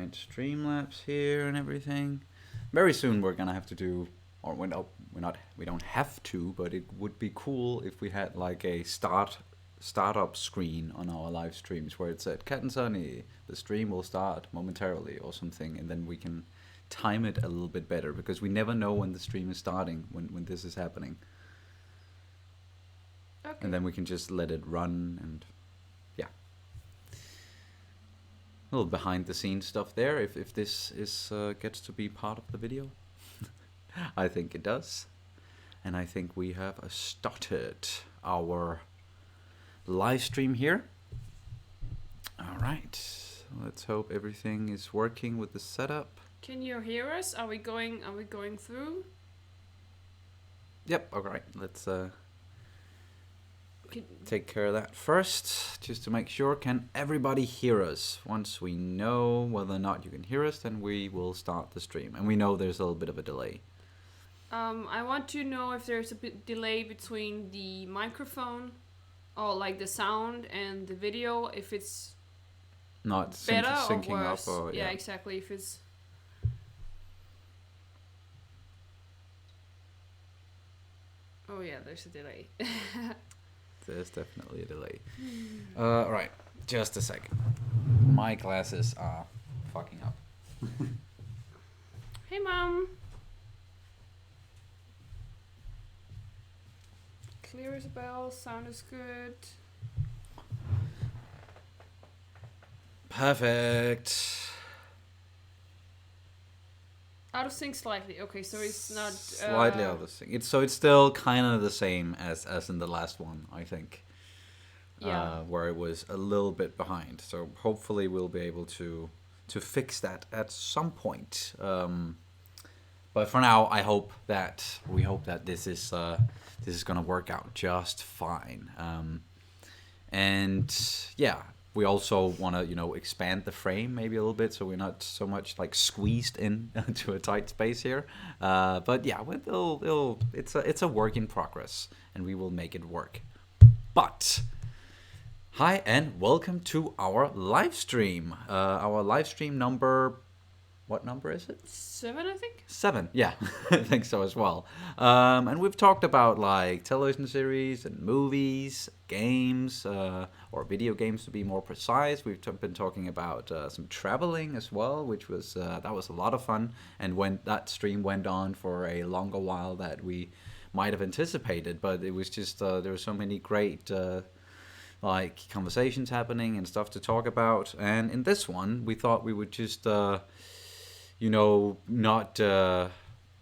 Alright, Streamlabs here and everything. Very soon we're gonna have to do, or we don't have to, but it would be cool if we had like a startup screen on our live streams where it said Cat and Sonny, the stream will start momentarily or something, and then we can time it a little bit better because we never know when the stream is starting when this is happening. Okay. And then we can just let it run and yeah. A little behind the scenes stuff there if this is gets to be part of the video. I think it does. And I think we have started our live stream here. All right. Let's hope everything is working with the setup. Can you hear us? Are we going through? Yep, all right. Let's take care of that first, just to make sure. Can everybody hear us? Once we know whether or not you can hear us, then we will start the stream. And we know there's a little bit of a delay. I want to know if there's a bit delay between the microphone, or like the sound and the video, if it's not better syncing or worse. up. Or, yeah, exactly. If it's oh yeah, there's a delay. There's definitely a delay. All right, just a second. My glasses are fucking up. Hey, Mom. Clear as a bell. Sound is good. Perfect. Out of sync slightly. Okay, so it's not Slightly out of sync. It's still kind of the same as in the last one, I think. Yeah. Where it was a little bit behind. So hopefully we'll be able to fix that at some point. But for now, we hope that this is gonna work out just fine. And yeah. We also want to, expand the frame maybe a little bit, so we're not so much like squeezed in to a tight space here. But yeah, it's a work in progress, and we will make it work. But hi and welcome to our live stream. Our live stream number. What number is it? 7, I think. 7, yeah, I think so as well. And we've talked about like television series and movies, games, or video games to be more precise. We've been talking about some traveling as well, which was that was a lot of fun. And when that stream went on for a longer while that we might have anticipated, but it was just there were so many great like conversations happening and stuff to talk about. And in this one, we thought we would just not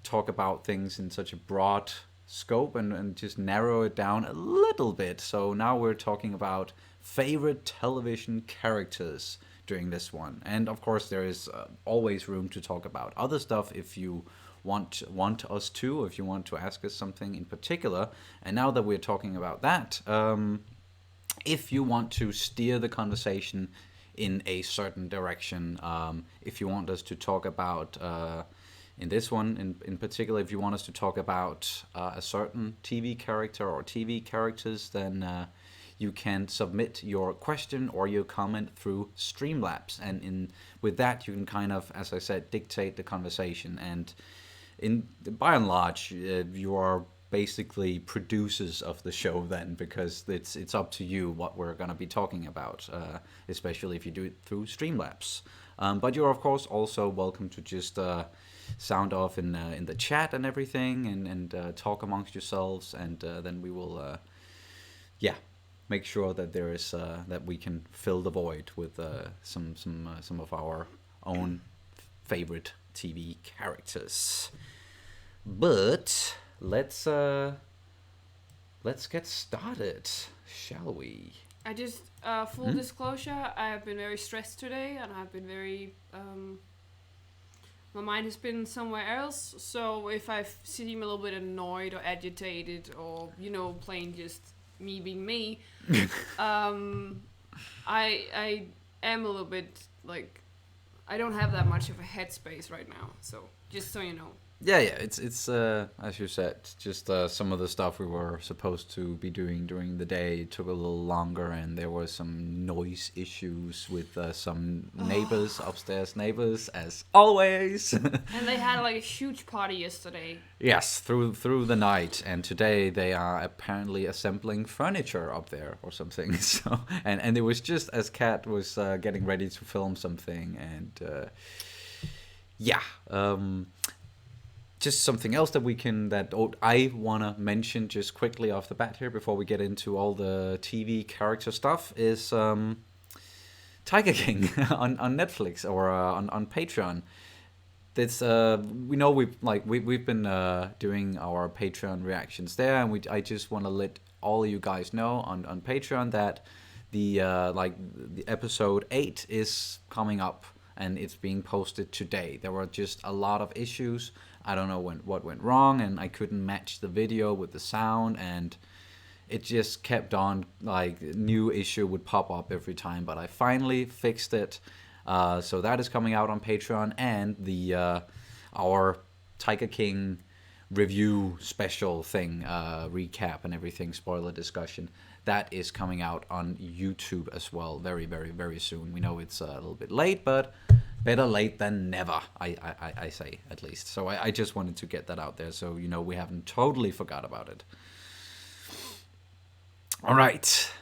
talk about things in such a broad scope and just narrow it down a little bit. So now we're talking about favorite television characters during this one. And of course there is always room to talk about other stuff if you want us to, if you want to ask us something in particular. And now that we're talking about that, if you want to steer the conversation in a certain direction, if you want us to talk about in this one in particular, if you want us to talk about a certain TV character or TV characters, then you can submit your question or your comment through Streamlabs, and with that you can kind of, as I said, dictate the conversation. And by and large, you are basically producers of the show then, because it's up to you what we're going to be talking about, especially if you do it through Streamlabs. But you're of course also welcome to just sound off in the chat and everything, and talk amongst yourselves, and then we will make sure that there is that we can fill the void with some of our own favorite TV characters. But let's get started, shall we? I just full disclosure, I have been very stressed today, and I've been very my mind has been somewhere else. So if I seem a little bit annoyed or agitated, or plain just me being me, I am a little bit like, I don't have that much of a headspace right now. So just so you know. Yeah, it's as you said, just some of the stuff we were supposed to be doing during the day took a little longer, and there were some noise issues with some neighbors, upstairs neighbors, as always. And they had like a huge party yesterday. Yes, through the night, and today they are apparently assembling furniture up there or something. So and it was just as Kat was getting ready to film something, and yeah. Just something else that I wanna mention just quickly off the bat here before we get into all the TV character stuff is Tiger King on Netflix or on Patreon. That's we know we've been doing our Patreon reactions there, and I just want to let all of you guys know on Patreon that the episode 8 is coming up, and it's being posted today. There were just a lot of issues. I don't know what went wrong, and I couldn't match the video with the sound, and it just kept on, like, new issue would pop up every time, but I finally fixed it. So that is coming out on Patreon, and the our Tiger King review special thing, recap and everything, spoiler discussion, that is coming out on YouTube as well very, very, very soon. We know it's a little bit late, but better late than never, I say, at least. So I just wanted to get that out there so you know we haven't totally forgot about it. All right.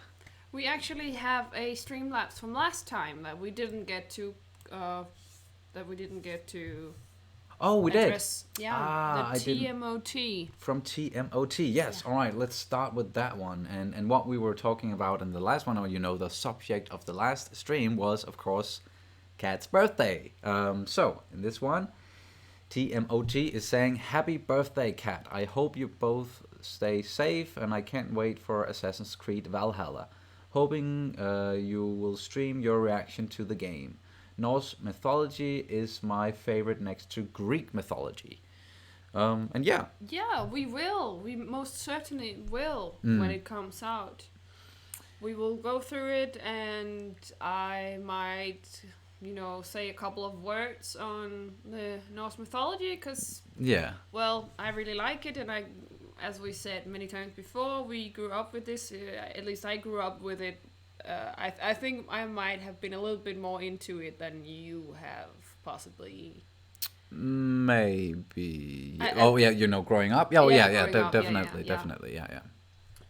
We actually have a Streamlabs from last time that we didn't get to. Oh, we address. did. Yeah, the TMOT. From TMOT, yes. Yeah. All right, let's start with that one. And what we were talking about in the last one, or you know, the subject of the last stream was, of course, Kat's birthday. So in this one, TMOT is saying, "Happy birthday, Kat. I hope you both stay safe, and I can't wait for Assassin's Creed Valhalla. Hoping you will stream your reaction to the game. Norse mythology is my favorite next to Greek mythology." And yeah. Yeah, we will. We most certainly will when it comes out. We will go through it, and I might, say a couple of words on the Norse mythology, because, well, I really like it, and as we said many times before, we grew up with this. At least I grew up with it. I think I might have been a little bit more into it than you have, possibly. Maybe. Growing up. Definitely. Yeah.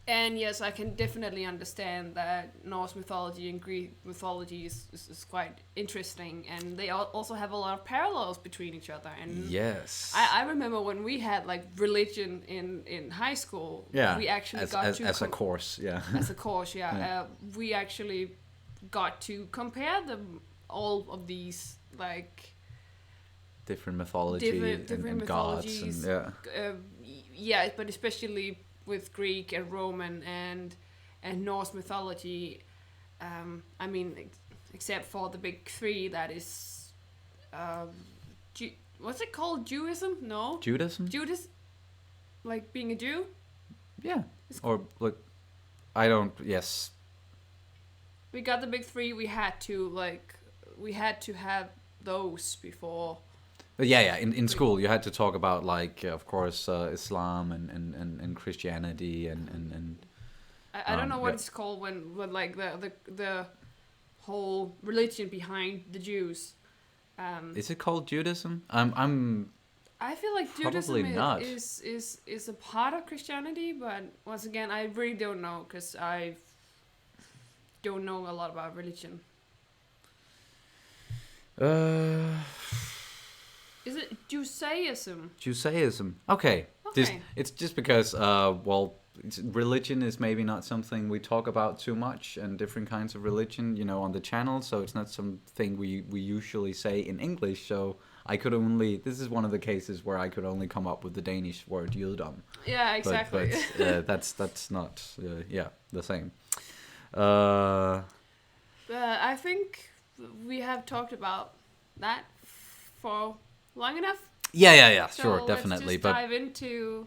And yes, I can definitely understand that Norse mythology and Greek mythology is quite interesting, and they also have a lot of parallels between each other. And yes, I remember when we had like religion in high school. Yeah, we actually as a course. Yeah, as a course. Yeah, we actually got to compare all of these like different mythology and gods and but especially with Greek and Roman and Norse mythology, except for the big three, that is, what's it called? Judaism? No. Judaism? Like being a Jew? Yeah. Yes. We got the big three. We had to have those before. Yeah. In school, you had to talk about, like, of course, Islam and Christianity and. I don't know what it's called when like the whole religion behind the Jews. Is it called Judaism? I feel like Judaism is a part of Christianity, but once again, I really don't know because I don't know a lot about religion. Is it Judaism? Judaism. Okay. It's just because, religion is maybe not something we talk about too much, and different kinds of religion, on the channel. So it's not something we usually say in English. So this is one of the cases where I could only come up with the Danish word jødedom. Yeah, exactly. But that's not, the same. I think we have talked about that for long enough. Yeah, so sure, definitely. Let's just dive into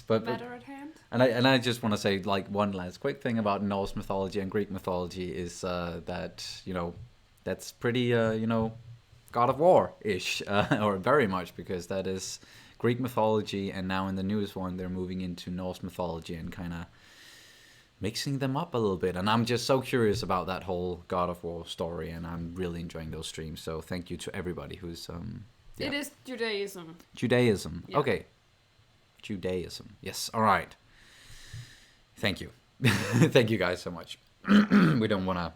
but matter at hand. And I just want to say, like, one last quick thing about Norse mythology and Greek mythology is that that's pretty God of War-ish, or very much, because that is Greek mythology, and now in the newest one, they're moving into Norse mythology and kind of mixing them up a little bit. And I'm just so curious about that whole God of War story, and I'm really enjoying those streams. So thank you to everybody who's... yeah. It is Judaism. Judaism. Yeah. Okay. Judaism. Yes. All right. Thank you. Thank you guys so much. We don't want to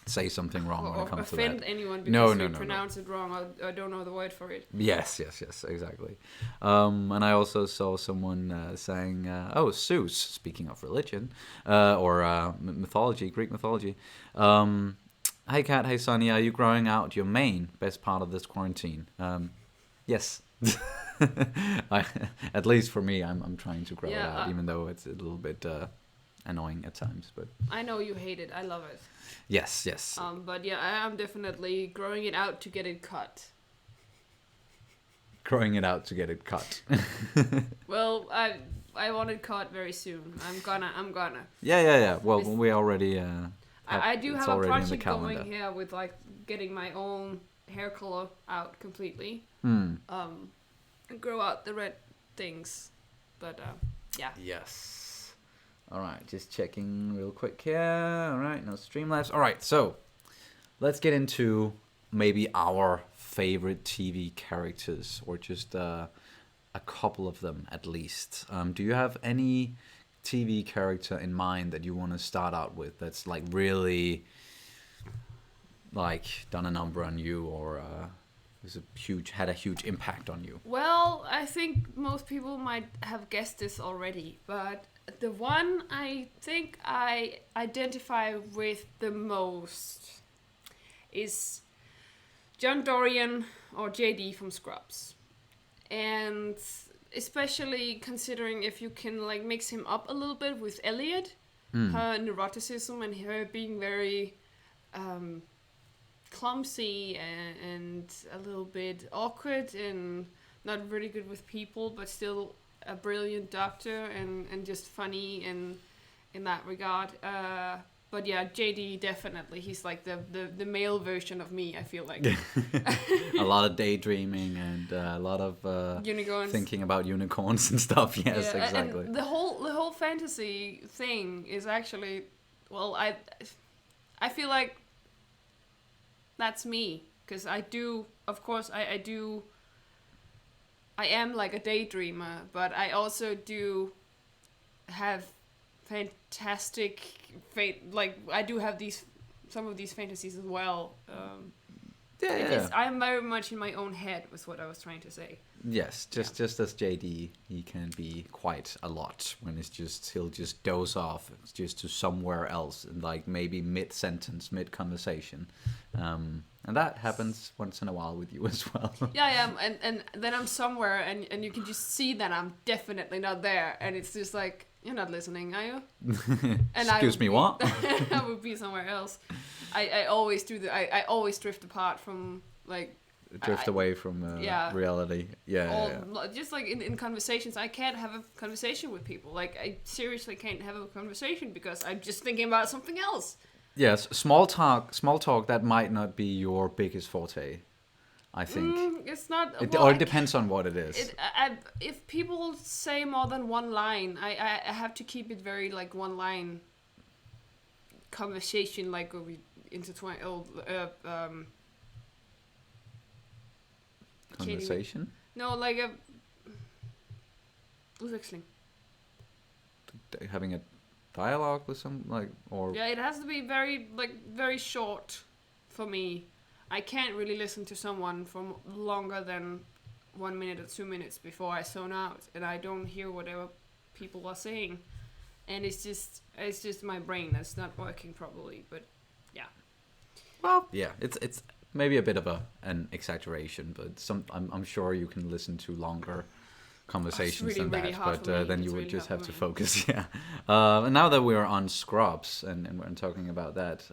say something wrong when it comes to that. Offend anyone because No, we pronounce it wrong. I don't know the word for it. Yes, exactly. And I also saw someone saying, Zeus, speaking of religion, or mythology, Greek mythology. Hey, Kat, hey, Sonny, are you growing out your mane? Best part of this quarantine. Yes. At least for me, I'm trying to grow it out, even though it's a little bit annoying at times. But I know you hate it. I love it. Yes. But yeah, I am definitely growing it out to get it cut. Growing it out to get it cut. Well, I want it cut very soon. I'm gonna. Yeah. Well, we already. I do have a project going here with like getting my own hair color out completely. And grow out the red things, but yeah. Yes. All right, just checking real quick here. All right, no Streamlabs. All right, so let's get into maybe our favorite TV characters, or just a couple of them at least. Do you have any TV character in mind that you want to start out with that's like really like done a number on you, or had a huge impact on you? Well, I think most people might have guessed this already, but the one I think I identify with the most is John Dorian, or JD from Scrubs. And especially considering if you can like mix him up a little bit with Elliot, her neuroticism and her being very clumsy and a little bit awkward and not really good with people, but still a brilliant doctor and just funny in that regard. But yeah, JD definitely. He's like the male version of me, I feel like. A lot of daydreaming and a lot of unicorns. Thinking about unicorns and stuff. Yes, yeah, exactly. And the whole fantasy thing is actually, well, I feel like that's me, because I do, of course, I am like a daydreamer, but I also do have fantastic like I do have some of these fantasies as well. Yeah. I'm very much in my own head, was what I was trying to say. Yes, just as JD, he can be quite a lot when he'll just doze off just to somewhere else, and like maybe mid-sentence, mid-conversation. And that happens once in a while with you as well. Yeah, and then I'm somewhere, and you can just see that I'm definitely not there, and it's just like, you're not listening, are you? And Excuse me, what? I would be somewhere else. I always do I always drift apart from like. Drift away from reality. Yeah. Just like in conversations, I can't have a conversation with people. Like, I seriously can't have a conversation because I'm just thinking about something else. Yes, small talk, that might not be your biggest forte, I think. It's not... Or it depends on what it is. If people say more than one line, I have to keep it very, like, one line conversation, like, we intertwine... Conversation? No, like a... Udveksling. Having a dialogue with some, like, or... Yeah, it has to be very short for me. I can't really listen to someone for longer than 1 minute or 2 minutes before I zone out, and I don't hear whatever people are saying. And it's just my brain that's not working properly, but yeah. Well, yeah, it's maybe a bit of an exaggeration, but I'm sure you can listen to longer conversations than that, but then you would just have to focus. Yeah. And now that we're on Scrubs and we're talking about that,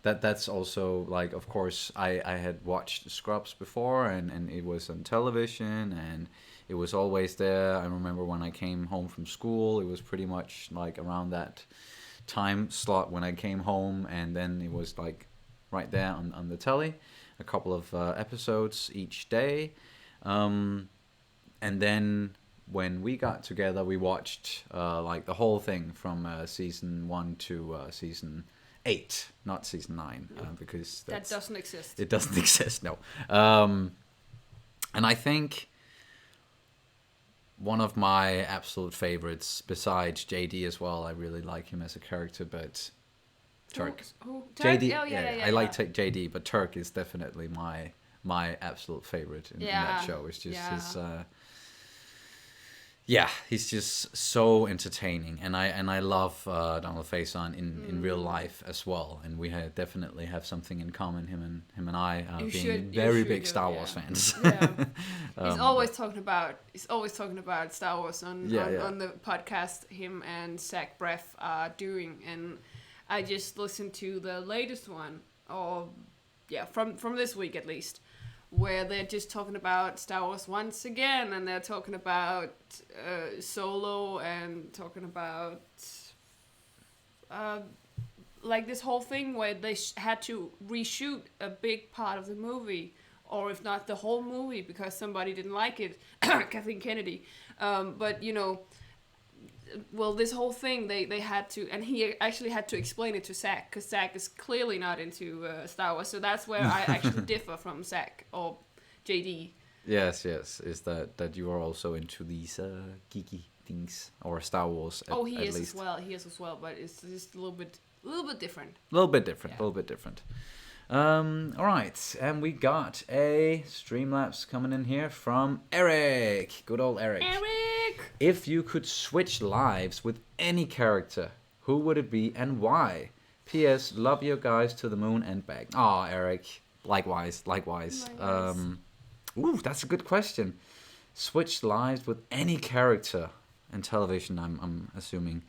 that's also like, of course, I had watched Scrubs before, and it was on television, and it was always there. I remember when I came home from school, it was pretty much like around that time slot when I came home, and then it was like right there on the telly, a couple of episodes each day, and then when we got together, we watched like the whole thing from season 1 to season 8, not season 9, because that doesn't exist. It doesn't exist, no. And I think one of my absolute favorites, besides JD as well, I really like him as a character, but Turk. Who? JD, Oh, yeah, I like JD, but Turk is definitely my absolute favorite in that show. It's just his. He's just so entertaining, and I love Donald Faison in real life as well, and we definitely have something in common. Him and I being very big Star Wars fans. Yeah. He's always talking about Star Wars on the podcast him and Zach Braff are doing, and I just listened to the latest one, from this week at least, where they're just talking about Star Wars once again, and they're talking about Solo, and talking about like this whole thing where they had to reshoot a big part of the movie, or if not the whole movie, because somebody didn't like it, Kathleen Kennedy. But this whole thing they had to, and he actually had to explain it to Zach, because Zach is clearly not into Star Wars, so that's where I actually differ from Zach or JD. Yes, is that you are also into these geeky things, or Star Wars? He is least. As well. He is as well, but it's just a little bit different. A little bit different. All right, and we got a Streamlabs coming in here from Eric. Good old Eric. If you could switch lives with any character, who would it be and why? P.S. Love you guys to the moon and back. Aw, Eric. Likewise. That's a good question. Switch lives with any character in television, I'm assuming.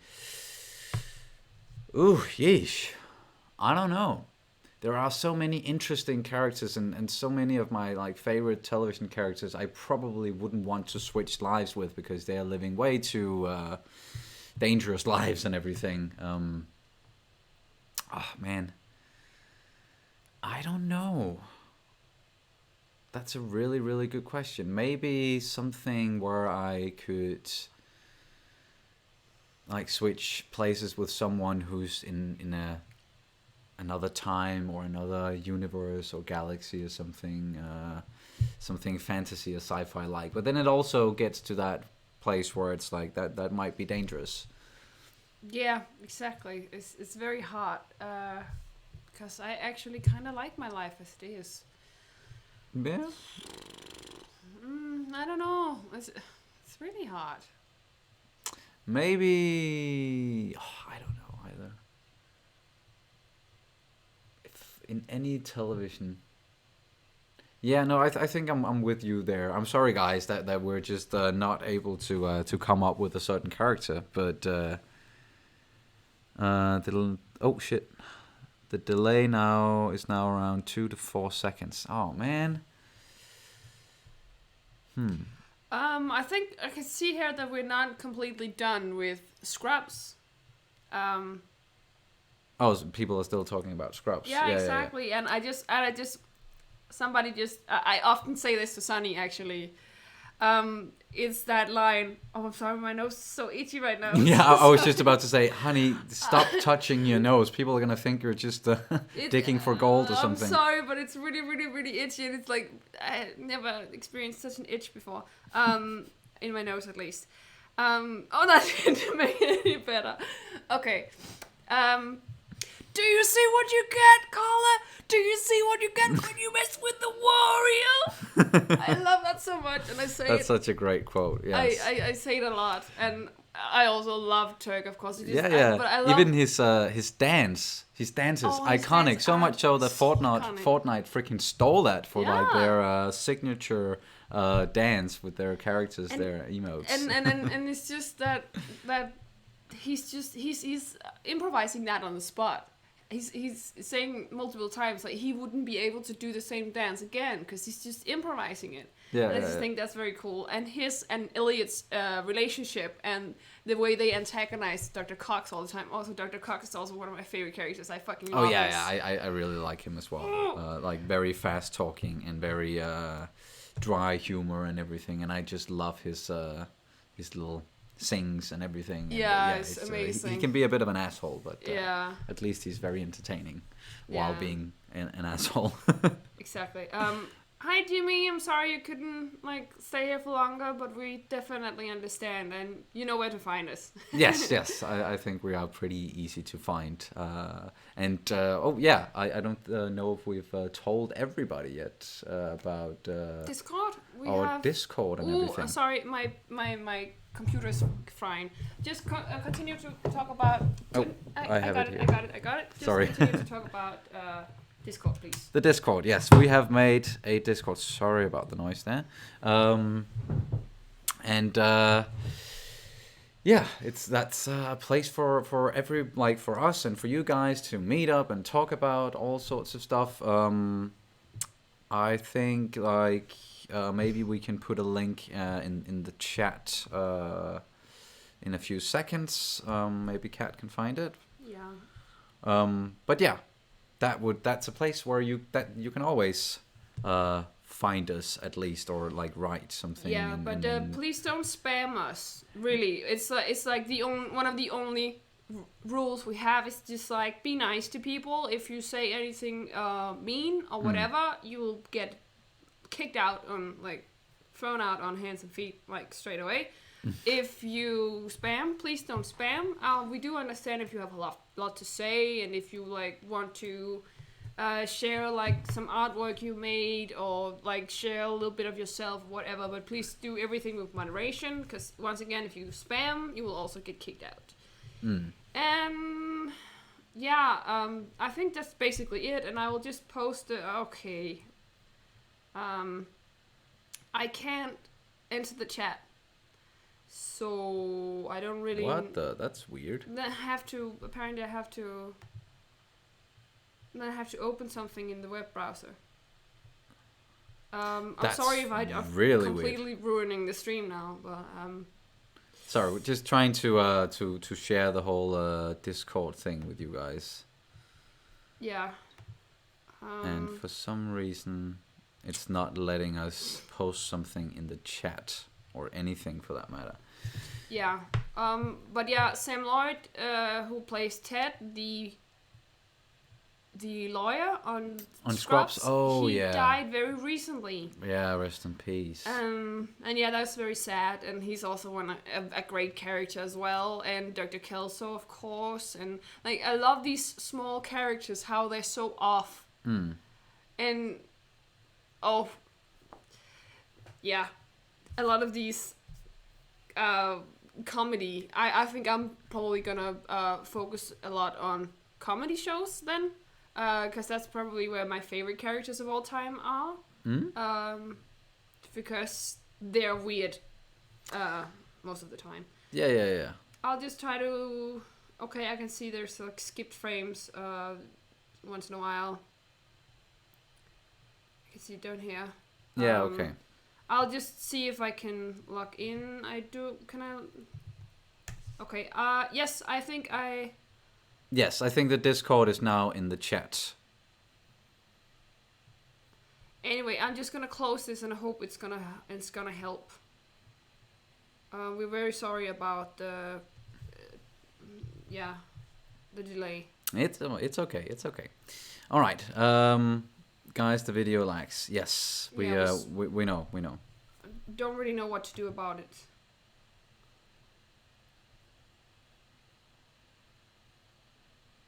Ooh, yeesh. I don't know. There are so many interesting characters, and so many of my favorite television characters I probably wouldn't want to switch lives with, because they are living way too dangerous lives and everything. Man. I don't know. That's a really, really good question. Maybe something where I could switch places with someone who's in another time or another universe or galaxy or something fantasy or sci-fi like. But then it also gets to that place where it's like that might be dangerous. Yeah, exactly. It's very hard, because I actually kind of like my life as it is. Yeah. I don't know. It's really hard. Maybe I don't know either. If in any television. Yeah, no, I think I'm with you there. I'm sorry, guys, that we're just not able to come up with a certain character, but oh shit. The delay now is around 2 to 4 seconds. Oh man. I think I can see here that we're not completely done with Scrubs. So people are still talking about Scrubs. Yeah, exactly. Yeah. And I often say this to Sonny actually. It's that line. Oh, I'm sorry, my nose is so itchy right now. Yeah, I was just about to say, honey, stop touching your nose. People are gonna think you're just digging for gold or something. I'm sorry, but it's really, really, really itchy, and it's like I never experienced such an itch before. In my nose at least. That didn't make it any better. Okay. Do you see what you get, Carla? Do you see what you get when you mess with the warrior? I love that so much, and I say That's such a great quote. Yes. I say it a lot, and I also love Turk, of course. But I love even his dance, his dances, iconic. So much so that Fortnite freaking stole that for their signature dance with their characters, their emotes. And it's just that he's improvising that on the spot. he's saying multiple times like he wouldn't be able to do the same dance again because he's just improvising it. Yeah, and I just think that's very cool. And his and Elliot's relationship and the way they antagonize Dr. Cox all the time. Also, Dr. Cox is also one of my favorite characters. I fucking love I really like him as well. Like very fast talking and very dry humor and everything. And I just love his little sings and everything. And, it's amazing. He can be a bit of an asshole, but yeah, at least he's very entertaining while being an asshole. Exactly. Hi Jimmy, I'm sorry you couldn't stay here for longer, but we definitely understand, and you know where to find us. yes, I think we are pretty easy to find. I don't know if we've told everybody yet about Discord. Discord and everything. Sorry, my computer's frying. Just continue to talk about. I got it. Just sorry. Continue to talk about. Discord, please. The Discord, yes. We have made a Discord. Sorry about the noise there. That's a place for every for us and for you guys to meet up and talk about all sorts of stuff. I think maybe we can put a link in the chat in a few seconds. Maybe Kat can find it. Yeah. But yeah. That's a place where you can always find us at least, or write something. Yeah, but please don't spam us. Really, it's like one of the only rules we have is just be nice to people. If you say anything mean or whatever, you will get kicked out on thrown out on hands and feet straight away. If you spam, please don't spam. We do understand if you have a lot to say, and if you want to share some artwork you made, or share a little bit of yourself, whatever. But please do everything with moderation, because once again, if you spam, you will also get kicked out. And I think that's basically it. And I will just post okay. I can't enter the chat. So I don't really. That's weird. Then I have to open something in the web browser. I'm sorry if I'm really completely ruining the stream now, but Sorry, we're just trying to share the whole Discord thing with you guys. Yeah. And for some reason, it's not letting us post something in the chat. Or anything for that matter. Yeah. But yeah, Sam Lloyd, who plays Ted, the lawyer on Scrubs. Oh, he died very recently. Yeah, rest in peace. And yeah, that's very sad. And he's also a great character as well. And Dr. Kelso, of course. And I love these small characters, how they're so off. And yeah. A lot of these comedy, I think I'm probably gonna focus a lot on comedy shows then, because that's probably where my favorite characters of all time are. Because they're weird most of the time. Yeah. I'll just try to. Okay, I can see there's skipped frames once in a while. I can see it down here. Yeah. Okay. I'll just see if I can log in. Can I? Okay. Yes, I think I. Yes, I think the Discord is now in the chat. Anyway, I'm just gonna close this and I hope it's gonna help. We're very sorry about the delay. It's okay. It's okay. All right. Guys, the video lags. Yes, we know. Don't really know what to do about it.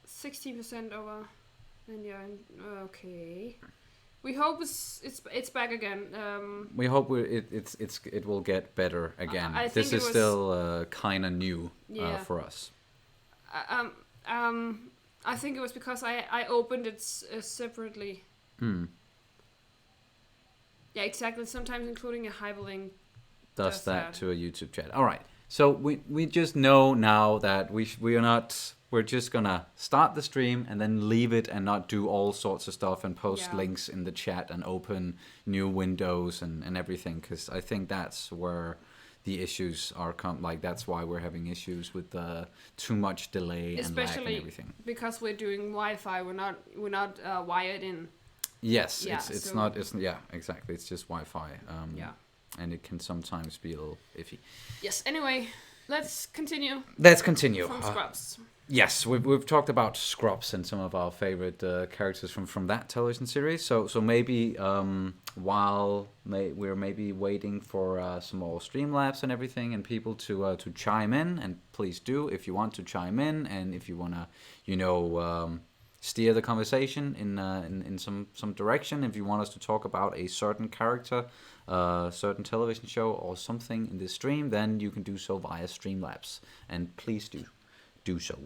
%60 over. And okay. We hope it's back again. We hope it will get better again. This is still kind of new for us. I think it was because I opened it separately. Yeah, exactly. Sometimes including a hyperlink does that to a YouTube chat. All right. So we just know now that we are not we're just gonna start the stream and then leave it and not do all sorts of stuff and post links in the chat and open new windows and everything, because I think that's where the issues are that's why we're having issues with the too much delay and lag and everything. Because we're doing Wi-Fi, we're not wired in. Yes, it's not exactly. It's just Wi-Fi. And it can sometimes be a little iffy. Yes. Anyway, let's continue. From Scrubs. Yes, we've talked about Scrubs and some of our favorite characters from that television series. So maybe while we're maybe waiting for some more Streamlabs and everything, and people to chime in, and please do if you want to chime in, and if you wanna, steer the conversation in some direction. If you want us to talk about a certain character, certain television show, or something in this stream, then you can do so via Streamlabs, and please do so.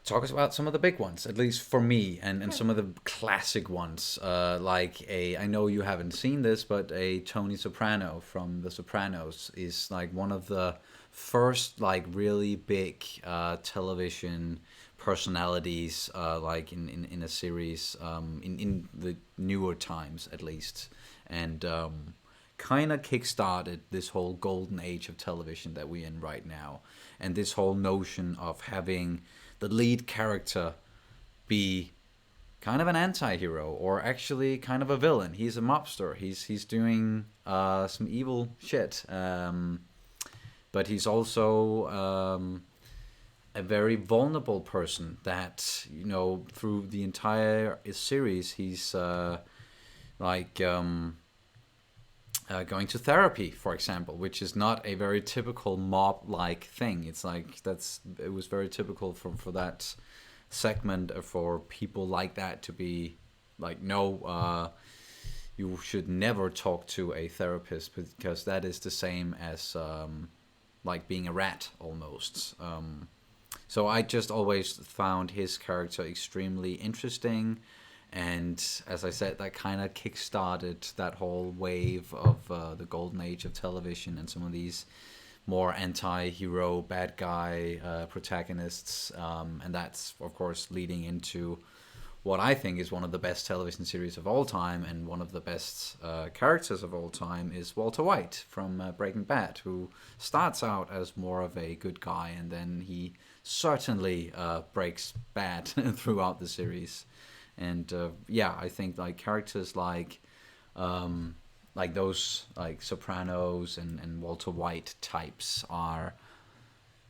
Talk us about some of the big ones, at least for me, and some of the classic ones. I know you haven't seen this, but a Tony Soprano from The Sopranos is like one of the first really big television personalities in a series in the newer times, at least, and kind of kickstarted this whole golden age of television that we're in right now, and this whole notion of having the lead character be kind of an anti-hero, or actually kind of a villain. He's a mobster. He's doing some evil shit, but he's also a very vulnerable person that, through the entire series, he's going to therapy, for example, which is not a very typical mob-like thing. It's it was very typical for that segment, for people like that to be like, no, you should never talk to a therapist, because that is the same as being a rat almost. So I just always found his character extremely interesting. And as I said, that kind of kickstarted that whole wave of the golden age of television, and some of these more anti-hero, bad guy protagonists. And that's, of course, leading into what I think is one of the best television series of all time, and one of the best characters of all time is Walter White from Breaking Bad, who starts out as more of a good guy, and then he certainly breaks bad throughout the series. And I think characters like those Sopranos and Walter White types are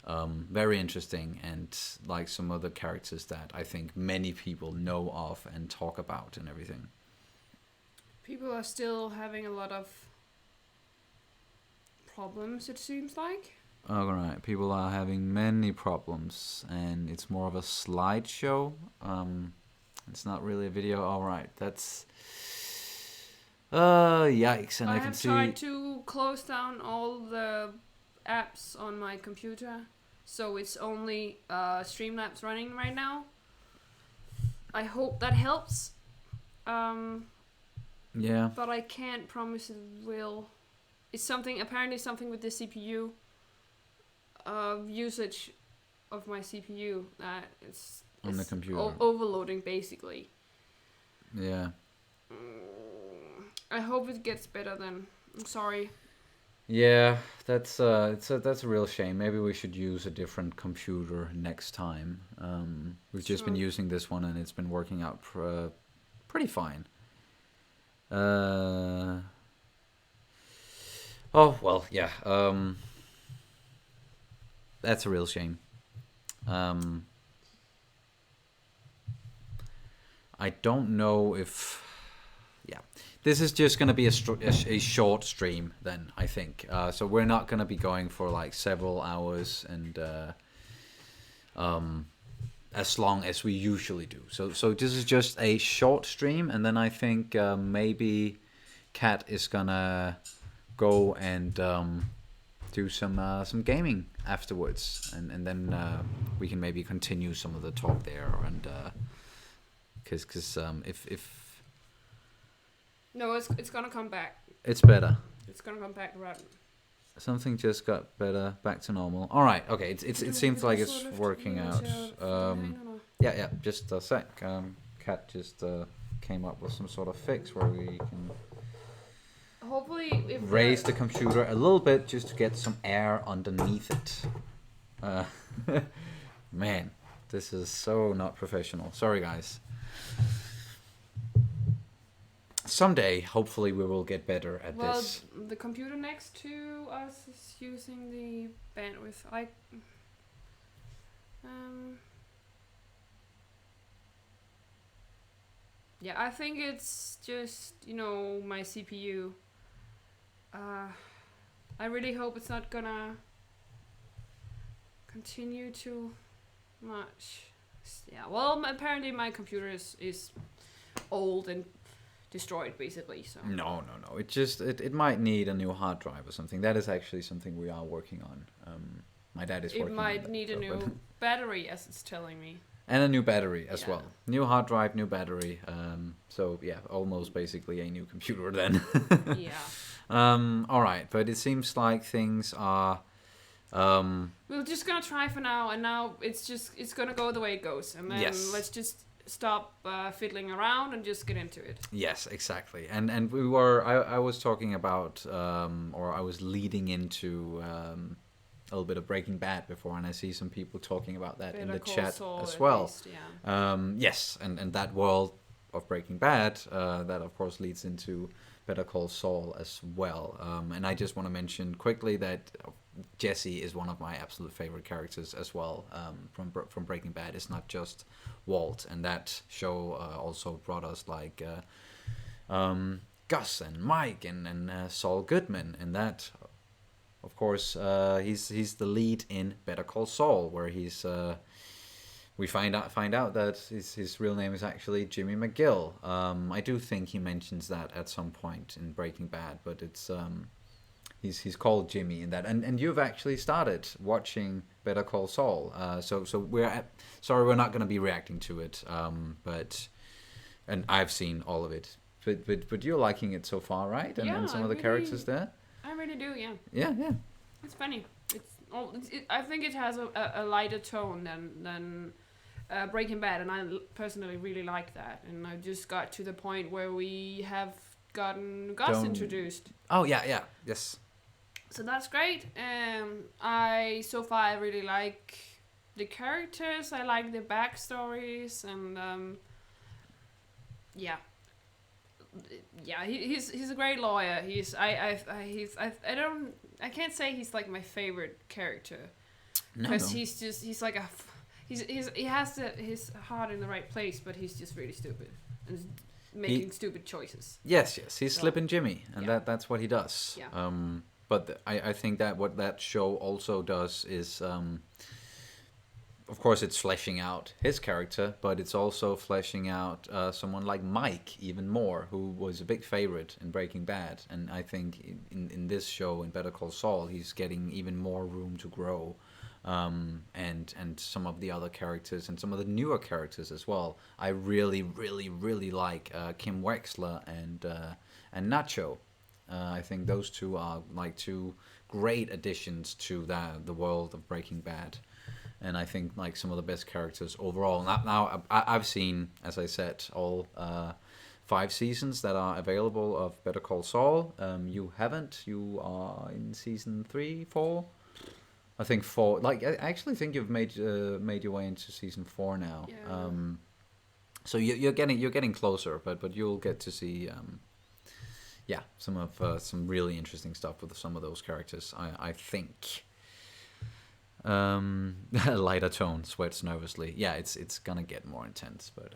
very interesting, and some other characters that I think many people know of and talk about and everything. People are still having a lot of problems, it seems like. All right, people are having many problems, and it's more of a slideshow. It's not really a video. All right, that's yikes! And I can see. I have tried to close down all the apps on my computer, so it's only Streamlabs running right now. I hope that helps. Yeah. But I can't promise it will. It's apparently something with the CPU. Usage of my CPU that it's on the computer. Overloading, basically. Yeah. I hope it gets better then. I'm sorry. Yeah, that's a real shame. Maybe we should use a different computer next time. We've just been using this one, and it's been working out pretty fine. Oh well, yeah. That's a real shame. I don't know if... Yeah. This is just going to be a short stream then, I think. So we're not going to be going for several hours and as long as we usually do. So this is just a short stream, and then I think maybe Kat is going to go and do some gaming afterwards, and then we can maybe continue some of the talk there, and because if no, it's gonna come back. It's better. It's gonna come back right. Something just got better, back to normal. All right, okay. It seems like it's working out. Yeah. Just a sec. Kat just came up with some sort of fix where we can hopefully if raise the computer a little bit just to get some air underneath it. Man, this is so not professional. Sorry, guys. Someday, hopefully, we will get better at this. Well, the computer next to us is using the bandwidth. Yeah, I think it's just, my CPU. I really hope it's not gonna continue too much. Yeah, well, apparently my computer is old and destroyed, basically. So No. It might need a new hard drive or something. That is actually something we are working on. My dad is working on that. It might need a new battery, as it's telling me. And a new battery as well. New hard drive, new battery. So yeah, almost basically a new computer then. Yeah. All right, but it seems like things are. We're just gonna try for now, and now it's gonna go the way it goes, and then let's just stop fiddling around and just get into it. Yes, exactly. And we were. I was talking about, or I was leading into. A little bit of Breaking Bad before, and I see some people talking about that in the chat as well. Least, yeah. Yes, and that world of Breaking Bad, that of course leads into Better Call Saul as well. And I just want to mention quickly that Jesse is one of my absolute favorite characters as well from Breaking Bad. It's not just Walt, and that show also brought us like Gus and Mike and Saul Goodman, and that. Of course, he's the lead in Better Call Saul, where we find out that his real name is actually Jimmy McGill. I do think he mentions that at some point in Breaking Bad, but it's he's called Jimmy in that. And you've actually started watching Better Call Saul. So sorry, we're not going to be reacting to it. And I've seen all of it. But you're liking it so far, right? And some of the characters there. I really do, yeah. Yeah. It's funny. I think it has a lighter tone than Breaking Bad, and I personally really like that. And I just got to the point where we have gotten Gus introduced. Oh yeah, yes. So that's great. I really like the characters. I like the backstories, and he's a great lawyer. I can't say he's like my favorite character, because he has his heart in the right place, but he's just really stupid and making stupid choices. Yes, he's Slippin' Jimmy, and that's what he does. Yeah. But I think that what that show also does is. Of course, it's fleshing out his character, but it's also fleshing out someone like Mike even more, who was a big favorite in Breaking Bad. And I think in this show, in Better Call Saul, he's getting even more room to grow. And some of the other characters and some of the newer characters as well. I really, really, really like Kim Wexler and Nacho. I think those two are like two great additions to the world of Breaking Bad. And I think like some of the best characters overall. Now I've seen, as I said, all 5 seasons that are available of Better Call Saul. You haven't. You are in season 3, 4. I think 4. Like I actually think you've made your way into season 4 now. Yeah. So you're getting closer, but you'll get to see some really interesting stuff with some of those characters. I think. Lighter tone, sweats nervously. Yeah, it's gonna get more intense, but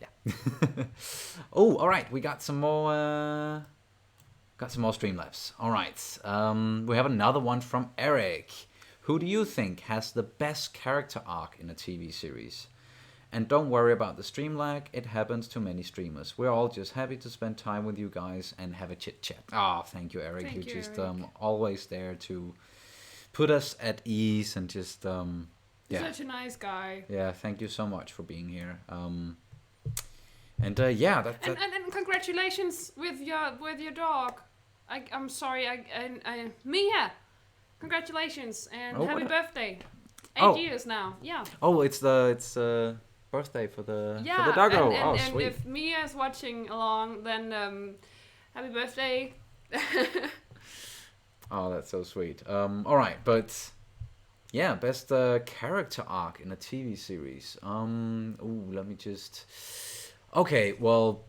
yeah. Oh, all right, we got some more Streamlabs. All right, we have another one from Eric. Who do you think has the best character arc in a TV series? And don't worry about the stream lag, it happens to many streamers. We're all just happy to spend time with you guys and have a chit chat. Thank you, Eric. You're just always there to put us at ease and just such a nice guy. Yeah, thank you so much for being here. And congratulations with your dog. I'm sorry, Mia. Congratulations and Oh, happy what birthday. 8 Oh. years now. Yeah. Oh, it's birthday for the doggo. and Sweet. if Mia is watching along, then happy birthday. Oh, that's so sweet. All right, but yeah, best character arc in a TV series. Let me just. Okay, well,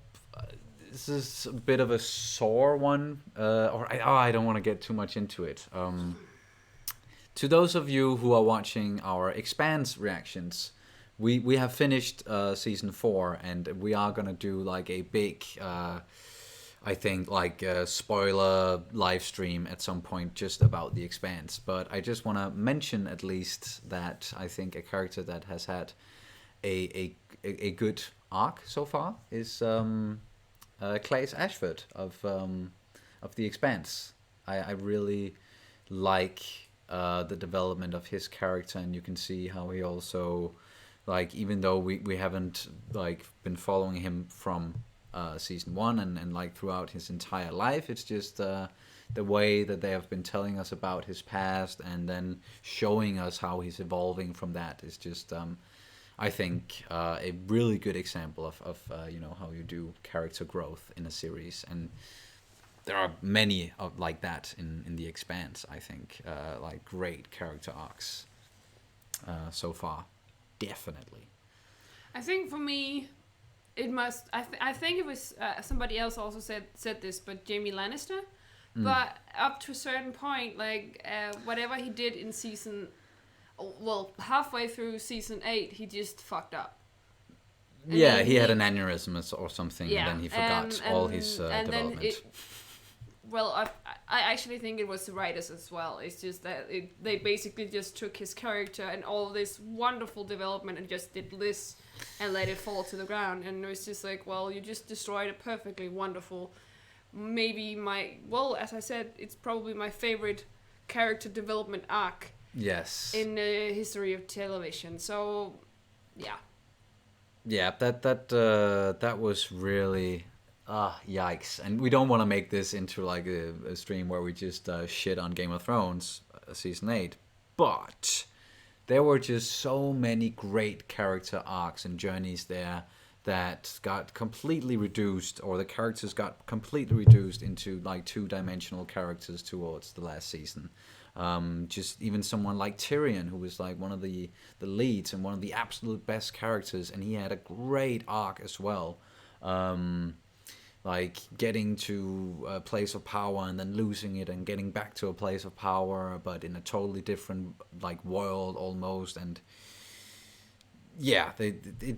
this is a bit of a sore one. I don't want to get too much into it. To those of you who are watching our Expanse reactions, we have finished season 4, and we are gonna do like a big. I think like a spoiler live stream at some point just about the Expanse. But I just want to mention at least that I think a character that has had a good arc so far is Claes Ashford of the Expanse. I really like the development of his character, and you can see how he also, like, even though we haven't like been following him from season 1 and like throughout his entire life, it's just the way that they have been telling us about his past and then showing us how he's evolving from that is just I think a really good example of how you do character growth in a series. And there are many of like that in the Expanse. I think like great character arcs so far, definitely. I think for me, it must. I think it was somebody else also said this, but Jaime Lannister. But up to a certain point, like whatever he did in halfway through season 8, he just fucked up. And yeah, he had an aneurysm or something, yeah, and then he forgot all his development. I actually think it was the writers as well. It's just that they basically just took his character and all this wonderful development and just did this and let it fall to the ground. And it was just like, well, you just destroyed a perfectly wonderful, maybe as I said, it's probably my favorite character development arc. Yes. In the history of television. So, yeah. Yeah, that was really. Yikes. And we don't want to make this into like a stream where we just shit on Game of Thrones season 8. But there were just so many great character arcs and journeys there that got completely reduced, or the characters got completely reduced into like 2-dimensional characters towards the last season. Just even someone like Tyrion, who was like one of the leads and one of the absolute best characters, and he had a great arc as well. Like getting to a place of power and then losing it and getting back to a place of power, but in a totally different like world almost. And yeah, they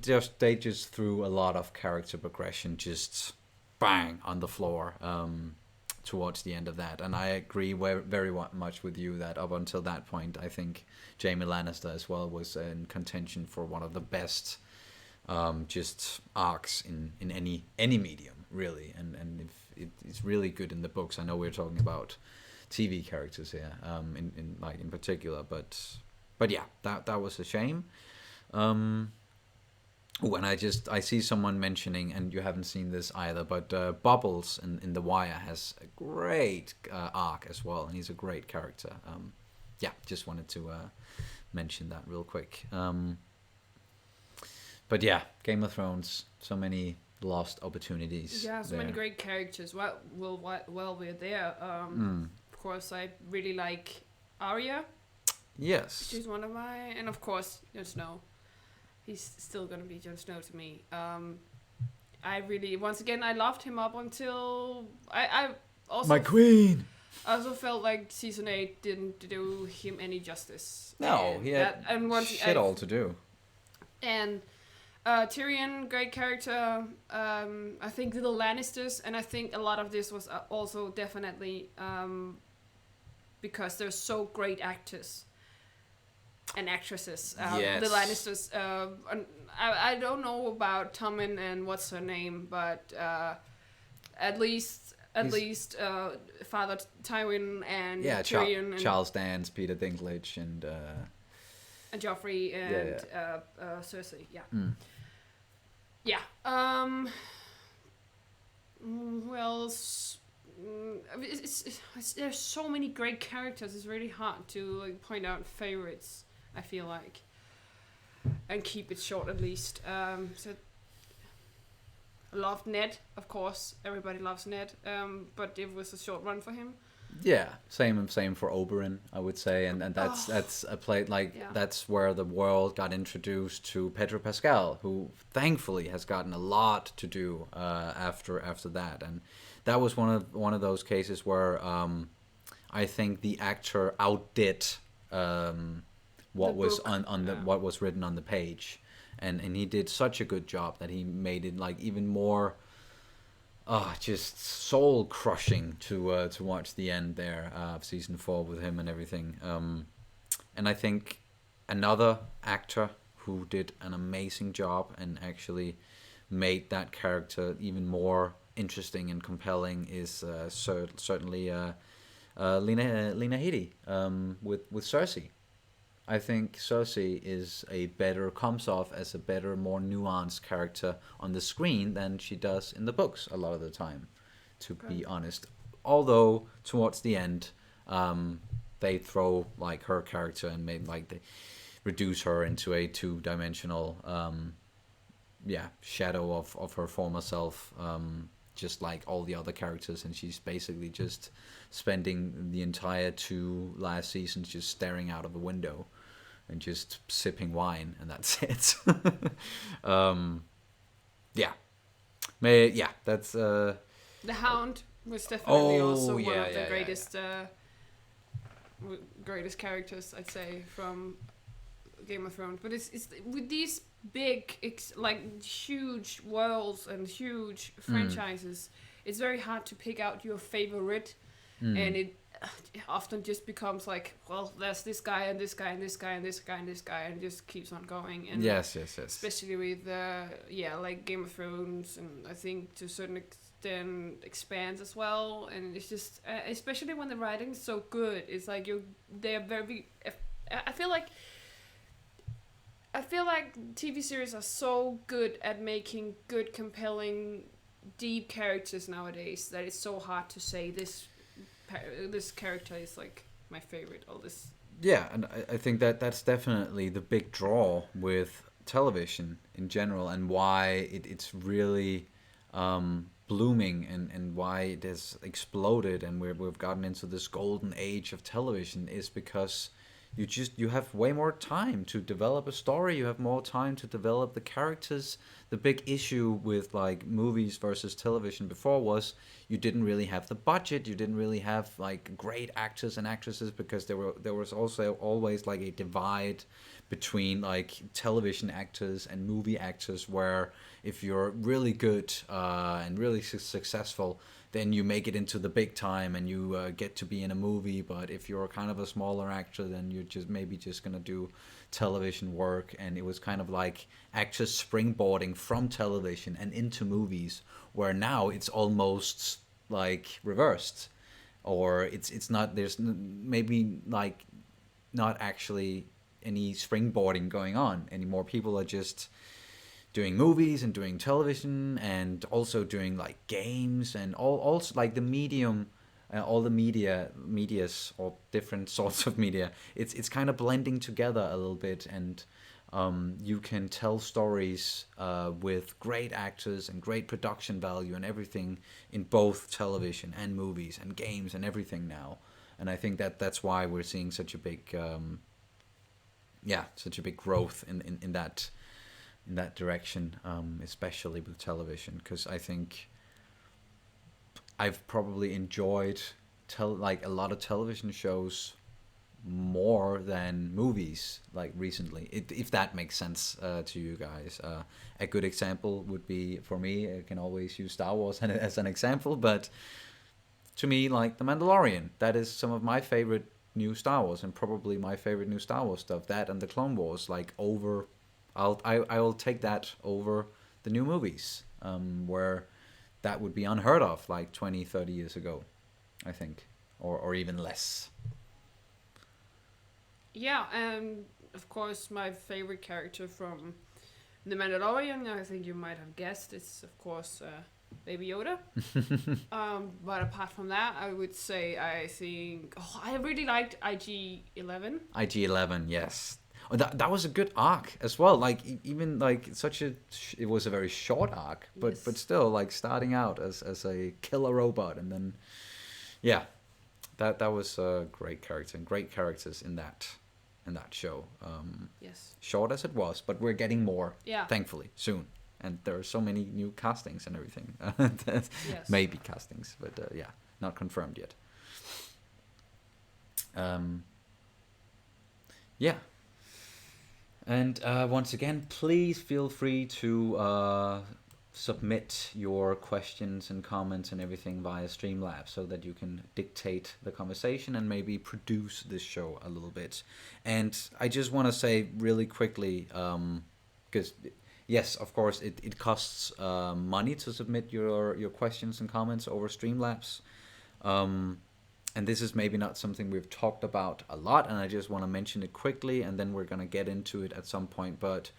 just threw a lot of character progression just bang on the floor towards the end of that. And I agree very much with you that up until that point, I think Jaime Lannister as well was in contention for one of the best just arcs in any medium, really. And if it's really good in the books. I know we're talking about TV characters here in particular, but yeah, that was a shame. And I see someone mentioning, and you haven't seen this either, but Bubbles in The Wire has a great arc as well, and he's a great character. Yeah, just wanted to mention that real quick. But yeah, Game of Thrones, so many lost opportunities. Yeah, so many great characters. While we're there, of course, I really like Arya. Yes. She's one of my, and of course, Jon Snow. He's still gonna be Jon Snow to me. I really, once again, I loved him up until I also my queen. I also felt like season 8 didn't do him any justice. No, he had shit all to do. And Tyrion, great character. I think the Lannisters, and I think a lot of this was also definitely because they're so great actors and actresses. Yes. The Lannisters. I don't know about Tommen and what's her name, but at least Father Tywin and Tyrion and Charles Dance, Peter Dinklage, and Joffrey and Cersei. Yeah. Yeah. Who else? there's so many great characters. It's really hard to like point out favorites. I feel like, and keep it short at least. So I loved Ned, of course. Everybody loves Ned. But it was a short run for him. Yeah, same for Oberyn, I would say, and that's a play like that's where the world got introduced to Pedro Pascal, who thankfully has gotten a lot to do after that, and that was one of those cases where I think the actor outdid what was what was written on the page, and he did such a good job that he made it like even more. Just soul crushing to watch the end there of season 4 with him and everything. And I think another actor who did an amazing job and actually made that character even more interesting and compelling is certainly Lena Headey with Cersei. I think Cersei comes off as a better, more nuanced character on the screen than she does in the books a lot of the time, to be honest. Although towards the end, they throw like her character and they reduce her into a 2-dimensional shadow of her former self, just like all the other characters, and she's basically just spending the entire 2 last seasons just staring out of the window and just sipping wine, and that's it. That's The Hound was definitely also one of the greatest greatest characters, I'd say, from Game of Thrones. But it's with these big like huge worlds and huge franchises, it's very hard to pick out your favorite, and it often just becomes like, well, there's this guy and this guy and this guy and this guy and this guy, and it just keeps on going. And yes. Especially with like Game of Thrones, and I think to a certain extent expands as well. And it's just especially when the writing is so good, it's like they're very. I feel like TV series are so good at making good, compelling, deep characters nowadays that it's so hard to say this character is like my favorite. All this. Yeah, and I think that's definitely the big draw with television in general, and why it's really blooming, and why it has exploded, and we've gotten into this golden age of television, is because you have way more time to develop a story. You have more time to develop the characters. The big issue with like movies versus television before was you didn't really have the budget. You didn't really have like great actors and actresses, because there was also always like a divide between like television actors and movie actors, where if you're really good and really successful, then you make it into the big time and you get to be in a movie. But if you're kind of a smaller actor, then you're just gonna do television work. And it was kind of like actors springboarding from television and into movies, where now it's almost like reversed, or it's not. There's maybe like not actually any springboarding going on anymore. People are just doing movies and doing television, and also doing like games, and also like the medium, all the medias or different sorts of media. It's kind of blending together a little bit, and you can tell stories with great actors and great production value and everything in both television and movies and games and everything now. And I think that's why we're seeing such a big growth in that direction, especially with television, because I think I've probably enjoyed like a lot of television shows more than movies like recently, if that makes sense to you guys. A good example would be, for me, I can always use Star Wars as an example, but to me, like The Mandalorian, that is some of my favorite new Star Wars, and probably my favorite new Star Wars stuff. That and the Clone Wars, like over, I'll take that over the new movies, where that would be unheard of like 20-30 years ago, I think, or even less. Yeah, and of course my favorite character from The Mandalorian, I think you might have guessed, it's of course Baby Yoda. But apart from that, I would say I really liked IG-11. IG-11, yes. Oh, that was a good arc as well. Like even like it was a very short arc, but Yes. but still like starting out as a killer robot, and then yeah, that was a great character and great characters in that show. Yes. Short as it was, but we're getting more, Yeah. thankfully, soon. And there are so many new castings and everything. Yes. Maybe castings, but yeah, not confirmed yet. Yeah. And once again, please feel free to submit your questions and comments and everything via Streamlabs so that you can dictate the conversation and maybe produce this show a little bit. And I just want to say really quickly, because yes, of course, it costs money to submit your questions and comments over Streamlabs. And this is maybe not something we've talked about a lot, and I just want to mention it quickly, and then we're going to get into it at some point. But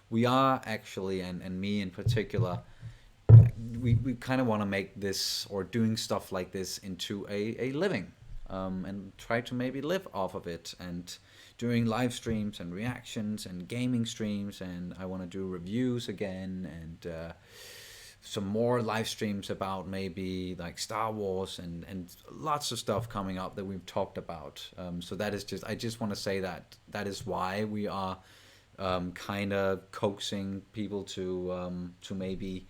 we are actually, and me in particular, we kind of want to make this, or doing stuff like this, into a living, and try to maybe live off of it, and doing live streams and reactions and gaming streams, and I want to do reviews again, and some more live streams about maybe like Star Wars and lots of stuff coming up that we've talked about. So that is I just want to say that is why we are kind of coaxing people to maybe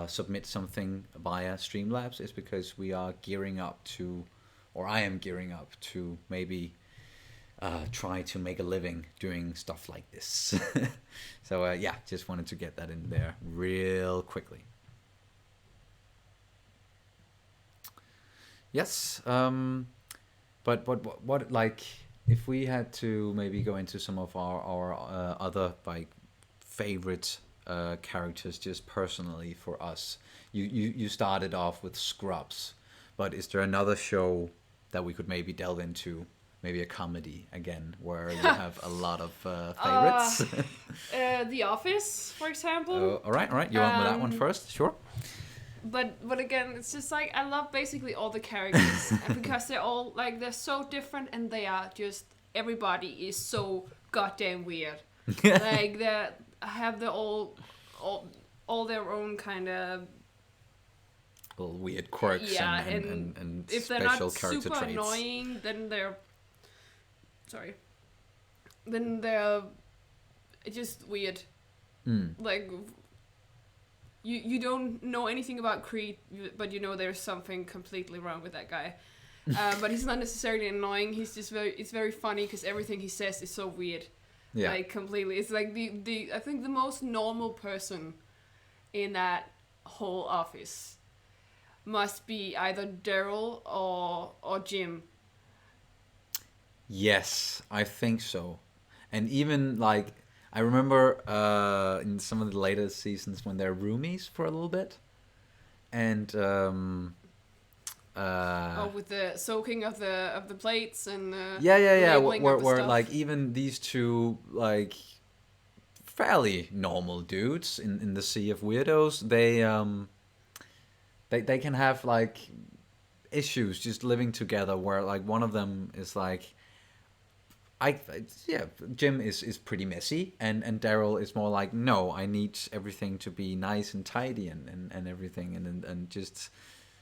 submit something via Streamlabs, is because we are gearing up to, or I am gearing up to maybe try to make a living doing stuff like this. So yeah, just wanted to get that in there real quickly. Yes, but what like, if we had to maybe go into some of our other like favorite characters just personally for us, you started off with Scrubs, but is there another show that we could maybe delve into? Maybe a comedy again, where you have a lot of favorites. The Office, for example. All right. You want with that one first? Sure. But again, it's just like I love basically all the characters because they're so different, and they are just, everybody is so goddamn weird. Like they have all their own kind of little weird quirks, and if they're special not character super traits. annoying, then they're just weird. Like you don't know anything about Creed, but you know there's something completely wrong with that guy. But he's not necessarily annoying. He's just it's very funny because everything he says is so weird. Yeah. Like completely. It's like the I think the most normal person in that whole office must be either Daryl or Jim. Yes, I think so. And even like, I remember in some of the later seasons when they're roomies for a little bit, and with the soaking of the plates and yeah, labeling of the where stuff. like even these two like fairly normal dudes in the sea of weirdos, they can have like issues just living together, where like one of them is like, Jim is pretty messy, and Daryl is more like, no, I need everything to be nice and tidy and everything, and just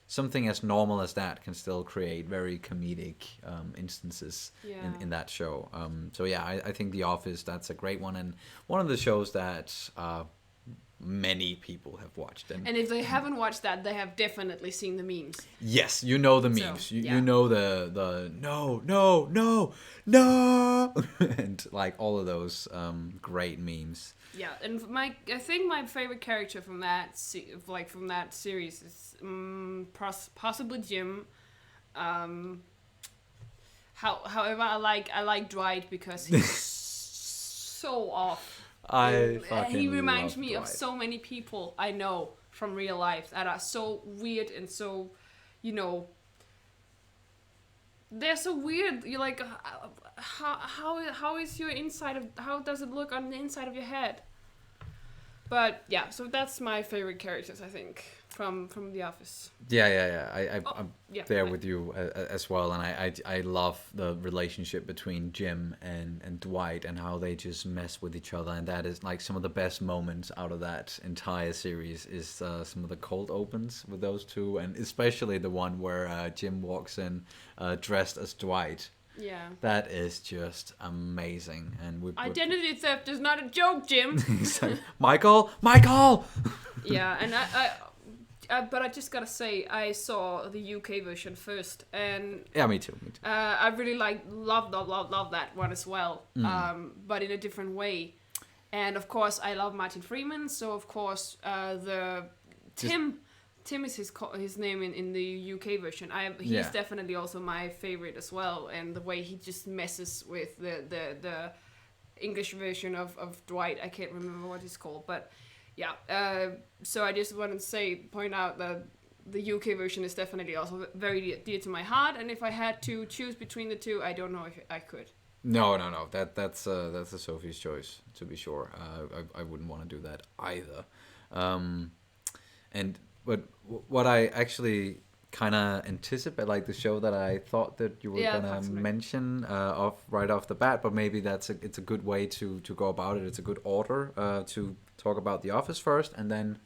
something as normal as that can still create very comedic instances in that show. So yeah, I think The Office, that's a great one, and one of the shows that many people have watched. And if they haven't watched that, they have definitely seen the memes. Yes, you know the memes. So, you know the no, and like all of those great memes. Yeah, and I think my favorite character from that from that series is possibly Jim. However, I like Dwight because he's so off. He reminds me of so many people I know from real life that are so weird and so, they're so weird. You're like, how is your how does it look on the inside of your head? But yeah, so that's my favorite characters, I think, from The Office. I'm Yeah, there with you as well, and I love the relationship between Jim and Dwight and how they just mess with each other, and that is like some of the best moments out of that entire series is some of the cold opens with those two, and especially the one where Jim walks in dressed as Dwight. Yeah. That is just amazing, and identity theft is not a joke, Jim. He's like, Michael. Yeah, and but I just gotta say, I saw the UK version first, and yeah, me too. I really love that one as well, but in a different way. And of course, I love Martin Freeman, so of course, Tim is his name in the UK version. He's definitely also my favorite as well, and the way he just messes with the English version of Dwight. I can't remember what he's called, but yeah. So I just want to point out that the UK version is definitely also very dear to my heart, and if I had to choose between the two, I don't know if I could. No. That's a Sophie's choice, to be sure. I wouldn't want to do that either. But what I actually kind of anticipate, like the show that I thought that you were gonna mention right off the bat, but maybe it's a good way to go about it. It's a good order to talk about The Office first, and then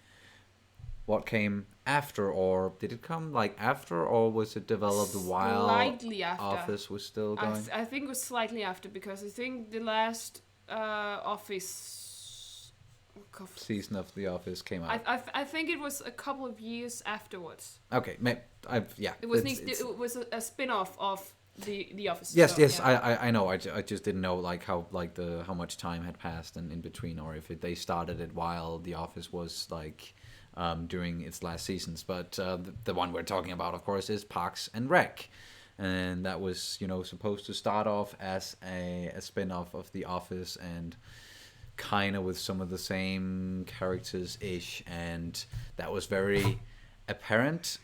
what came after, or did it come like after, or was it developed while slightly after Office was still going? I think it was slightly after, because I think the last Office season of The Office came out. I think it was a couple of years afterwards. Okay, It was a spin-off of the Office. Yes, so, yes, yeah. I know. I just didn't know how much time had passed in between, or if they started it while The Office was during its last seasons. But the one we're talking about, of course, is Parks and Rec, and that was supposed to start off as a spin-off of The Office, and kind of with some of the same characters ish, and that was very apparent.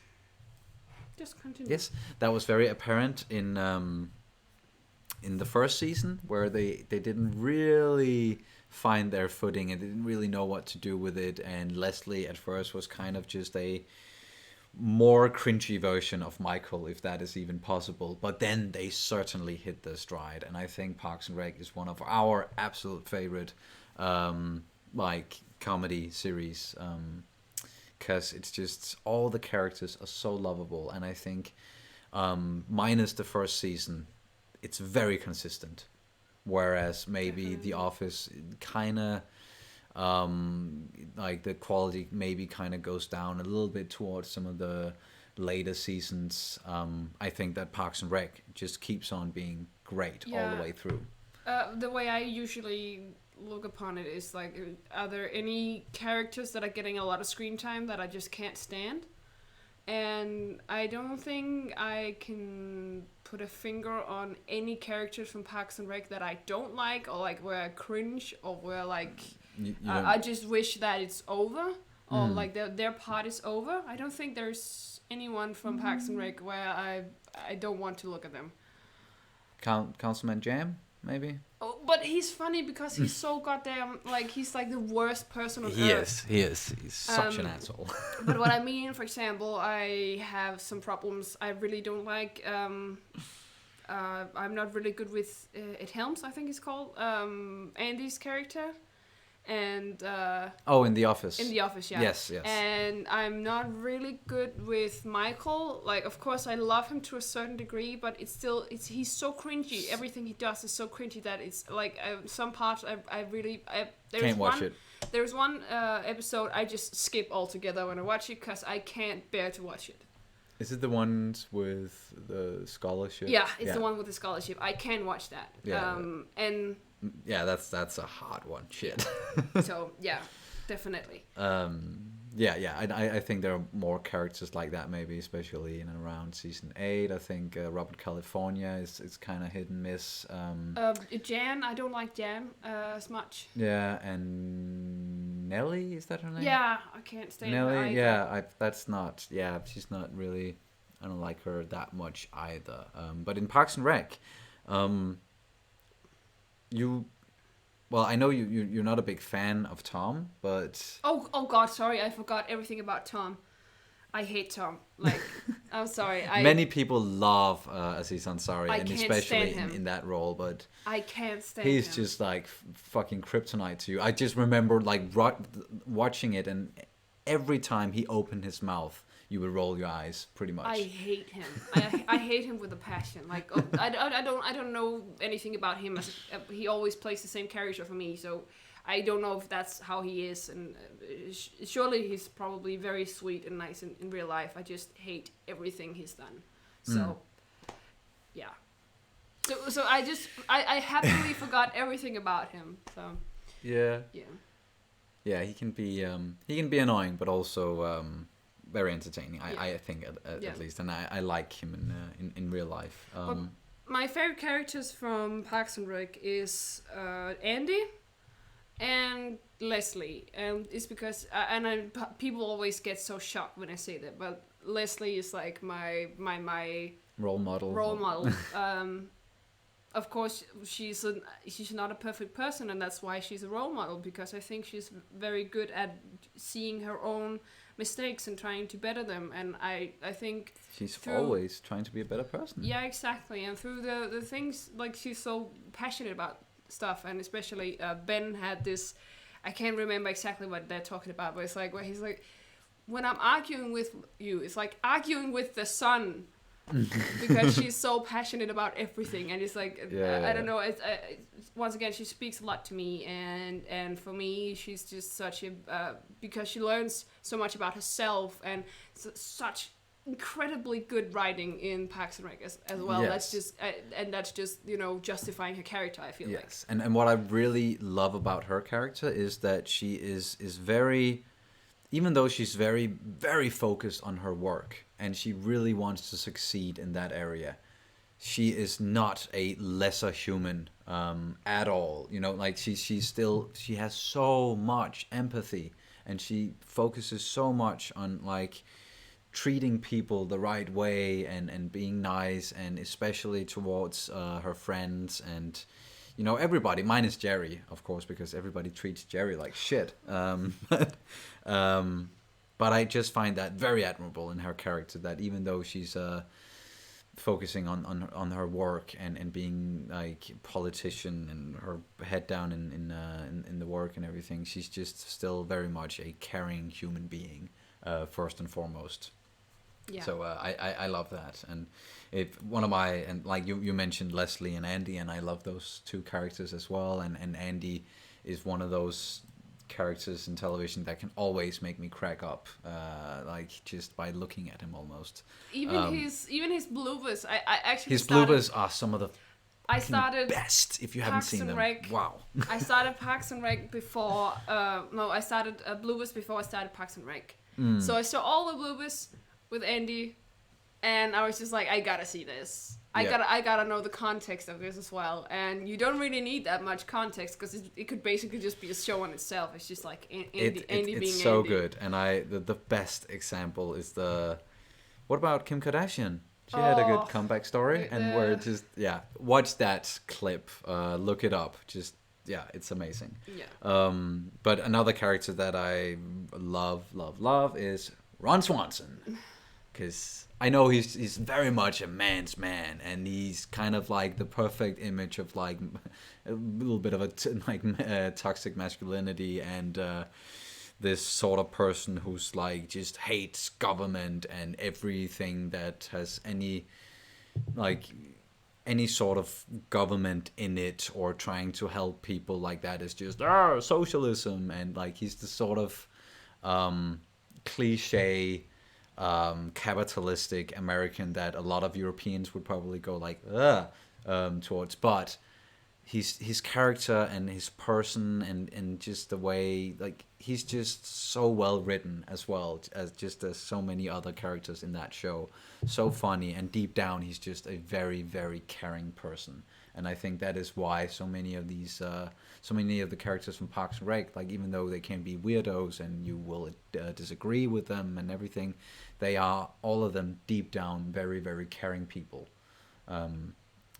Just continue. Yes, that was very apparent in the first season, where they didn't really find their footing and they didn't really know what to do with it, and Leslie at first was kind of just a more cringy version of Michael, if that is even possible, but then they certainly hit their stride, and I think Parks and Rec is one of our absolute favorite comedy series, because it's just all the characters are so lovable, and I think minus the first season, it's very consistent, whereas maybe The Office kind of the quality maybe kind of goes down a little bit towards some of the later seasons. I think that Parks and Rec just keeps on being great all the way through. The way I usually look upon it is are there any characters that are getting a lot of screen time that I just can't stand? And I don't think I can put a finger on any characters from Parks and Rec that I don't like, or where I cringe, or where I just wish that it's over, or their part is over. I don't think there's anyone from Parks and Rec where I don't want to look at them. Councilman Jam, maybe? Oh, but he's funny because he's so goddamn, he's the worst person on earth. He is. He's such an asshole. But what I mean, for example, I have some problems I really don't like. I'm not really good with Ed Helms, I think he's called, Andy's character. And in The Office. In The Office, yeah. Yes. And I'm not really good with Michael. Of course, I love him to a certain degree, but he's so cringy. Everything he does is so cringy that it's some parts I really can't watch it. There's one episode I just skip altogether when I watch it because I can't bear to watch it. Is it the ones with the scholarship? Yeah, it's the one with the scholarship. I can watch that. Yeah. And yeah, that's a hard one. Shit. So yeah, definitely. I think there are more characters like that, maybe especially in and around season 8. I think Robert California is kind of hit and miss. Jan, I don't like Jan as much. Yeah, and Nellie, is that her name? Yeah, I can't stand Nellie. her either. Yeah, that's not. Yeah, she's not really. I don't like her that much either. But in Parks and Rec, I know you're not a big fan of Tom, but oh God, sorry, I forgot everything about Tom. I hate Tom. Like, I'm sorry. Many people love Aziz Ansari, I and can't especially stand him. in that role, but I can't stand he's him. just like fucking kryptonite to you. I just remember like watching it, and every time he opened his mouth, you would roll your eyes, pretty much. I hate him. I hate him with a passion. Like, I don't know anything about him. He always plays the same character for me, so I don't know if that's how he is. And surely he's probably very sweet and nice in real life. I just hate everything he's done. So, yeah. So I happily forgot everything about him. So yeah. yeah. Yeah, he can be annoying, but also very entertaining. I think at least, and I like him in real life. My favorite characters from Parks and Rec is Andy and Leslie, and it's because people always get so shocked when I say that, but Leslie is like my role model. Of course, she's not a perfect person, and that's why she's a role model, because I think she's very good at seeing her own mistakes and trying to better them. And I think she's always trying to be a better person. Yeah, exactly. And through the things, like, she's so passionate about stuff, and especially Ben had this. I can't remember exactly what they're talking about, but it's like where he's like, when I'm arguing with you, it's like arguing with the sun. Because she's so passionate about everything, and it's like I don't know. It's once again, she speaks a lot to me, and for me, she's just such a because she learns so much about herself, and such incredibly good writing in Parks and Rec as well. Yes. That's just justifying her character, I feel like. Yes, and what I really love about her character is that she is very. Even though she's very, very focused on her work and she really wants to succeed in that area, she is not a lesser human at all. Like she has so much empathy, and she focuses so much on like treating people the right way and being nice, and especially towards her friends and everybody, minus Jerry, of course, because everybody treats Jerry like shit. But I just find that very admirable in her character, that even though she's focusing on her work and being like politician and her head down in the work and everything, she's just still very much a caring human being, first and foremost. Yeah. So I love that, and like you mentioned Leslie and Andy, and I love those two characters as well. And Andy is one of those characters in television that can always make me crack up, like just by looking at him almost. Even his bloopers, I actually his bloopers are some of the best. If you haven't seen them, wow. I started Parks and Rec before. I started bloopers before I started Parks and Rec. So I saw all the bloopers with Andy, and I was just like, I gotta see this. I gotta know the context of this as well. And you don't really need that much context, because it could basically just be a show on itself. It's just like Andy being Andy. It's so good. And the best example is what about Kim Kardashian? She had a good comeback story, and where it just watch that clip, look it up. Just it's amazing. Yeah. But another character that I love is Ron Swanson. Because I know he's very much a man's man, and he's kind of like the perfect image of like a little bit of a toxic masculinity, and this sort of person who's like just hates government and everything that has any sort of government in it or trying to help people like that is just socialism. And like he's the sort of cliche capitalistic American that a lot of Europeans would probably go like towards, but his character and his person and just the way, like, he's just so well written as well as so many other characters in that show. So funny, and deep down he's just a very, very caring person. And I think that is why so many of the characters from Parks and Rec, like, even though they can be weirdos and you will disagree with them and everything, they are, all of them, deep down, very, very caring people.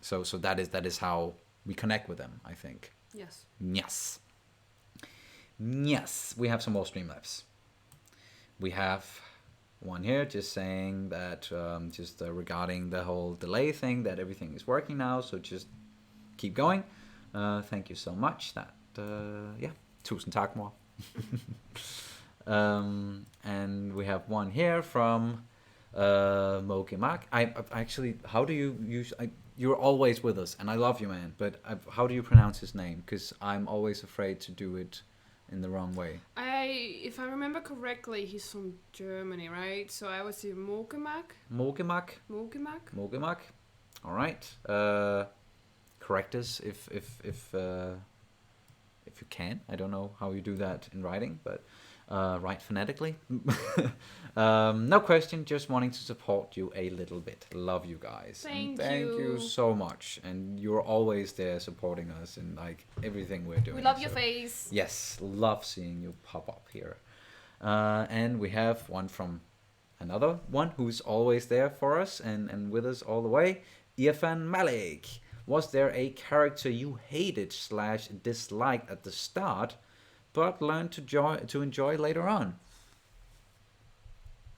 So that is how we connect with them, I think. Yes. Yes. We have some more Streamlabs. We have one here just saying that regarding the whole delay thing, that everything is working now, so just keep going. Thank you so much. That tusind tak, mor. And we have one here from Mokimak. I actually, how do you use? You're always with us, and I love you, man. But how do you pronounce his name? Because I'm always afraid to do it in the wrong way. If I remember correctly, he's from Germany, right? So I would say Mokimak. Mokimak. All right. Correct us if you can. I don't know how you do that in writing, but write phonetically. No question, just wanting to support you a little bit. Love you guys. Thank you so much. And you're always there supporting us in like everything we're doing. We love your face. Yes, love seeing you pop up here. And we have one from another one who's always there for us and with us all the way. Irfan Malik. Was there a character you hated / disliked at the start, but learned to enjoy later on?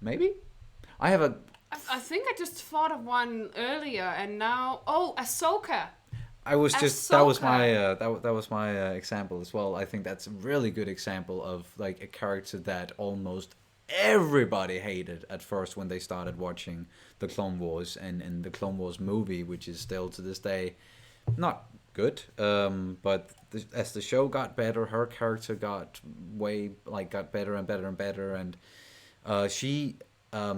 Maybe? I think I just thought of one earlier, and now Ahsoka. That was my example as well. I think that's a really good example of like a character that almost everybody hated at first when they started watching the Clone Wars and the Clone Wars movie, which is still to this day not good. But as the show got better, her character got better and better and better, and she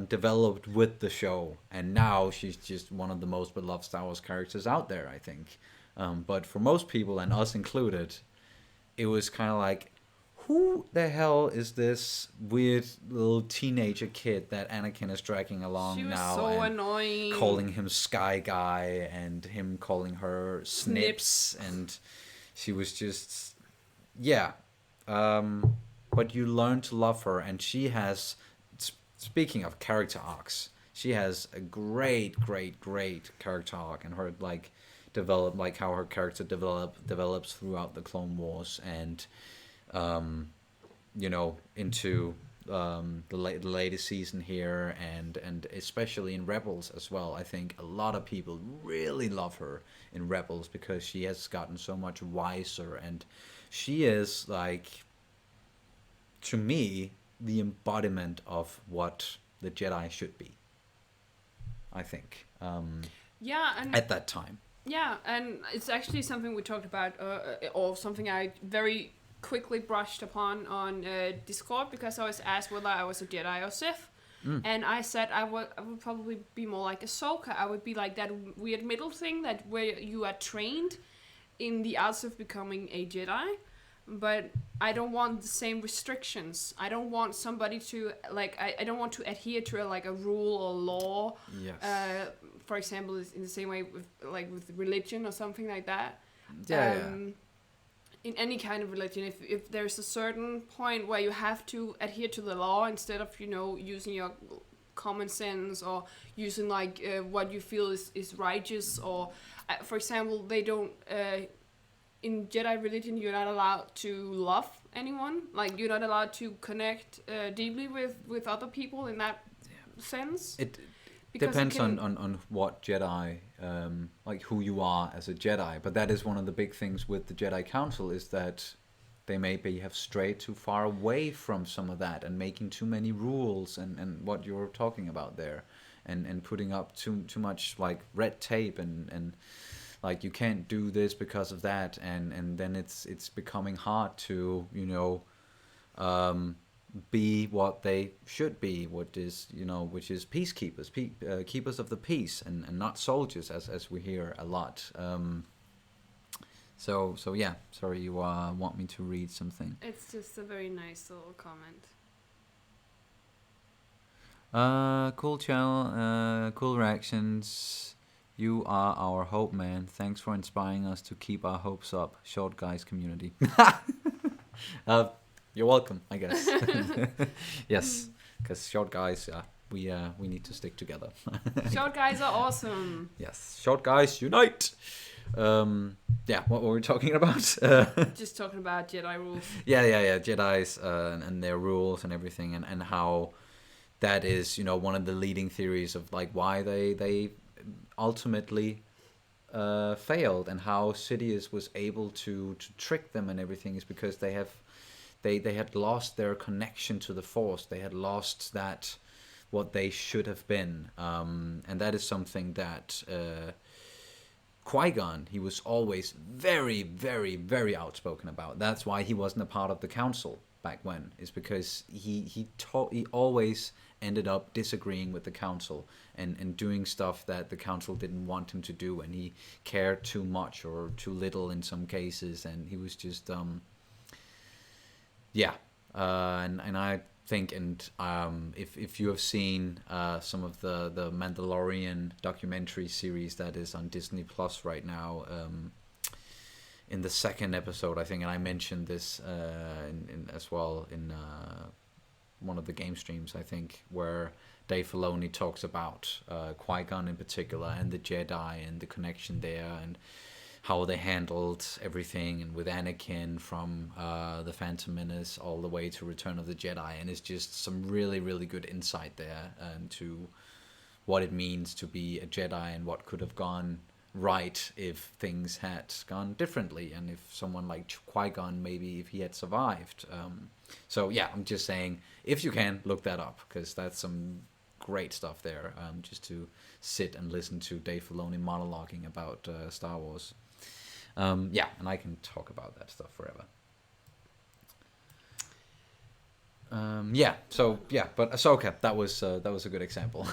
developed with the show, and now she's just one of the most beloved Star Wars characters out there, I think. But for most people, and us included, it was kind of like, who the hell is this weird little teenager kid that Anakin is dragging along now? She was so annoying. Calling him Sky Guy and him calling her Snips. And she was just, yeah. But you learn to love her, and she has, speaking of character arcs, she has a great character arc, and her how her character develops throughout the Clone Wars, and into the latest season here, and especially in Rebels as well. I think a lot of people really love her in Rebels because she has gotten so much wiser, and she is, like, to me, the embodiment of what the Jedi should be, I think. At that time. Yeah, and it's actually something we talked about, or something I very quickly brushed upon on Discord, because I was asked whether I was a Jedi or Sith. And I said I would probably be more like Ahsoka. I would be like that weird middle thing where you are trained in the arts of becoming a Jedi, but I don't want the same restrictions. I don't want somebody to I don't want to adhere to a rule or law. Yes. For example, in the same way with religion or something like that. In any kind of religion, if there's a certain point where you have to adhere to the law instead of using your common sense, or using what you feel is righteous, or for example, they don't in Jedi religion you're not allowed to love anyone. Like, you're not allowed to connect deeply with other people in that sense. It depends on what Jedi, who you are as a Jedi. But that is one of the big things with the Jedi Council, is that they maybe have strayed too far away from some of that, and making too many rules, and what you're talking about there, and putting up too much red tape, and you can't do this because of that, and then it's becoming hard to be what they should be, which is peacekeepers, keepers of the peace, and not soldiers, as we hear a lot. So yeah, sorry, you want me to read something? It's just a very nice little comment. Cool channel, cool reactions. You are our hope, man. Thanks for inspiring us to keep our hopes up. Short Guys community. You're welcome, I guess. Yes, because Short Guys, we need to stick together. Short Guys are awesome. Yes, Short Guys unite. What were we talking about? Just talking about Jedi rules. Yeah, Jedis and their rules and everything, and how that is, one of the leading theories of like why they ultimately failed, and how Sidious was able to trick them and everything, is because they had lost their connection to the Force. They had lost that, what they should have been, and that is something that Qui-Gon, he was always very, very, very outspoken about. That's why he wasn't a part of the council back when, is because he always ended up disagreeing with the council and doing stuff that the council didn't want him to do, and he cared too much or too little in some cases, and he was just and I think, and if you have seen some of the Mandalorian documentary series that is on Disney Plus right now, in the second episode, I think, and I mentioned this as well in one of the game streams, I think, where Dave Filoni talks about Qui-Gon in particular, and the Jedi, and the connection there, and how they handled everything, and with Anakin from the Phantom Menace all the way to Return of the Jedi, and it's just some really, really good insight there to what it means to be a Jedi, and what could have gone right if things had gone differently, and if someone like Qui-Gon, maybe if he had survived. So yeah, I'm just saying, if you can, look that up, because that's some great stuff there, just to sit and listen to Dave Filoni monologuing about Star Wars. And I can talk about that stuff forever. But Ahsoka, that was a good example.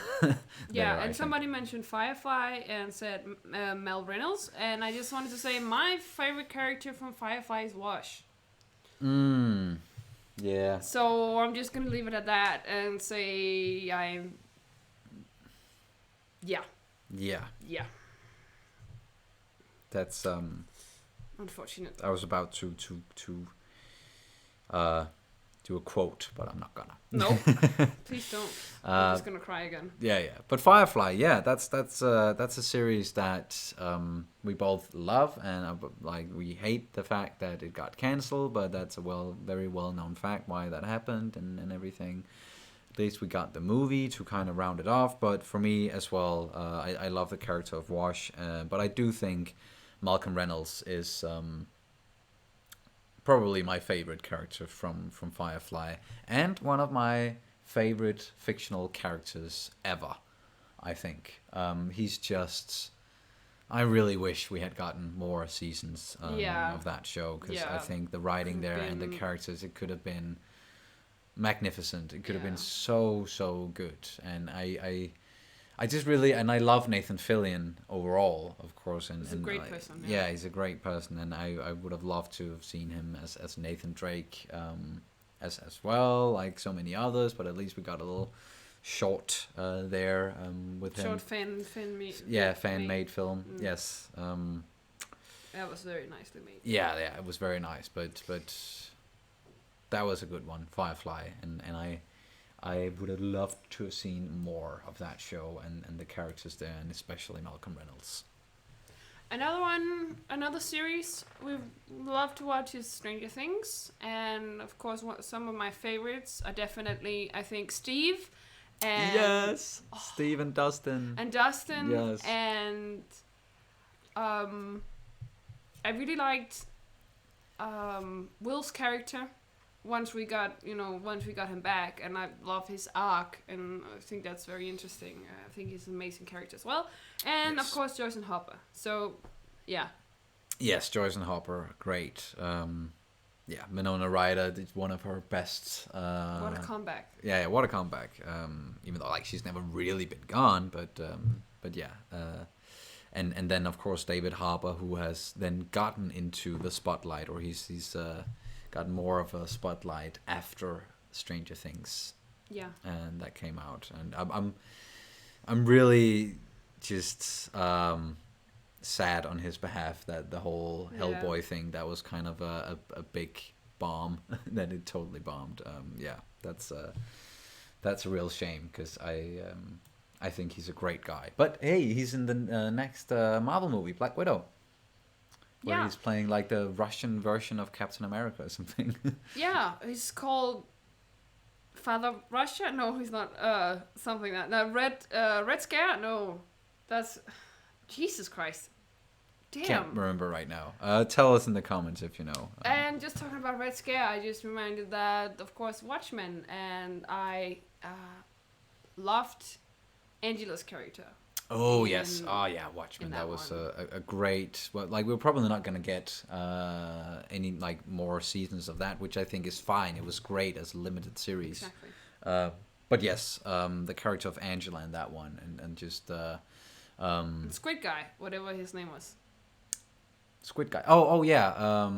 Yeah, and somebody mentioned Firefly and said Mel Reynolds, and I just wanted to say my favorite character from Firefly is Wash. Yeah. So I'm just gonna leave it at that and say I'm. Yeah. That's unfortunate. I was about to do a quote, but I'm not gonna. No, please don't. I'm just gonna cry again. Yeah. But Firefly, yeah, that's a series that we both love, and we hate the fact that it got cancelled, but that's a very well known fact why that happened and everything. At least we got the movie to kind of round it off. But for me as well, I love the character of Wash, but I do think Malcolm Reynolds is probably my favorite character from Firefly, and one of my favorite fictional characters ever, I think. He's just... I really wish we had gotten more seasons of that show, because I think the writing there and the characters, it could have been magnificent. It could have been so good. And I just really... And I love Nathan Fillion overall, of course. And, he's a great person. Yeah, he's a great person. And I would have loved to have seen him as Nathan Drake as well, like so many others. But at least we got a little short there with him. Short fan-made. Yeah, fan-made film. Yes. That was very nicely made. Yeah, it was very nice. But that was a good one, Firefly. And I would have loved to have seen more of that show and the characters there, and especially Malcolm Reynolds. Another series we love to watch is Stranger Things, and of course some of my favorites are definitely, I think, Steve. Steve and Dustin. Yes. And I really liked Will's character. Once we got him back, and I love his arc, and I think that's very interesting. I think he's an amazing character as well, and of course Joyce and Harper. So, yeah. Yes, Joyce and Harper, great. Winona Ryder did one of her best. What a comeback! Yeah, what a comeback. Even though she's never really been gone, but yeah. And then of course David Harbour, who has then gotten into the spotlight, or he's got more of a spotlight after Stranger Things. Yeah. And that came out, and I'm really just sad on his behalf that the whole Hellboy thing, that was kind of a big bomb that it totally bombed. That's a real shame, because I think he's a great guy. But hey, he's in the next Marvel movie, Black Widow. Where he's playing like the Russian version of Captain America or something. Yeah, he's called Father Russia? No, he's not. Something that. No, Red Scare? No, that's Jesus Christ. Damn. Can't remember right now. Tell us in the comments if you know. And just talking about Red Scare, I just reminded that, of course, Watchmen, and I loved Angela's character. Oh yes, oh yeah, Watchmen. That was a great. Well, like we're probably not gonna get any like more seasons of that, which I think is fine. It was great as a limited series. Exactly. But yes, the character of Angela in that one, and just Squid Guy, whatever his name was. Squid Guy. Oh yeah.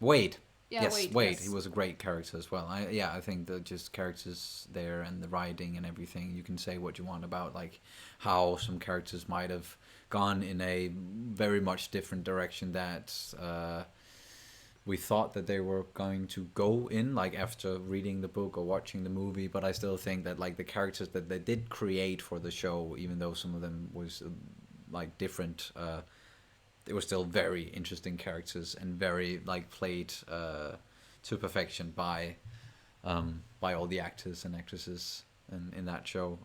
Wade. Yeah, yes, Wade. Yes. He was a great character as well. I think the just characters there and the writing and everything. You can say what you want about like how some characters might have gone in a very much different direction that we thought that they were going to go in, like after reading the book or watching the movie. But I still think that like the characters that they did create for the show, even though some of them was like different. They were still very interesting characters and very like played to perfection by all the actors and actresses in that show.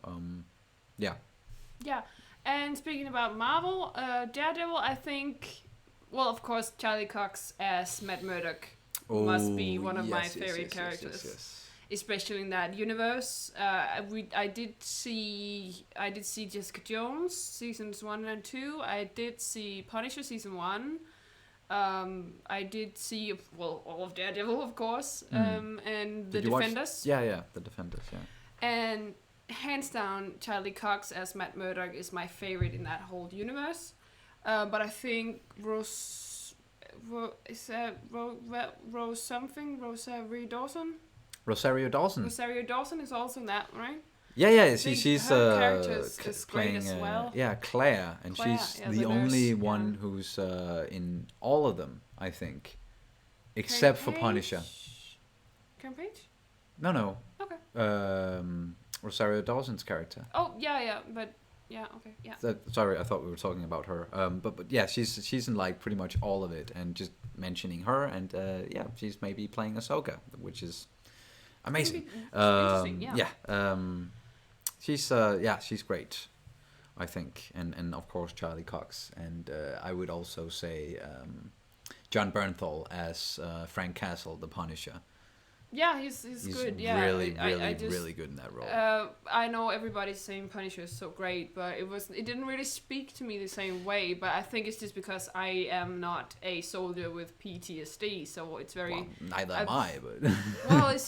Yeah. Yeah, and speaking about Marvel, Daredevil, I think. Well, of course, Charlie Cox as Matt Murdock must be one of my favorite characters. Yes. Especially in that universe. I did see Jessica Jones seasons 1 and 2. I did see Punisher season 1. I did see all of Daredevil, of course, and the Defenders. Yeah, the Defenders. Yeah. And hands down, Charlie Cox as Matt Murdock is my favorite in that whole universe. But I think Rosario Dawson. Rosario Dawson is also in that, right? Yeah. She's her character is playing great as well. Claire, and she's the only one who's in all of them, I think, except for Punisher. Karen Page? No. Okay. Rosario Dawson's character. Oh yeah, but yeah, okay, yeah. Sorry, I thought we were talking about her. But yeah, she's in like pretty much all of it, and just mentioning her, and she's maybe playing Ahsoka, which is amazing. Interesting, yeah. Yeah. She's great, I think, and of course Charlie Cox, and I would also say John Bernthal as Frank Castle, the Punisher. Yeah, he's good. Yeah, really good in that role. I know everybody's saying Punisher is so great, but it didn't really speak to me the same way. But I think it's just because I am not a soldier with PTSD, so it's very. Well, neither am I, but. Well, it was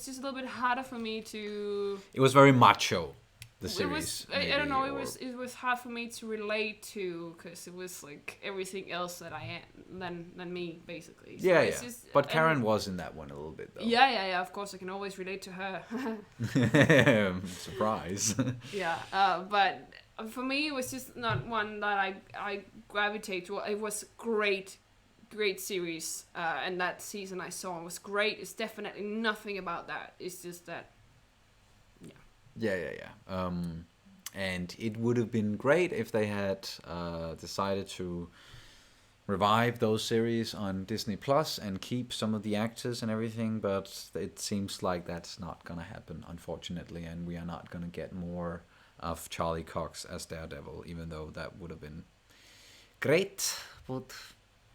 just a little bit harder for me to. It was very macho. The series. I don't know. It was hard for me to relate to because it was like everything else that I am than me basically. So yeah. But Karen was in that one a little bit though. Yeah. Of course, I can always relate to her. Surprise. Yeah. But for me, it was just not one that I gravitate to. It was great series, and that season I saw was great. It's definitely nothing about that. It's just that. Yeah. And it would have been great if they had decided to revive those series on Disney Plus and keep some of the actors and everything, but it seems like that's not gonna happen, unfortunately, and we are not gonna get more of Charlie Cox as Daredevil, even though that would have been great. But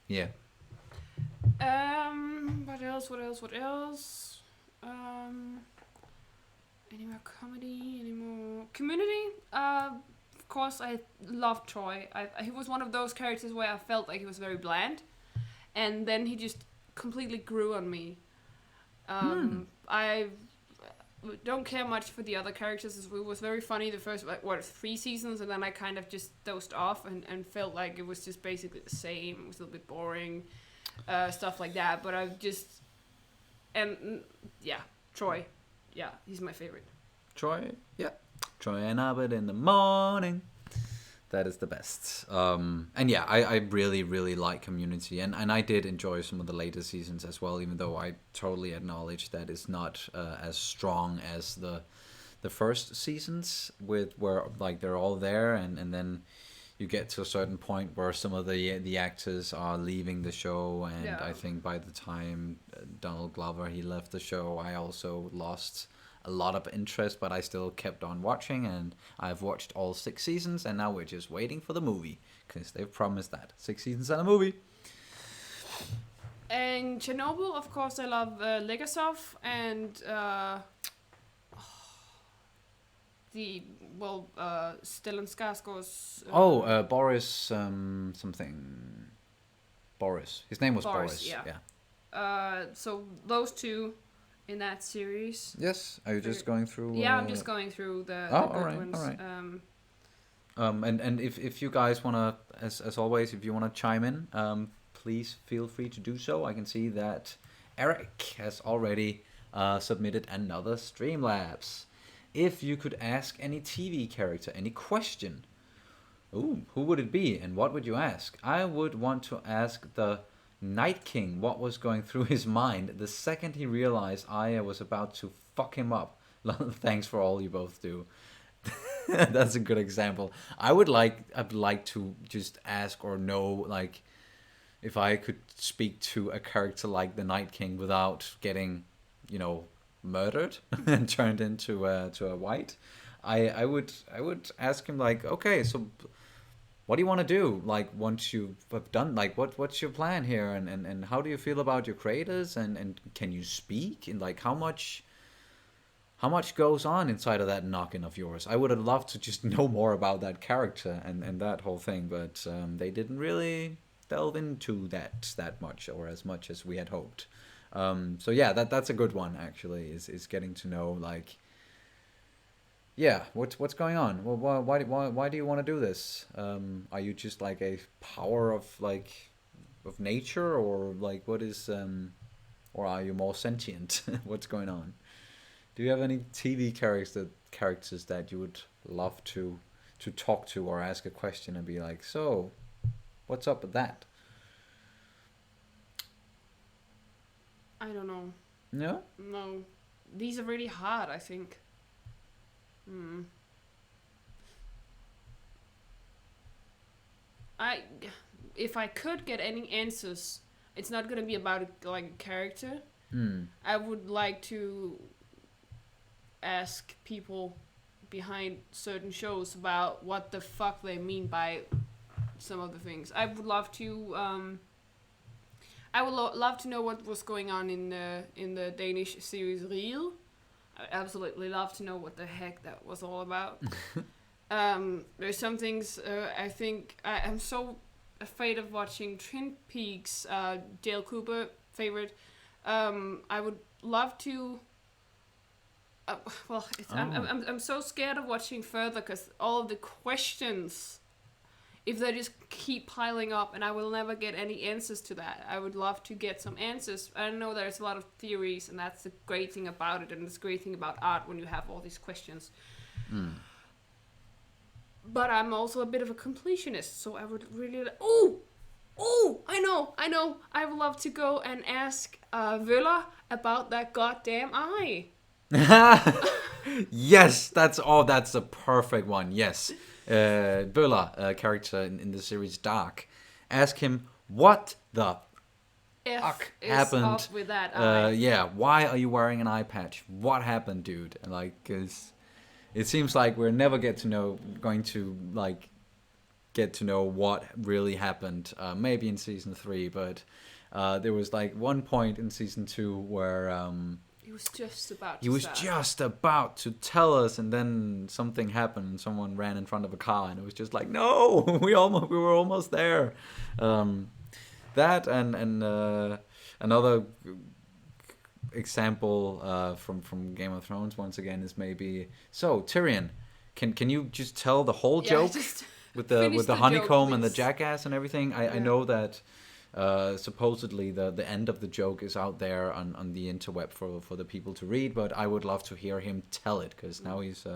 yeah. What else? Any more comedy? Any more Community? Of course, I love Troy. He was one of those characters where I felt like he was very bland, and then he just completely grew on me. I don't care much for the other characters. It was very funny the first 3 seasons, and then I kind of just dozed off and felt like it was just basically the same. It was a little bit boring, stuff like that. But Troy. Yeah, he's my favorite. Troy and Albert in the morning. That is the best. And yeah, I really, really like Community. And I did enjoy some of the later seasons as well, even though I totally acknowledge that it's not as strong as the first seasons where like they're all there and then you get to a certain point where some of the actors are leaving the show, and Yeah. I think by the time Donald Glover he left the show, I also lost a lot of interest, but I still kept on watching, and I've watched all 6 seasons, and now we're just waiting for the movie because they've promised that 6 seasons and a movie. And Chernobyl, of course, I love Legasov and Stellan Skarsgård's. Boris something. Boris. His name was Boris. Yeah. So those two in that series. Yes. Are you just going through? Yeah, I'm just going through the good all right, ones. All right. And if you guys wanna, as always, if you wanna chime in, please feel free to do so. I can see that Eric has already submitted another Streamlabs. If you could ask any TV character any question, who would it be and what would you ask? I would want to ask the Night King what was going through his mind the second he realized Aya was about to fuck him up. Thanks for all you both do. That's a good example. I'd like to just ask or know, like, if I could speak to a character like the Night King without getting, murdered and turned into a white. I would ask him, like, okay, so what do you want to do? Like, once you have done, like, what's your plan here, and how do you feel about your creators, and can you speak, and like how much goes on inside of that noggin of yours? I would have loved to just know more about that character and that whole thing, but they didn't really delve into that much, or as much as we had hoped. So yeah, that's a good one actually. Is getting to know, like, yeah, what's going on? Well, why do you want to do this? Are you just like a power of nature, or like what is or are you more sentient? What's going on? Do you have any TV characters that you would love to talk to or ask a question and be like, so what's up with that? I don't know. No? No. These are really hard, I think. If I could get any answers, it's not gonna be about like a character. I would like to ask people behind certain shows about what the fuck they mean by some of the things. I would love to love to know what was going on in the Danish series Real. I absolutely love to know what the heck that was all about. There's some things I think I'm so afraid of watching Twin Peaks. Dale Cooper favorite. I would love to. I'm so scared of watching further because all of the questions, if they just keep piling up, and I will never get any answers to that. I would love to get some answers. I know there's a lot of theories, and that's the great thing about it, and it's the great thing about art when you have all these questions. But I'm also a bit of a completionist, so I would really... I know. I would love to go and ask Villa about that goddamn eye. Yes, that's a perfect one. Yes. Villa, a character in the series Dark, ask him what the fuck happened up with that eye. Yeah, why are you wearing an eye patch? What happened, dude? And like, 'cause it seems like we're never going to get to know what really happened. Maybe in season 3, but there was like one point in season 2 where he was just about to tell us, and then something happened, and someone ran in front of a car, and it was just like, no, we were almost there. That and another example from Game of Thrones once again is maybe, so Tyrion, can you just tell the whole joke with the honeycomb joke, and the jackass and everything? I know that supposedly the end of the joke is out there on the interweb for the people to read, but I would love to hear him tell it, because now he's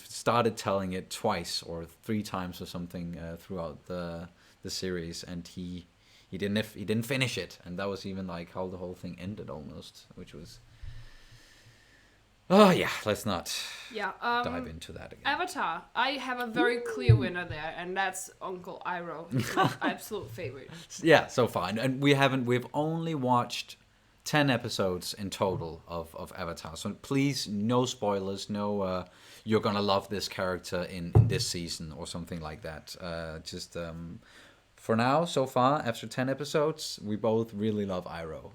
started telling it twice or 3 times or something throughout the series, and he didn't finish it, and that was even like how the whole thing ended almost, which was Oh yeah, let's not Yeah. dive into that again. Avatar. I have a very clear winner there, and that's Uncle Iroh. He's my absolute favorite. Yeah, so far, and we've only watched 10 episodes in total of Avatar. So please, no spoilers, no you're gonna love this character in this season or something like that. Just for now, so far, after 10 episodes, we both really love Iroh.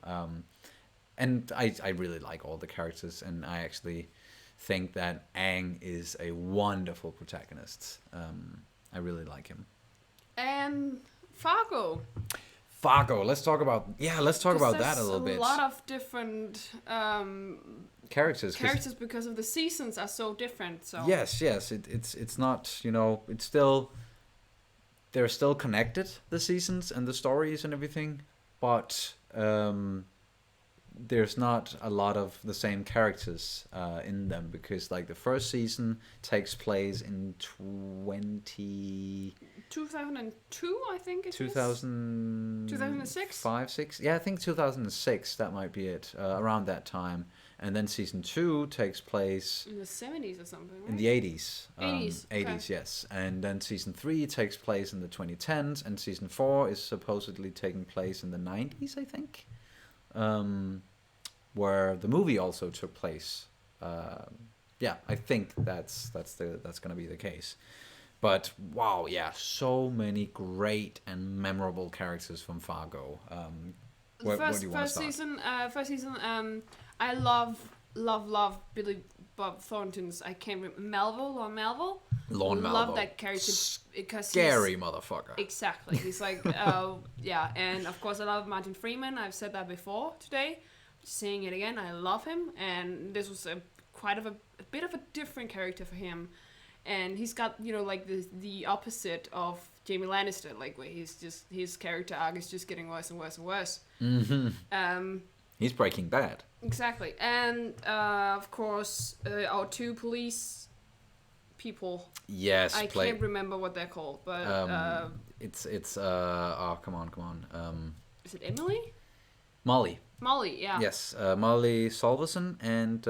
And I really like all the characters, and I actually think that Aang is a wonderful protagonist. I really like him. And Fargo. Fargo. Let's talk about that a little bit. There's a lot of different characters because of the seasons are so different. So yes, it's not, it's still, they're still connected, the seasons and the stories and everything, but there's not a lot of the same characters in them, because like the first season takes place in 2002, I think it is. 2006? 5, 6? Yeah, I think 2006, that might be it, around that time. And then season 2 takes place in the 70s or something, right? In the 80s. 80s, okay. Yes. And then season 3 takes place in the 2010s, and season 4 is supposedly taking place in the 90s, I think. Where the movie also took place. Yeah, I think that's gonna be the case. But wow, yeah, so many great and memorable characters from Fargo. Where do you want to start? First season, I love Billy Bob Thornton's. I can't remember, Melville. Lorne Melville. Love that character because scary motherfucker. Exactly, he's like, yeah, and of course I love Martin Freeman. I've said that before today. Saying it again, I love him, and this was a bit of a different character for him, and he's got like the opposite of Jaime Lannister, like where his character arc is just getting worse and worse and worse. Mm-hmm. He's Breaking Bad. Exactly, and of course our two police people. Yes, I can't remember what they're called, but it's oh come on. Is it Emily? Molly, yeah. Yes, Molly Solverson and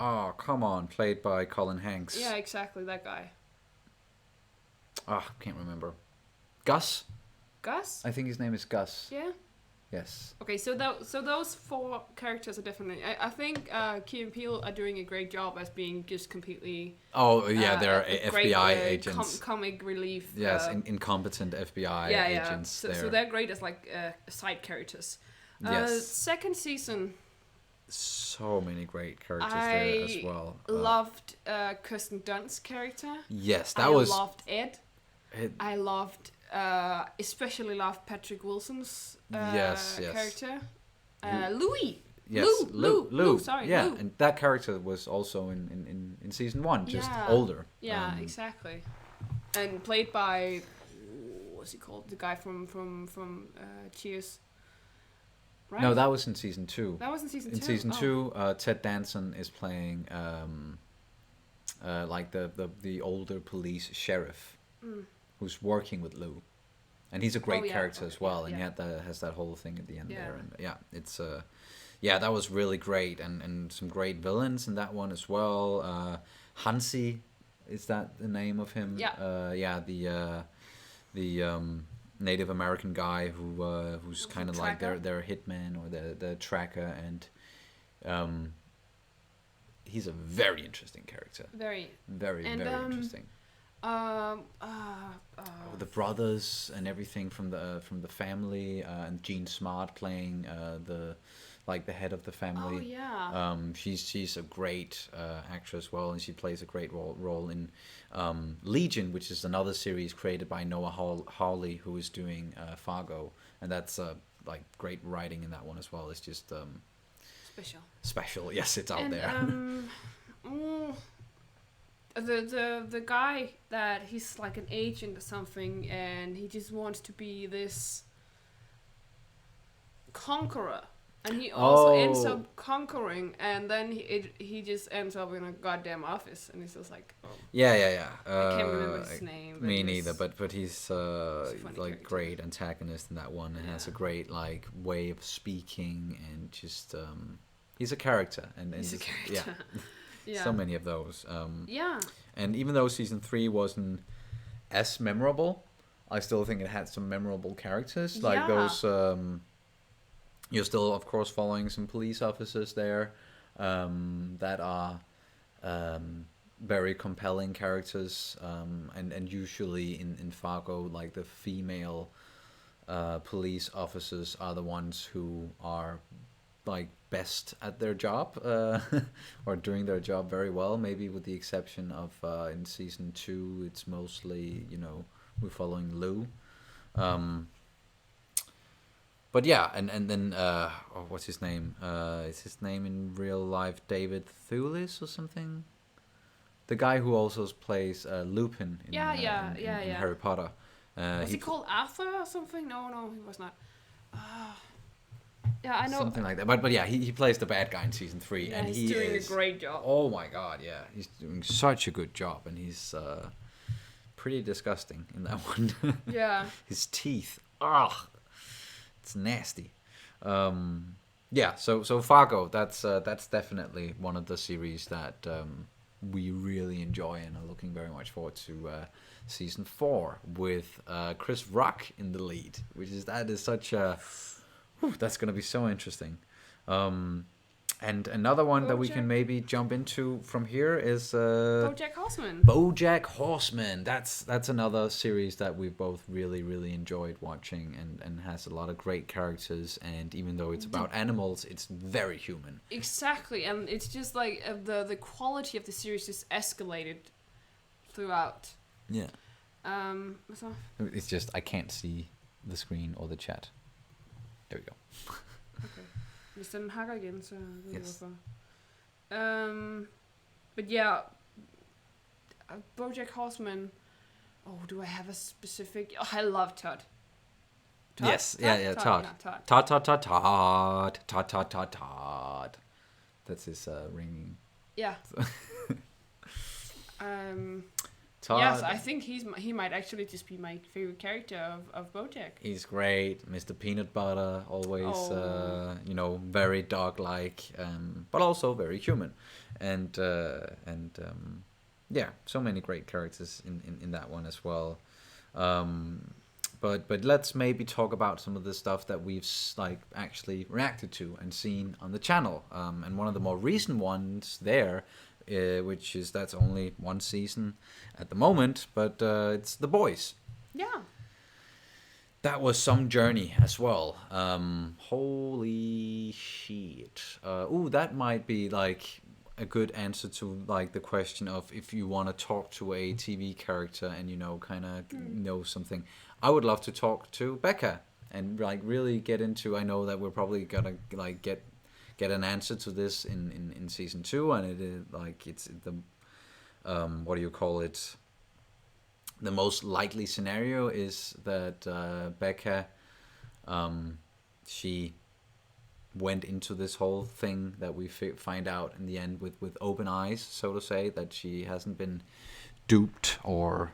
oh come on, played by Colin Hanks. Yeah, exactly, that guy. Can't remember. Gus? Gus? I think his name is Gus. Yeah. Yes. Okay, so those four characters are definitely. I think Key and Peele are doing a great job as being just completely. Oh yeah, they're FBI great, agents. Comic relief. Yes, incompetent FBI agents. So they're great as like side characters. Yes. Second season. So many great characters there as well. Loved Kirsten Dunst's character. Yes, I loved Ed. I loved. Especially loved Patrick Wilson's character. Louis. Yes, Lou. Sorry, yeah, Lou. and that character was also in season 1, just older. Yeah, exactly. And played by what's he called? The guy from Cheers. Right? No, that was in season 2. That was in season 2. In season 2, Ted Danson is playing like the older police sheriff. Who's working with Lou, and he's a great character as well, and yet that has that whole thing at the end there, and it's that was really great, and some great villains in that one as well. Hansi, is that the name of him? The Native American guy who's kind of like their hitman or the tracker, and he's a very interesting character. Very interesting. The brothers and everything from the family, and Jean Smart playing the head of the family. Oh yeah. She's a great actress as well, and she plays a great role in Legion, which is another series created by Noah Hawley, who is doing Fargo, and that's great writing in that one as well. It's just special. Yes, it's out there. The guy that he's like an agent or something, and he just wants to be this conqueror, and he also ends up conquering, and then he just ends up in a goddamn office, and he's just like, yeah. I can't remember his name. Me neither, but he's great antagonist in that one, and has a great way of speaking, and just He's a character, and He's a character. Yeah, so many of those. Yeah. And even though season 3 wasn't as memorable, I still think it had some memorable characters. Like those. You're still, of course, following some police officers there that are very compelling characters. And usually in Fargo, like the female police officers are the ones who are like best at their job or doing their job very well, maybe with the exception of in season 2 it's mostly, we're following Lou, but yeah, and then what's his name, is his name in real life David Thewlis or something, the guy who also plays Lupin in Harry Potter. Was he called Arthur or something? No, he was not. Yeah, I know. Something like that. But yeah, he plays the bad guy in season 3. Yeah, and he's doing a great job. Oh my god, yeah. He's doing such a good job. And he's pretty disgusting in that one. Yeah. His teeth. Ugh. It's nasty. Yeah, so Fargo, that's definitely one of the series that we really enjoy and are looking very much forward to season 4 with Chris Rock in the lead, that is such a... that's going to be so interesting. And another one that we can maybe jump into from here is Bojack Horseman. Bojack Horseman. That's another series that we've both really, really enjoyed watching and has a lot of great characters. And even though it's about animals, it's very human. Exactly, and it's just like the quality of the series just escalated throughout. Yeah. So? It's just I can't see the screen or the chat. There we go. Okay. Hvis den hakker igen, så ved jeg Yes. hvorfor. But yeah, Bojack Horseman. Oh, do I have a specific... Oh, I love Todd. Todd? Yes, yeah, Todd. Yeah, Todd. That's his ringing. Yeah. Todd. Yes, I think he might actually just be my favorite character of Bojack. He's great, Mr. Peanut Butter, always, very dog-like, but also very human, and yeah, so many great characters in that one as well. But let's maybe talk about some of the stuff that we've actually reacted to and seen on the channel, and one of the more recent ones there. That's only one season at the moment, but it's The Boys. Yeah. That was some journey as well. Holy shit. That might be like a good answer to like the question of if you want to talk to a TV character and kind of know something. I would love to talk to Becca and like really get into. I know that we're probably gonna like get an answer to this in season 2, and it is like it's the what do you call it? The most likely scenario is that Becca, she went into this whole thing that we find out in the end with open eyes, so to say, that she hasn't been duped or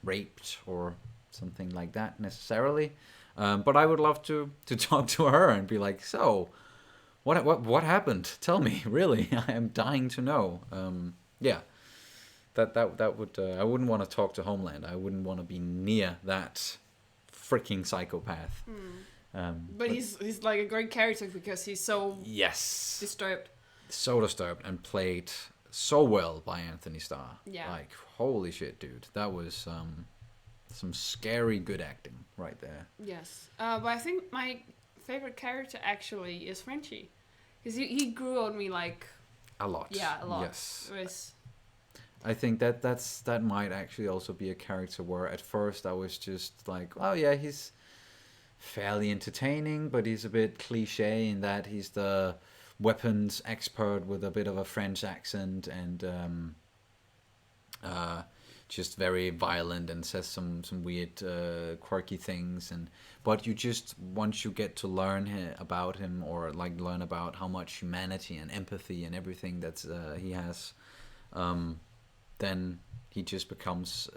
raped or something like that necessarily. But I would love to talk to her and be like, so. What happened? Tell me, really. I am dying to know. Yeah, that would. I wouldn't want to talk to Homeland. I wouldn't want to be near that freaking psychopath. But he's like a great character because he's so disturbed. So disturbed and played so well by Anthony Starr. Yeah. Like holy shit, dude. That was some scary good acting right there. Yes. But I think my favorite character actually is Frenchie. Because he grew on me like... A lot. Yeah, a lot. Yes. I think that might actually also be a character where at first I was just like, oh yeah, he's fairly entertaining, but he's a bit cliche in that he's the weapons expert with a bit of a French accent and just very violent and says some weird quirky things, but you just once you get to learn about him or like learn about how much humanity and empathy and everything that he has, then he just becomes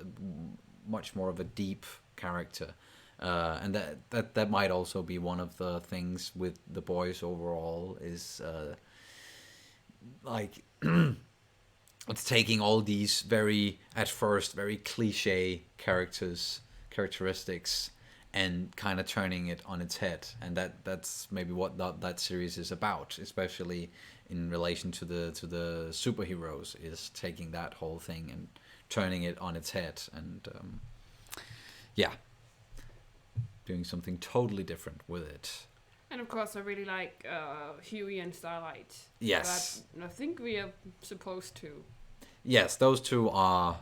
much more of a deep character, and that might also be one of the things with The Boys overall is like it's taking all these at first very cliche characteristics and kind of turning it on its head, and that's maybe what that series is about, especially in relation to the superheroes, is taking that whole thing and turning it on its head, and yeah, doing something totally different with it. And of course, I really like Huey and Starlight. Yes. But I think we are supposed to. Yes, those two are,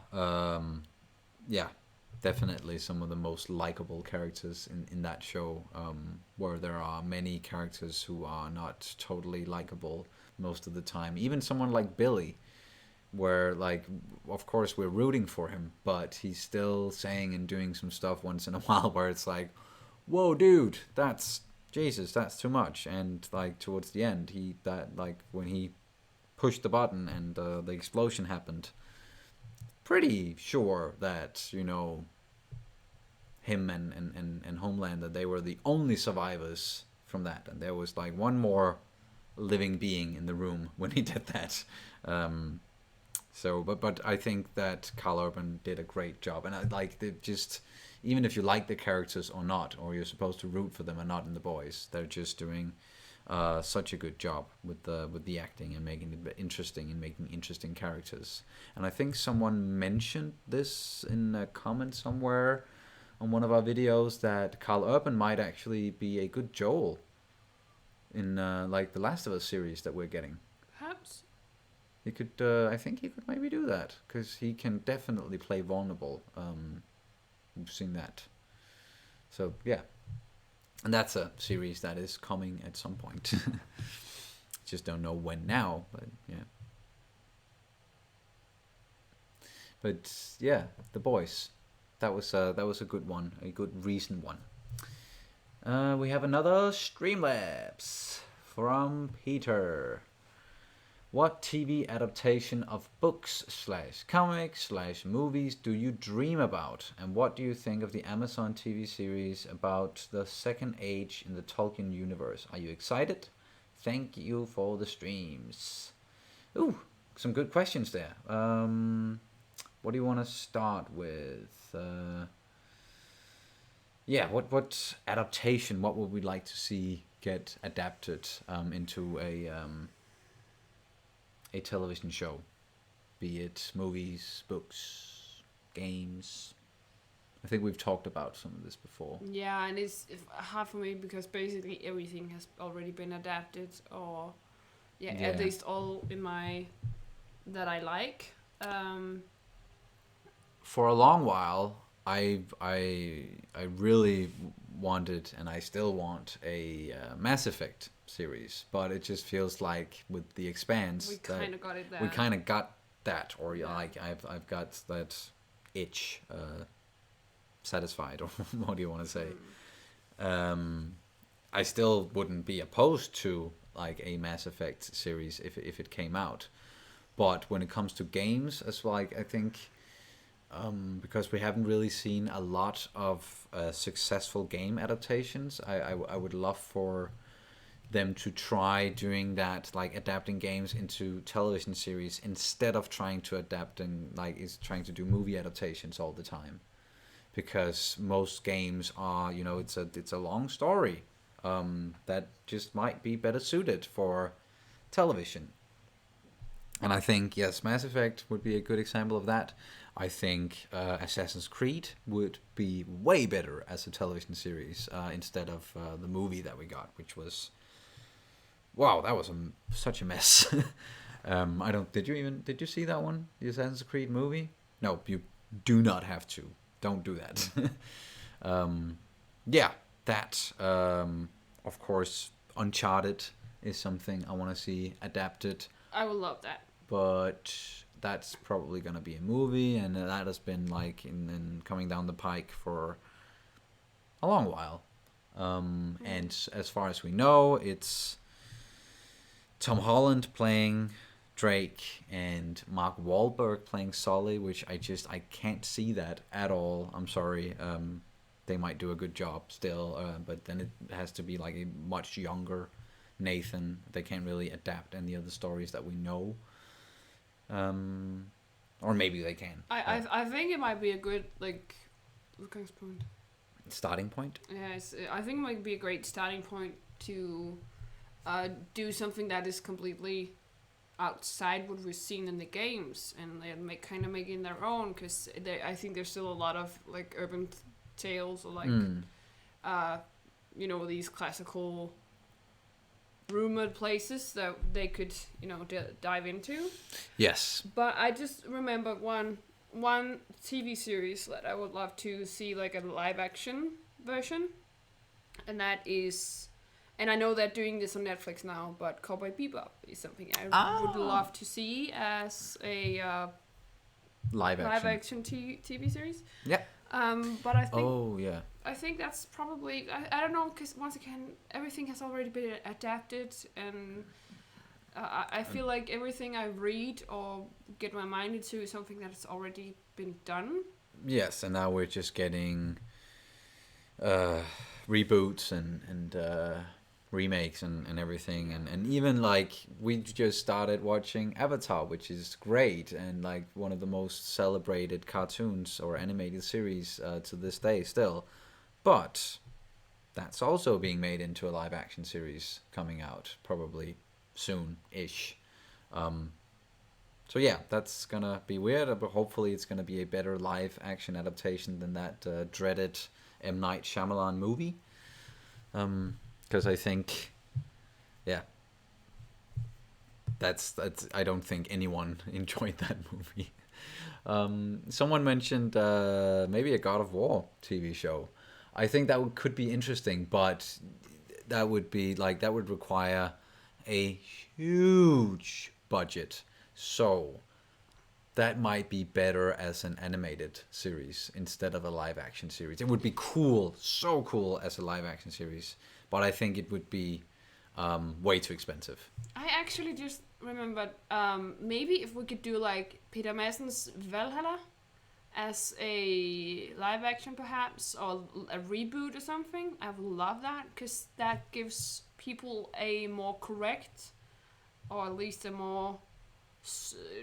yeah, definitely some of the most likable characters in that show, where there are many characters who are not totally likable most of the time. Even someone like Billy, where, like, of course we're rooting for him, but he's still saying and doing some stuff once in a while where it's like, whoa, dude, that's too much. And, like, towards the end, when he pushed the button and the explosion happened, pretty sure that, you know, him and Homelander, they were the only survivors from that, and there was like one more living being in the room when he did that. But I think that Karl Urban did a great job, and I like just, even if you like the characters or not, or you're supposed to root for them or not in The Boys, they're just doing such a good job with the acting and making it interesting and making interesting characters. And I think someone mentioned this in a comment somewhere on one of our videos, that Karl Urban might actually be a good Joel in like the Last of Us series that we're getting. Perhaps. He could, I think he could maybe do that, because he can definitely play vulnerable. We've seen that. So yeah. And that's a series that is coming at some point. Just don't know when now, but yeah. But yeah, The Boys. That was a good one, a good recent one. We have another Streamlabs from Peter. What TV adaptation of books/comics/movies do you dream about? And what do you think of the Amazon TV series about the Second Age in the Tolkien universe? Are you excited? Thank you for the streams. Ooh, some good questions there. What do you want to start with? Yeah, what adaptation, what would we like to see get adapted into a television show, be it movies, books, games? I think we've talked about some of this before. Yeah, and it's hard for me because basically everything has already been adapted, or at least all in my that I like. For a long while, I really wanted, and I still want, a Mass Effect series, but it just feels like with The Expanse, we kind of got it there. We kind of got that, or like I've got that itch satisfied, or what do you want to say? I still wouldn't be opposed to like a Mass Effect series if it came out, but when it comes to games as well, I think. Because we haven't really seen a lot of successful game adaptations, I would love for them to try doing that, like adapting games into television series instead of trying to adapt and trying to do movie adaptations all the time. Because most games are, it's a long story that just might be better suited for television. And I think, yes, Mass Effect would be a good example of that. I think Assassin's Creed would be way better as a television series instead of the movie that we got, which was, wow, that was such a mess. Did you see that one, the Assassin's Creed movie? No, you do not have to. Don't do that. Of course, Uncharted is something I want to see adapted. I would love that. But that's probably going to be a movie, and that has been like in coming down the pike for a long while. And as far as we know, it's Tom Holland playing Drake and Mark Wahlberg playing Sully, which I can't see that at all. I'm sorry. They might do a good job still, but then it has to be like a much younger Nathan. They can't really adapt any of the stories that we know. Or maybe they can. I think it might be a good point. Starting point? Yes, I think it might be a great starting point to do something that is completely outside what we've seen in the games, and they making their own, because I think there's still a lot of like urban tales or these classical rumored places that they could dive into. Yes. But I just remember one TV series that I would love to see like a live action version, and that is, and I know they're doing this on Netflix now, but Cowboy Bebop is something I would love to see as a live action TV series. Yeah. But I think. Oh yeah. I think that's probably I don't know, because once again everything has already been adapted, and I feel like everything I read or get my mind into is something that has already been done. Yes, and now we're just getting reboots and remakes and everything, and even like we just started watching Avatar, which is great, and like one of the most celebrated cartoons or animated series to this day still, but that's also being made into a live action series coming out probably soon-ish. So yeah, that's gonna be weird, but hopefully it's gonna be a better live action adaptation than that dreaded M. Night Shyamalan movie. Because I think, yeah, that's I don't think anyone enjoyed that movie. Someone mentioned maybe a God of War TV show. I think that could be interesting, but that would require a huge budget. So that might be better as an animated series instead of a live action series. It would be cool, so cool as a live action series, but I think it would be way too expensive. I actually just remembered maybe if we could do like Peter Madsen's Valhalla as a live action perhaps, or a reboot or something. I would love that, because that gives people a more correct, or at least a more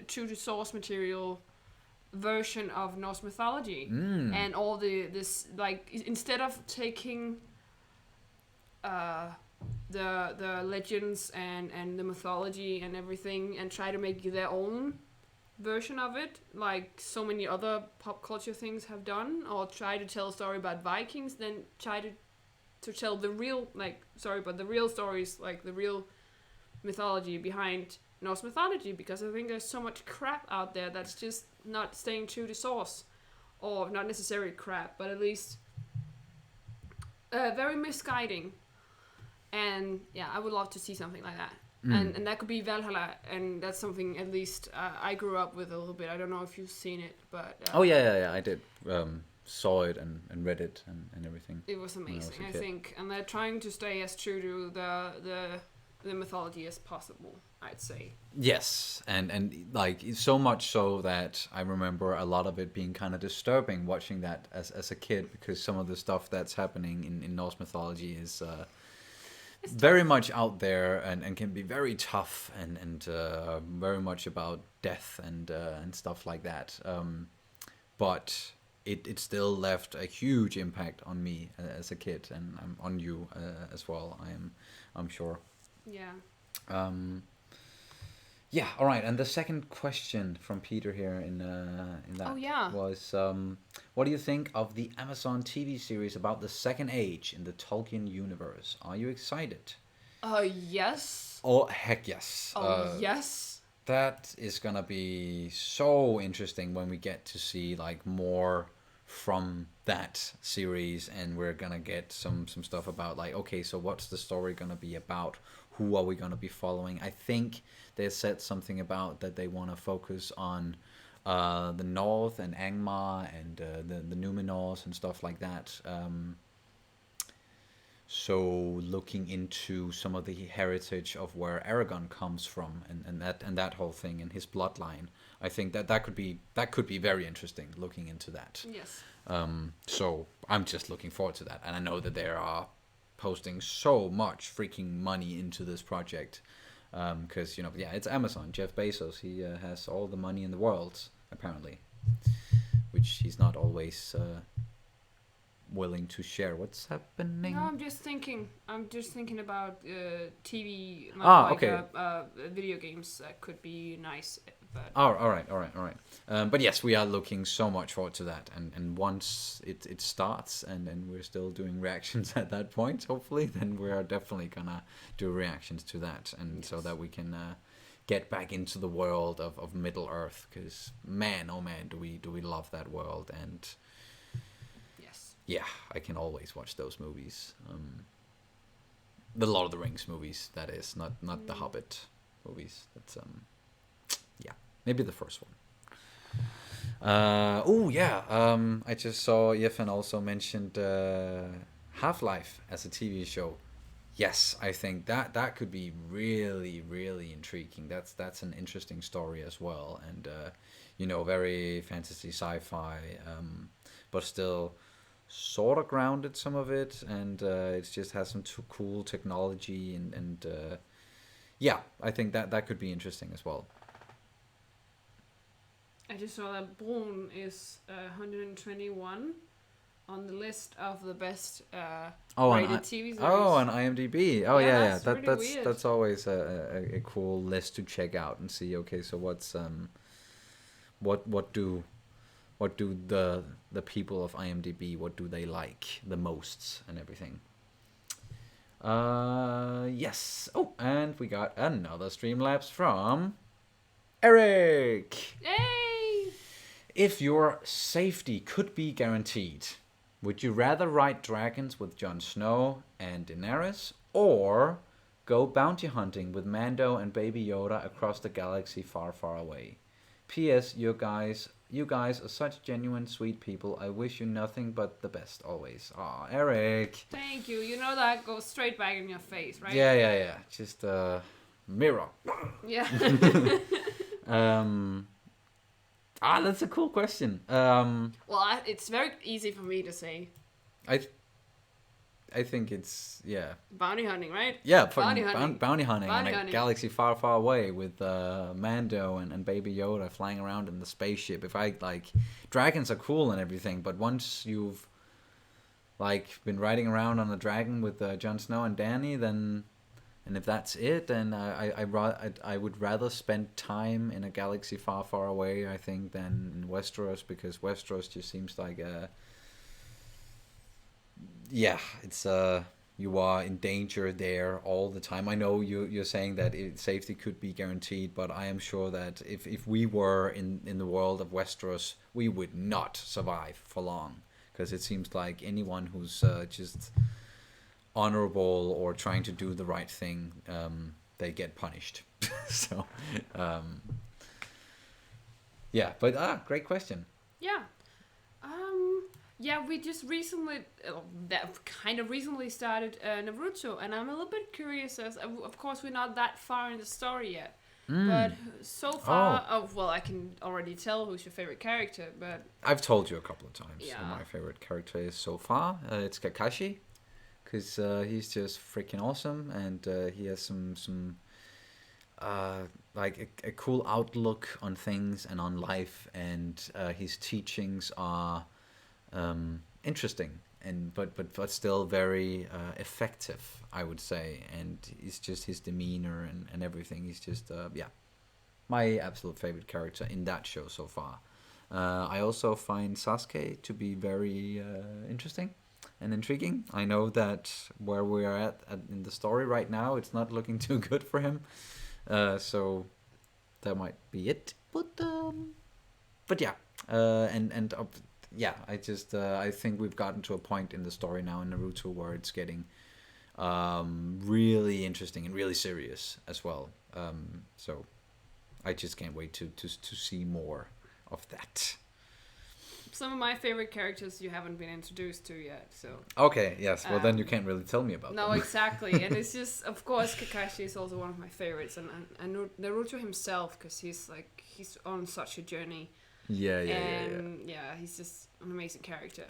true to source material version of Norse mythology. And all this, like, instead of taking the legends and the mythology and everything and try to make their own version of it, like so many other pop culture things have done, or try to tell a story about Vikings, then try to tell the real the real stories, like the real mythology behind Norse mythology, because I think there's so much crap out there that's just not staying true to source, or not necessarily crap, but at least very misguiding. And yeah, I would love to see something like that. And that could be Valhalla, and that's something at least I grew up with a little bit. I don't know if you've seen it, but oh yeah, I did. Saw it and read it and everything. It was amazing, I think, and they're trying to stay as true to the mythology as possible, I'd say. Yes, and like so much so that I remember a lot of it being kind of disturbing watching that as a kid, because some of the stuff that's happening in Norse mythology is very much out there and can be very tough and very much about death and stuff like that. But it still left a huge impact on me as a kid, and on you as well. I'm sure. Yeah. Yeah. All right. And the second question from Peter here in that was, what do you think of the Amazon TV series about the Second Age in the Tolkien universe? Are you excited? Yes. Oh heck yes. Yes. That is gonna be so interesting when we get to see like more from that series, and we're gonna get some stuff about like, okay, so what's the story gonna be about? Who are we gonna be following? I think they said something about that they want to focus on the North and Angmar and the Numenors and stuff like that. So looking into some of the heritage of where Aragorn comes from, and that whole thing and his bloodline, I think that could be very interesting looking into that. Yes. So I'm just looking forward to that, and I know that there are posting so much freaking money into this project. Because, it's Amazon. Jeff Bezos, he has all the money in the world, apparently. Which he's not always willing to share. What's happening? No, I'm just thinking about TV, not okay. Video games that could be nice. But all right. But yes, we are looking so much forward to that. And once it starts and we're still doing reactions at that point, hopefully, then we are definitely gonna do reactions to that, and so that we can get back into the world of Middle Earth. Because man, oh man, do we love that world. And yeah, I can always watch those movies. The Lord of the Rings movies, that is, not the Hobbit movies. That's maybe the first one. I just saw Yefan also mentioned Half-Life as a TV show. Yes, I think that could be really, really intriguing. That's an interesting story as well, and very fantasy sci-fi, but still sort of grounded, some of it, and it just has some cool technology, and I think that could be interesting as well. I just saw that Brune is 121 on the list of the best rated TV series. Oh, on IMDb. Oh, yeah. That's always a cool list to check out and see. Okay, so what's what do the people of IMDb, what do they like the most and everything? Yes. Oh, and we got another Streamlabs from Eric. Yay! If your safety could be guaranteed, would you rather ride dragons with Jon Snow and Daenerys, or go bounty hunting with Mando and Baby Yoda across the galaxy far, far away? P.S. You guys are such genuine, sweet people. I wish you nothing but the best always. Aw, Eric. Thank you. You know that goes straight back in your face, right? Yeah. Just mirror. Yeah. That's a cool question. It's very easy for me to say. I think it's, bounty hunting, right? Yeah, bounty hunting in a galaxy far, far away with Mando and Baby Yoda flying around in the spaceship. If dragons are cool and everything, but once you've been riding around on a dragon with Jon Snow and Dany, then. And if that's it, then I would rather spend time in a galaxy far, far away, I think, than in Westeros, because Westeros just seems like it's you are in danger there all the time. I know you're saying that safety could be guaranteed, but I am sure that if we were in the world of Westeros, we would not survive for long, because it seems like anyone who's just honorable or trying to do the right thing, they get punished. So great question. We just recently started Naruto, and I'm a little bit curious, as of course we're not that far in the story yet, but so far, I can already tell who's your favorite character, but I've told you a couple of times. Yeah. Who my favorite character is so far. It's Kakashi. Because he's just freaking awesome, and he has some a cool outlook on things and on life, and his teachings are interesting, but still very effective, I would say. And it's just his demeanor and everything. He's just my absolute favorite character in that show so far. I also find Sasuke to be very interesting and intriguing. I know that where we are at in the story right now, it's not looking too good for him. So that might be it. I think we've gotten to a point in the story now in Naruto where it's getting really interesting and really serious as well. So I just can't wait to see more of that. Some of my favorite characters you haven't been introduced to yet, so... Okay, yes. Well, then you can't really tell me about them. No, exactly. And it's just, of course, Kakashi is also one of my favorites. And Naruto himself, because he's on such a journey. Yeah. He's just an amazing character.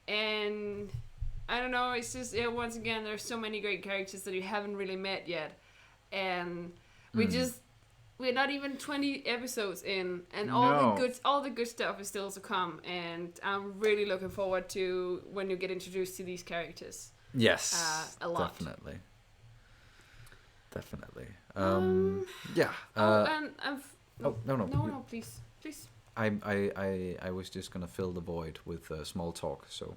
And I don't know. It's just once again, there's so many great characters that you haven't really met yet, and we're not even 20 episodes in, and all the good stuff is still to come. And I'm really looking forward to when you get introduced to these characters. Yes, a lot. Definitely. Yeah. No, please. I was just gonna fill the void with small talk. So.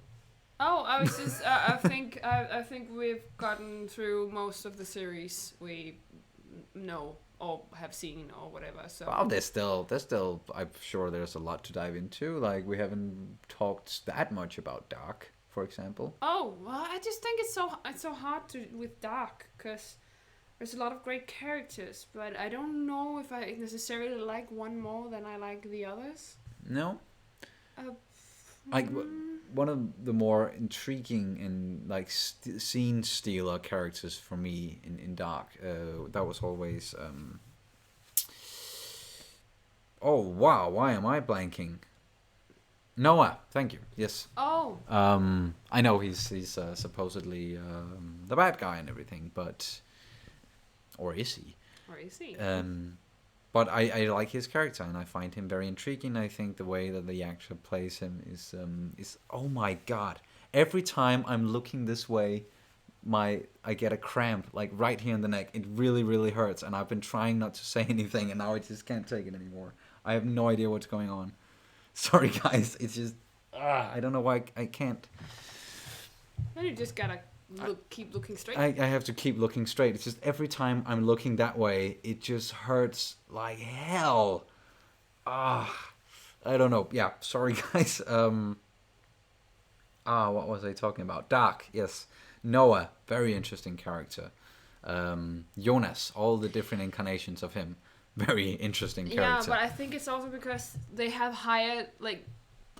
Oh, I was just. I think we've gotten through most of the series we know or have seen or whatever. So. Well, there's still. I'm sure there's a lot to dive into. Like we haven't talked that much about Dark, for example. Oh well, I just think it's so hard with Dark because there's a lot of great characters, but I don't know if I necessarily like one more than I like the others. No. Like one of the more intriguing and like scene stealer characters for me in Dark, that was always. Oh wow! Why am I blanking? Noah, thank you. Yes. Oh. I know he's supposedly the bad guy and everything, but or is he? But I like his character and I find him very intriguing. I think the way that the actor plays him is oh my god! Every time I'm looking this way, I get a cramp like right here in the neck. It really really hurts, and I've been trying not to say anything, and now I just can't take it anymore. I have no idea what's going on. Sorry guys, it's just I don't know why I can't. Then you just gotta keep looking straight. I have to keep looking straight. It's just every time I'm looking that way, it just hurts like hell. I don't know. Yeah, sorry guys. What was I talking about? Dark, yes. Noah, very interesting character. Jonas, all the different incarnations of him, very interesting character. Yeah, but I think it's also because they have hired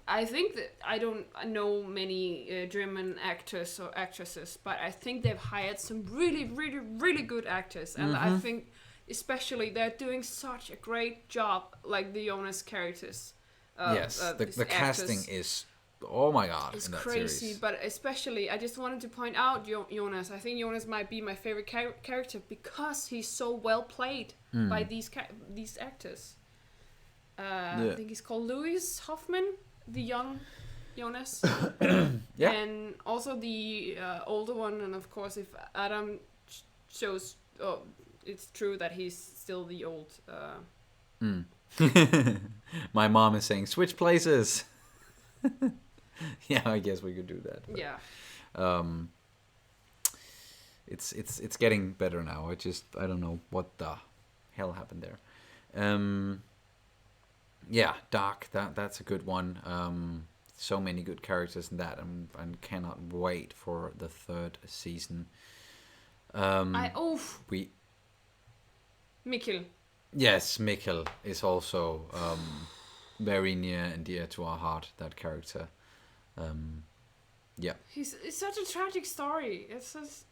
I think that I don't know many German actors or actresses, but I think they've hired some really, really, really good actors, and I think especially they're doing such a great job, like the Jonas characters. Yes, the casting is oh my god, it's in that crazy. series. But especially, I just wanted to point out Jonas. I think Jonas might be my favorite character because he's so well played by these actors. I think he's called Louis Hoffman. The young Jonas. Yeah. And also the older one, and of course if Adam shows it's true that he's still the old My mom is saying switch places. Yeah, I guess we could do that. But, yeah. It's getting better now. I don't know what the hell happened there. Yeah, Dark. That's a good one. So many good characters in that, and cannot wait for the third season. Mikkel. Yes, Mikkel is also very near and dear to our heart. That character. Yeah. It's such a tragic story.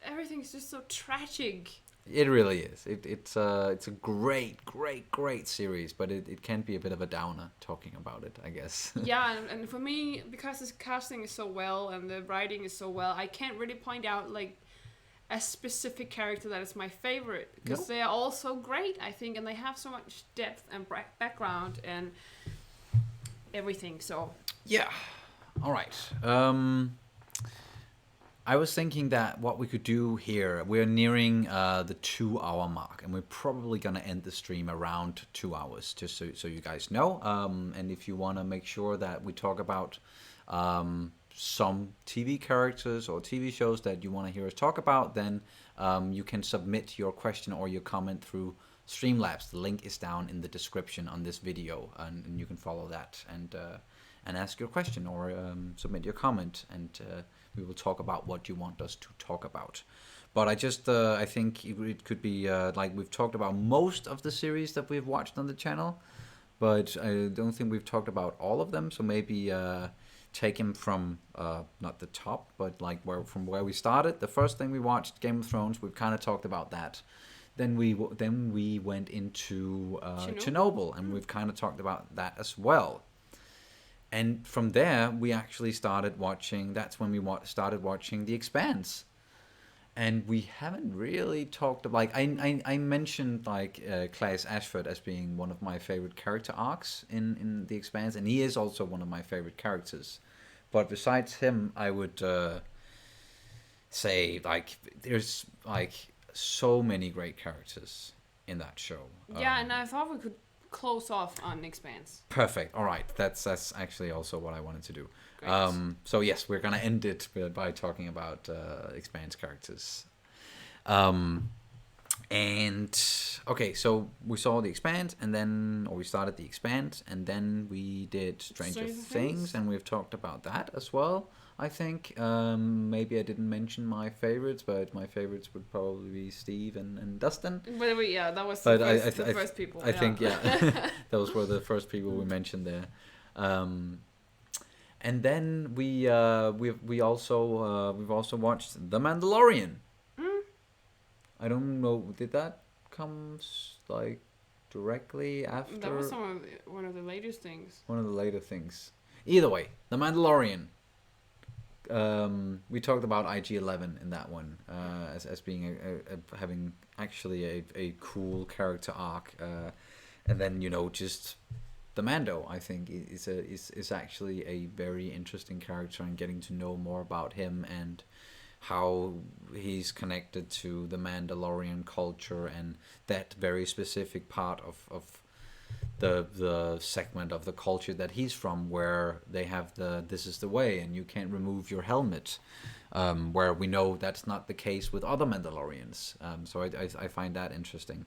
Everything's just so tragic. It really is. It's a great series, but it can be a bit of a downer talking about it, I guess. Yeah, and for me, because the casting is so well and the writing is so well, I can't really point out like a specific character that is my favorite because they are all so great, I think, and they have so much depth and background and everything. So yeah, all right. I was thinking that what we could do here, we're nearing the 2-hour mark, and we're probably going to end the stream around 2 hours, just so you guys know. And if you want to make sure that we talk about some TV characters or TV shows that you want to hear us talk about, then you can submit your question or your comment through Streamlabs. The link is down in the description on this video, and you can follow that and ask your question or submit your comment, and we will talk about what you want us to talk about. But I think it could be like we've talked about most of the series that we've watched on the channel, but I don't think we've talked about all of them. So maybe take him from not the top, but like from where we started. The first thing we watched, Game of Thrones. We've kind of talked about that. Then we went into Chernobyl, and we've kind of talked about that as well. And from there, we actually started watching. That's when we started watching The Expanse. And we haven't really talked about, like, I mentioned, like, Claes Ashford as being one of my favorite character arcs in The Expanse, and he is also one of my favorite characters. But besides him, I would say, like, there's, like, so many great characters in that show. Yeah, and I thought we could close off on Expanse. Perfect. All right, that's actually also what I wanted to do. Great. So yes, we're gonna end it by talking about Expanse characters. And okay, so we saw The Expanse, and then, or we started The Expanse, and then we did Stranger Things, and we've talked about that as well. I think maybe I didn't mention my favorites, but my favorites would probably be Steve and Dustin. But yeah, that was But the first people. I think yeah, those were the first people we mentioned there. And then we've also watched The Mandalorian. I don't know, did that come like directly after? That was one of the latest things. One of the later things. Either way, The Mandalorian. We talked about IG-11 in that one as being having actually a cool character arc, and then just the Mando, I think, is actually a very interesting character, and getting to know more about him and how he's connected to the Mandalorian culture and that very specific part of the segment of the culture that he's from, where they have this is the way and you can't remove your helmet, where we know that's not the case with other Mandalorians. So I find that interesting.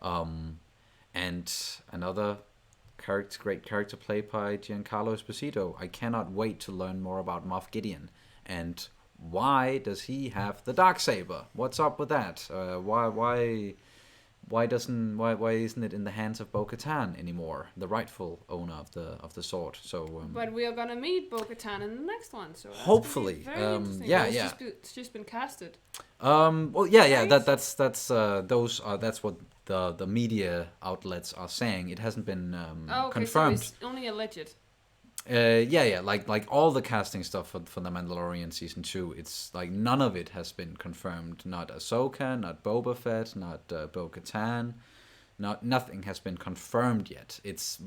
And another great character played by Giancarlo Esposito. I cannot wait to learn more about Moff Gideon, and why does he have the Darksaber? What's up with that? Why isn't it in the hands of Bo-Katan anymore, the rightful owner of the sword? So but we are gonna meet Bo-Katan in the next one, so that's hopefully, very interesting. yeah. It's just been casted. Well, yeah. Right? That's what the media outlets are saying. It hasn't been confirmed. So it's only alleged. Yeah. Like all the casting stuff for the Mandalorian season 2, it's like none of it has been confirmed. Not Ahsoka, not Boba Fett, not Bo-Katan, nothing has been confirmed yet. It's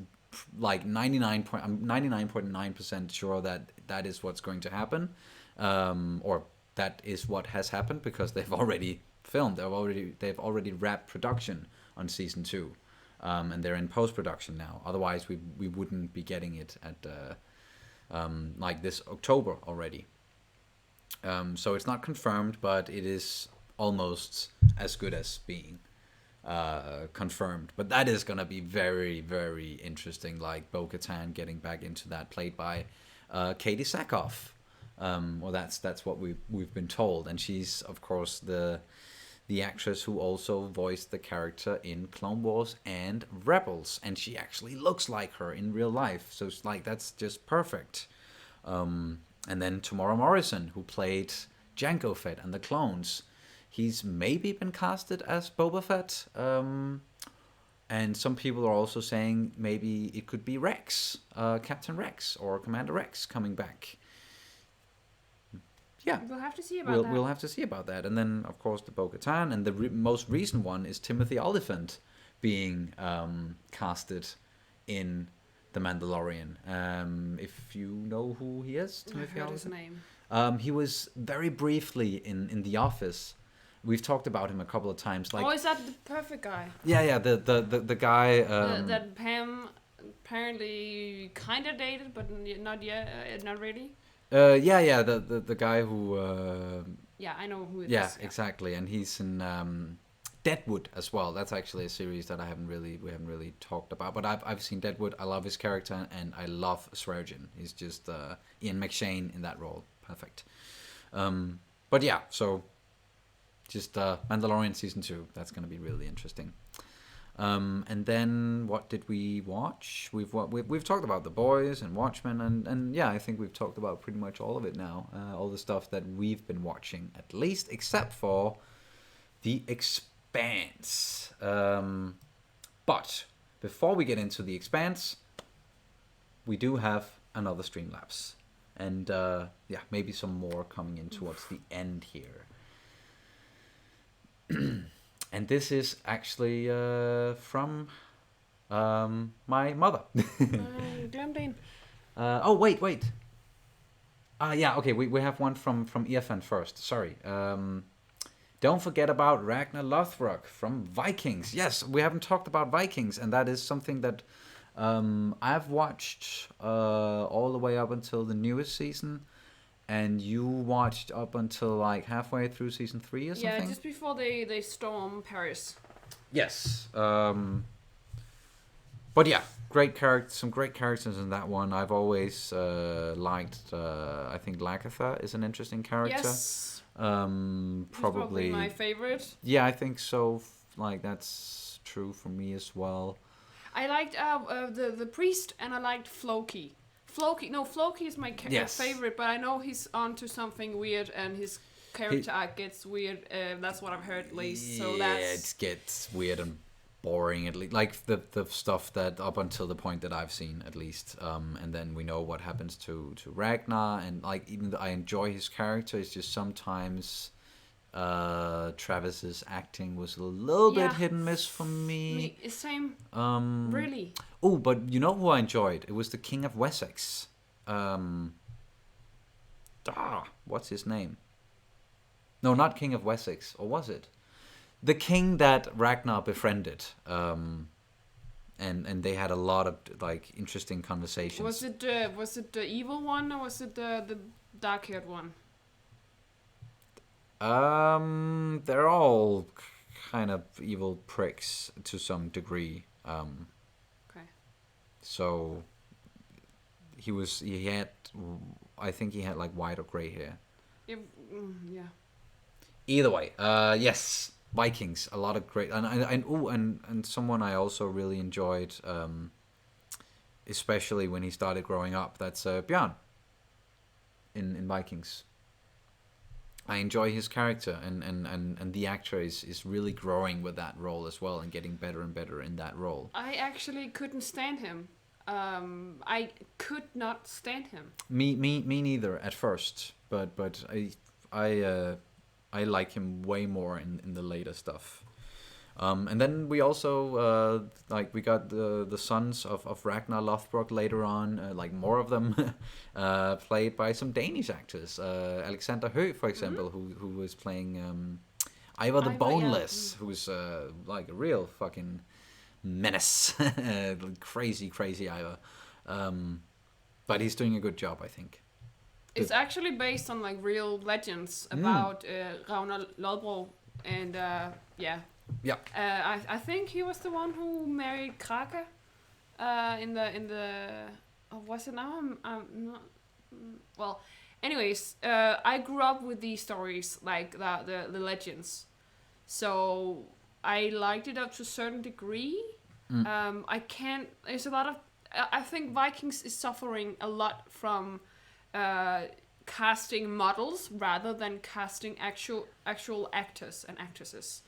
like 99.9% sure that is what's going to happen, or that is what has happened, because they've already filmed. They've already wrapped production on season 2. And they're in post-production now. Otherwise, we wouldn't be getting it at like this October already. So it's not confirmed, but it is almost as good as being confirmed. But that is gonna be very, very interesting. Like Bo-Katan getting back into that, played by Katie Sackhoff. Well, that's what we've been told, and she's of course the actress who also voiced the character in Clone Wars and Rebels, and she actually looks like her in real life. So it's like, that's just perfect. And then Tamora Morrison, who played Jango Fett and the clones, he's maybe been casted as Boba Fett. And some people are also saying maybe it could be Rex, Captain Rex or Commander Rex coming back. Yeah, we'll have to see about that. We'll have to see about that. And then, of course, the Bo-Katan, and the most recent one is Timothy Olyphant being casted in The Mandalorian. If you know who he is, Timothy I've heard Olyphant. his name. He was very briefly in The Office. We've talked about him a couple of times. Like, is that the perfect guy? Yeah, the guy. That Pam apparently kind of dated, but not yet, not really. Yeah, the guy who. Yeah, I know who it is. Yeah, exactly, and he's in Deadwood as well. That's actually a series that we haven't really talked about. But I've seen Deadwood. I love his character, and I love Swearingen. He's just Ian McShane in that role. Perfect. But yeah, so just Mandalorian season 2. That's going to be really interesting. And then what did we watch? We've talked about The Boys and Watchmen, and yeah, I think we've talked about pretty much all of it now. All the stuff that we've been watching, at least, except for The Expanse. But before we get into The Expanse, we do have another Streamlabs. And maybe some more coming in towards the end here. And this is actually from my mother. Oh, wait. Okay, we have one from Irfan first. Sorry. Don't forget about Ragnar Lothbrok from Vikings. Yes, we haven't talked about Vikings, and that is something that I've watched all the way up until the newest season, and you watched up until like halfway through season 3 or something? Yeah, just before they storm Paris. Yes. But yeah, some great characters in that one. I've always liked, I think Lagatha is an interesting character. Yes. Probably my favorite. Yeah, I think so. Like, that's true for me as well. I liked the priest, and I liked Floki. Floki is my favorite, but I know he's onto something weird, and his character arc gets weird. That's what I've heard at least. So it gets weird and boring, at least. Like the stuff that up until the point that I've seen, at least. And then we know what happens to Ragnar, and like even though I enjoy his character, it's just sometimes Travis's acting was a little bit hit and miss for me. Same. Really. Oh, but you know who I enjoyed? It was the King of Wessex. What's his name? No, not King of Wessex, or was it? The king that Ragnar befriended. And they had a lot of like interesting conversations. Was it the evil one, or was it the dark-haired one? They're all kind of evil pricks to some degree. Okay. So I think he had like white or gray hair. Yeah. Either way, yes, Vikings, a lot of great, and someone I also really enjoyed, especially when he started growing up. That's Björn in Vikings. I enjoy his character, and the actor is really growing with that role as well, and getting better and better in that role. I actually couldn't stand him. I could not stand him. Me neither at first, but I like him way more in the later stuff. And then we also we got the sons of Ragnar Lothbrok later on, like more of them, played by some Danish actors. Alexander Høgh, for example, who was playing Ivar the Boneless, who's like a real fucking menace, crazy Ivar. But he's doing a good job, I think. It's actually based on like real legends about Ragnar Lothbrok, and yeah. I think he was the one who married Kraka in the was it now? I'm not. Well, anyways, I grew up with these stories, like the legends, so I liked it up to a certain degree. I can't. There's a lot of. I think Vikings is suffering a lot from casting models rather than casting actual actors and actresses,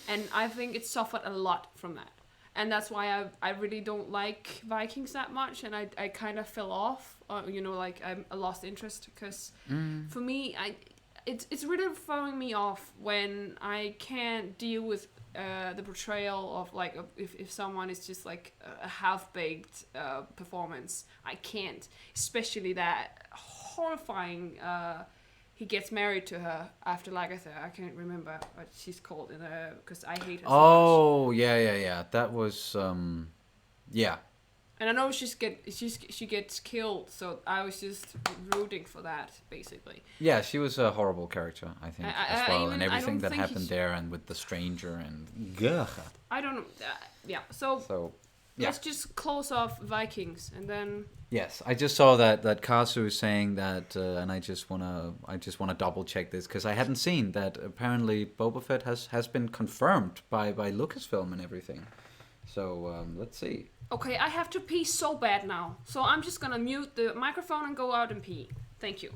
and I think it suffered a lot from that, and that's why I really don't like Vikings that much, and I kind of fell off, like I lost interest, because for me it's really throwing me off when I can't deal with the portrayal of like if someone is just like a half-baked performance. I can't, especially that horrifying he gets married to her after Lagatha. I can't remember what she's called in because I hate her so much. Yeah, that was yeah. And I know she gets killed, so I was just rooting for that, basically. Yeah, she was a horrible character, I think, as well, and everything that happened there, and with the stranger, and I don't know. Yeah, so yeah. Let's just close off Vikings, and then. Yes, I just saw that Kazu is saying that, and I just wanna double check this, because I hadn't seen that. Apparently, Boba Fett has been confirmed by Lucasfilm and everything. So let's see. Okay, I have to pee so bad now, so I'm just gonna mute the microphone and go out and pee. Thank you.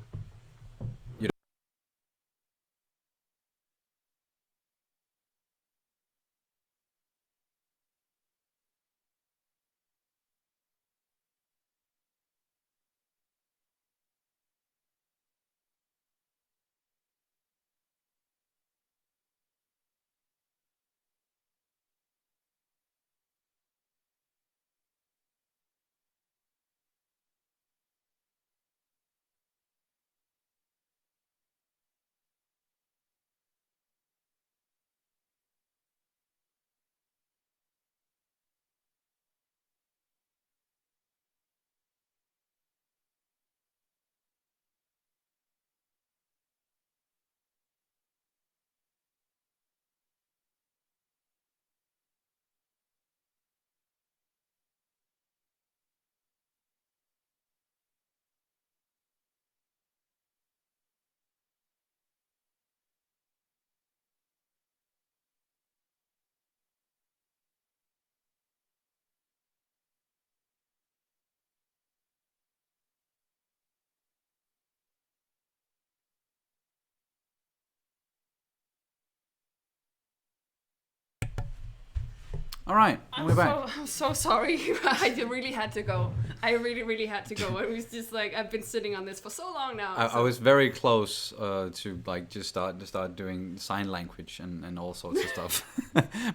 All right, and we're back. I'm so sorry. I really had to go. I really had to go. It was just like I've been sitting on this for so long now. I was very close to like just start doing sign language and all sorts of stuff.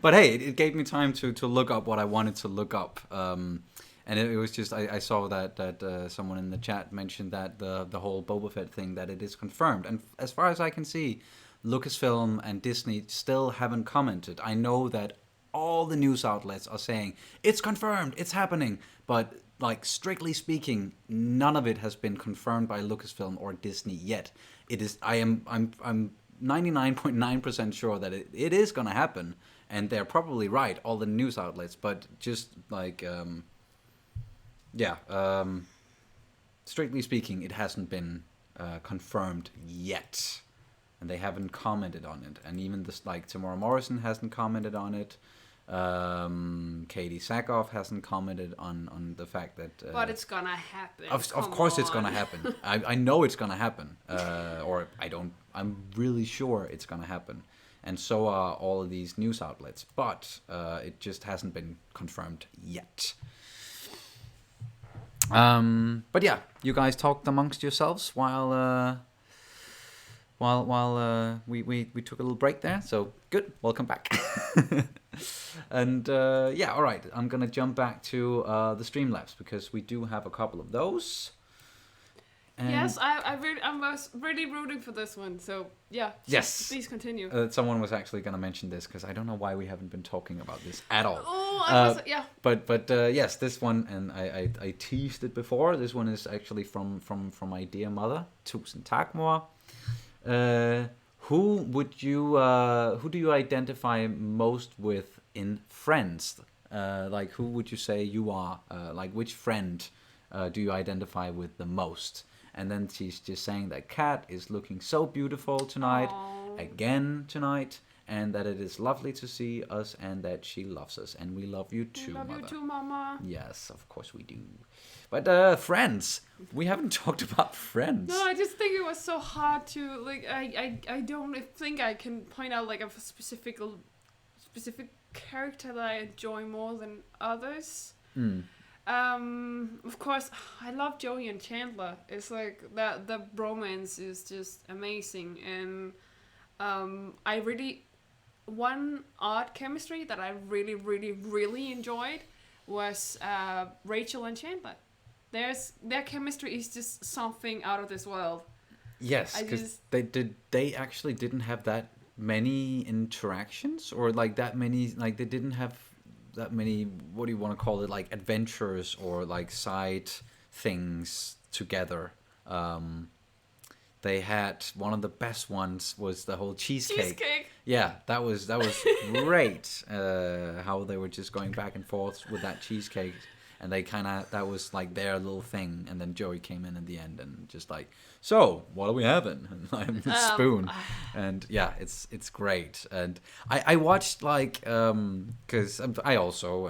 But hey, it gave me time to look up what I wanted to look up. And it was just I saw that someone in the chat mentioned that the whole Boba Fett thing, that it is confirmed. And as far as I can see, Lucasfilm and Disney still haven't commented. I know that all the news outlets are saying it's confirmed, it's happening, but like strictly speaking, none of it has been confirmed by Lucasfilm or Disney yet. It is. I'm 99.9% sure that it is gonna happen, and they're probably right, all the news outlets. But just like strictly speaking, it hasn't been confirmed yet, and they haven't commented on it. And even this, like Tamora Morrison hasn't commented on it. Katie Sackhoff hasn't commented on the fact that. But it's gonna happen. Of course, it's gonna happen. I know it's gonna happen, or I don't. I'm really sure it's gonna happen, and so are all of these news outlets. But it just hasn't been confirmed yet. But yeah, you guys talked amongst yourselves while we took a little break there. So good, welcome back. And all right, I'm gonna jump back to the Streamlabs because we do have a couple of those. And yes, I was really rooting for this one. So yeah, yes, please continue. Someone was actually gonna mention this because I don't know why we haven't been talking about this at all. Oh, yeah. But yes, this one, and I teased it before. This one is actually from my dear mother, Tusen Takmor. Who do you identify most with in Friends? Like, who would you say you are? Like, which friend do you identify with the most? And then she's just saying that Kat is looking so beautiful tonight, again tonight, and that it is lovely to see us, and that she loves us, and we love you too, Mother. Mother. You too, Mama. Yes, of course we do. But Friends, we haven't talked about Friends. No, I just think it was so hard to like. I don't think I can point out like a specific character that I enjoy more than others. Of course, I love Joey and Chandler. It's like that the bromance is just amazing, and one odd chemistry that I really enjoyed was Rachel and Chandler. Their chemistry is just something out of this world. Yes, because they actually didn't have that many interactions, or like that many, like they didn't have that many, what do you want to call it, like adventures or like side things together. They had one of the best ones was the whole cheesecake. Yeah, that was great. How they were just going back and forth with that cheesecake, and they that was like their little thing. And then Joey came in at the end and just like, so what are we having? And I'm the spoon, and yeah, it's great. And I watched like because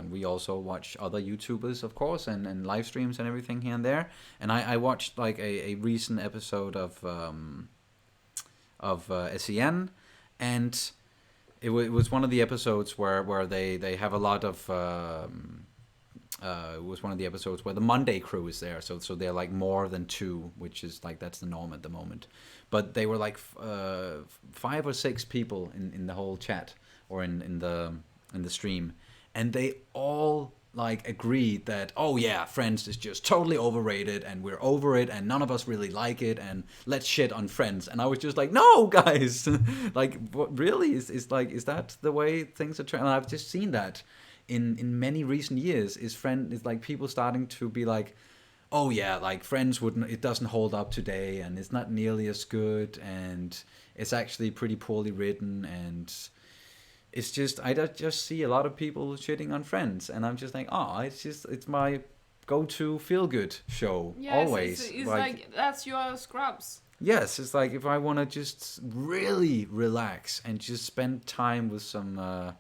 we also watch other YouTubers, of course, and live streams and everything here and there. And I watched like a recent episode of SEN, and it was one of the episodes where they have a lot of. It was one of the episodes where the Monday crew is there, so they're like more than two, which is like that's the norm at the moment. But they were like 5 or 6 people in the whole chat or in the stream, and they all like agreed that, oh yeah, Friends is just totally overrated and we're over it and none of us really like it and let's shit on Friends. And I was just like, no guys, like what really is that the way things are trending? I've just seen that in many recent years is like people starting to be like, oh yeah, like Friends it doesn't hold up today and it's not nearly as good and it's actually pretty poorly written, and it's just I just see a lot of people shitting on Friends, and I'm just like, oh, it's my go-to feel-good show. Yes, always. It's like that's your Scrubs. Yes, it's like if I want to just really relax and just spend time with some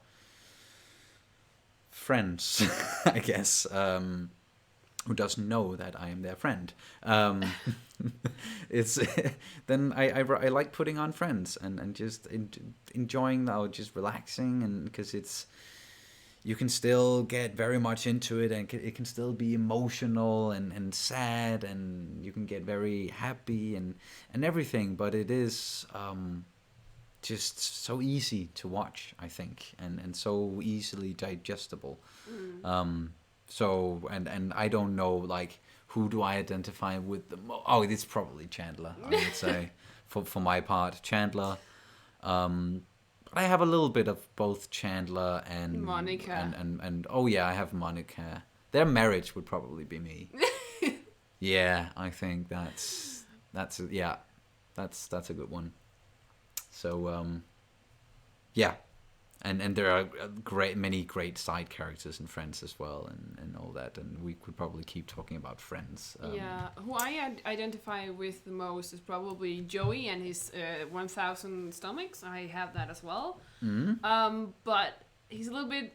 friends, I guess, who doesn't know that I am their friend. It's then I like putting on Friends and just enjoying just relaxing, and because it's you can still get very much into it, and it can still be emotional and sad, and you can get very happy and everything, but it is just so easy to watch, I think, and so easily digestible. So and I don't know, like, who do I identify with the most? Oh, it's probably Chandler, I would say, for my part, Chandler. But I have a little bit of both Chandler and Monica. And oh yeah, I have Monica. Their marriage would probably be me. Yeah, I think that's a good one. So yeah, and there are many great side characters in Friends as well, and all that, and we could probably keep talking about Friends. Yeah, who I identify with the most is probably Joey and his 1,000 stomachs. I have that as well. But he's a little bit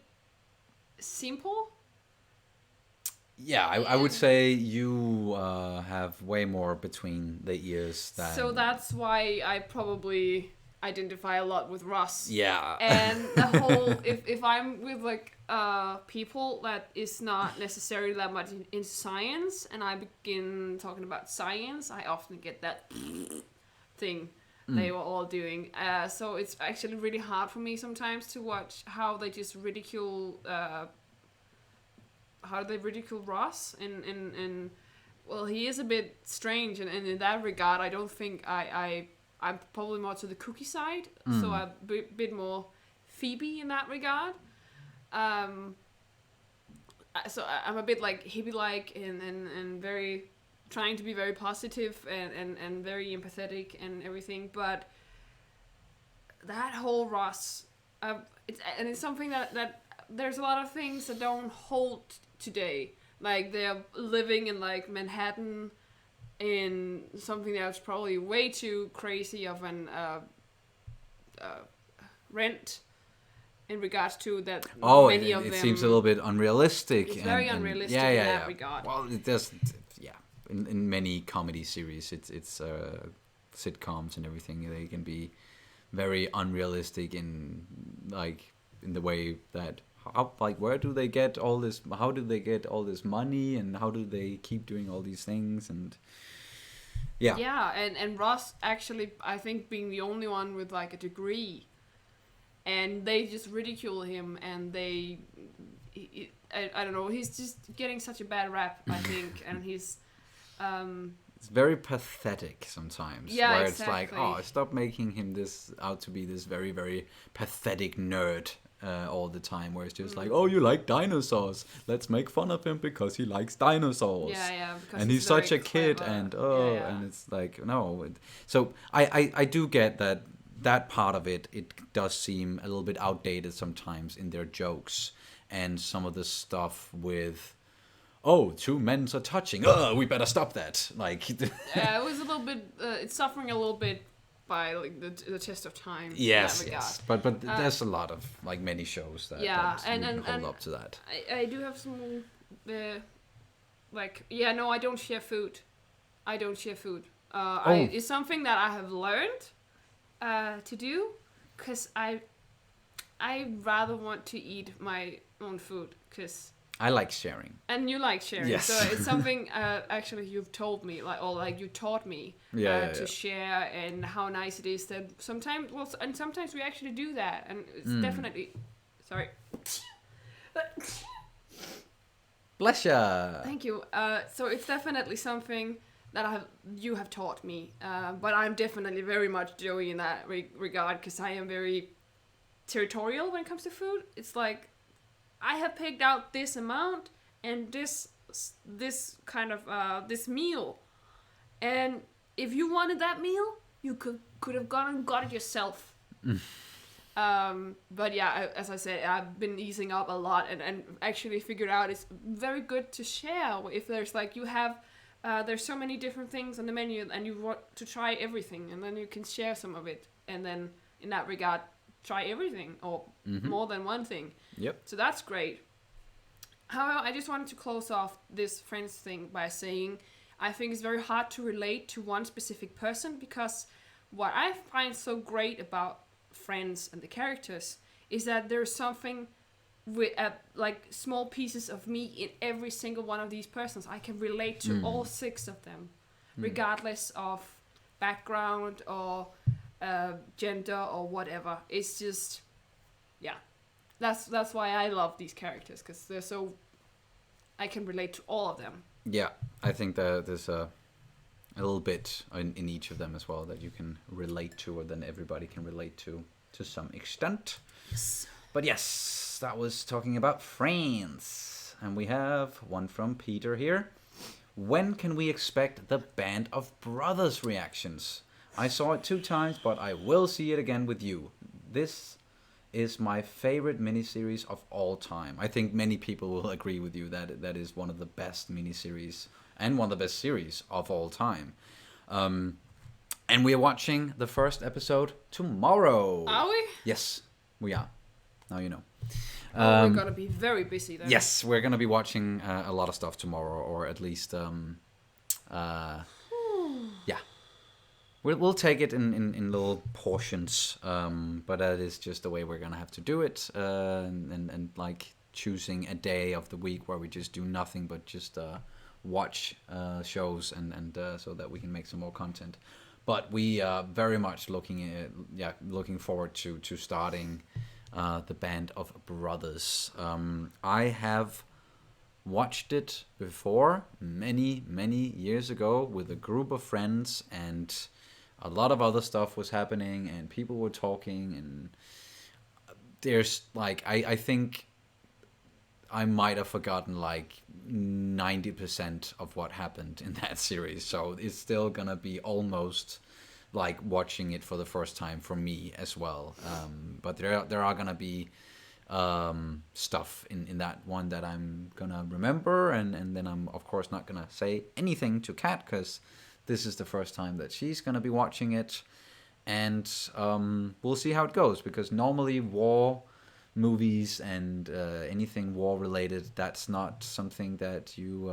simple. Yeah, I would say you have way more between the ears than... So that's why I probably identify a lot with Ross. Yeah. And the whole, if I'm with like people that is not necessarily that much in science, and I begin talking about science, I often get that thing they were all doing. So it's actually really hard for me sometimes to watch how they just ridicule Ross, and well, he is a bit strange, and in that regard, I don't think I'm probably more to the cookie side, so I'm a bit more Phoebe in that regard. So I'm a bit like hippie-like and very trying to be very positive and very empathetic and everything, but that whole Ross, it's something that there's a lot of things that don't hold today. Like, they're living in like Manhattan in something that's probably way too crazy of an rent in regards to that. Many of them, seems a little bit unrealistic. It's very unrealistic in that regard. Well, it does. Yeah, in many comedy series, it's sitcoms and everything. They can be very unrealistic in the way that. Where do they get all this? How do they get all this money, and how do they keep doing all these things? And yeah, and Ross actually, I think, being the only one with like a degree, and they just ridicule him, and I don't know, he's just getting such a bad rap, I think, and he's it's very pathetic sometimes. Yeah, where exactly. It's like, oh, stop making him out to be this very, very pathetic nerd. All the time, where it's just like, oh, you like dinosaurs, let's make fun of him because he likes dinosaurs. Yeah, because and he's such a kid, clever. and and it's like, no. So I do get that part of it. It does seem a little bit outdated sometimes in their jokes, and some of the stuff with, oh, two men are touching, we better stop that. Like, yeah, it was a little bit. It's suffering a little bit by like the test of time. Yes. But there's a lot of like many shows that and hold up to that. I do have some I don't share food. It's something that I have learned to do, because I rather want to eat my own food, because I like sharing. And you like sharing. Yes. So it's something actually you've told me, you taught me to share, and how nice it is that sometimes we actually do that, and it's definitely, sorry. Bless ya. Thank you. So it's definitely something that you have taught me, but I'm definitely very much Joey in that regard, because I am very territorial when it comes to food. It's like, I have picked out this amount and this kind of this meal, and if you wanted that meal, you could have gone and got it yourself. But yeah, as I said, I've been easing up a lot, and actually figured out it's very good to share. If there's like, you have there's so many different things on the menu, and you want to try everything, and then you can share some of it, and then in that regard, try everything, or more than one thing. Yep. So that's great. However, I just wanted to close off this Friends thing by saying I think it's very hard to relate to one specific person, because what I find so great about Friends and the characters is that there's something with like small pieces of me in every single one of these persons. I can relate to all 6 of them, regardless of background or gender or whatever. It's just, yeah, that's why I love these characters, because they're so, I can relate to all of them. Yeah, I think that there's a little bit in each of them as well that you can relate to, or then everybody can relate to some extent. Yes. But yes, that was talking about friends. And we have one from Peter here. When can we expect the Band of Brothers reactions? I saw it 2 times, but I will see it again with you. This is my favorite miniseries of all time. I think many people will agree with you that that is one of the best miniseries and one of the best series of all time. And we're watching the first episode tomorrow. Are we? Yes, we are. Now you know. We're gonna be very busy then. Yes, we're gonna be watching a lot of stuff tomorrow, or at least, yeah. We'll take it in little portions, but that is just the way we're gonna have to do it, and like choosing a day of the week where we just do nothing but just watch shows and so that we can make some more content. But we are very much looking forward to starting the Band of Brothers. I have watched it before many years ago with a group of friends, and a lot of other stuff was happening and people were talking, and there's like I think I might have forgotten like 90% of what happened in that series, so it's still gonna be almost like watching it for the first time for me as well. But there are gonna be stuff in that one that I'm gonna remember, and then I'm of course not gonna say anything to Kat, because this is the first time that she's gonna be watching it, and we'll see how it goes, because normally war movies and anything war related, that's not something that you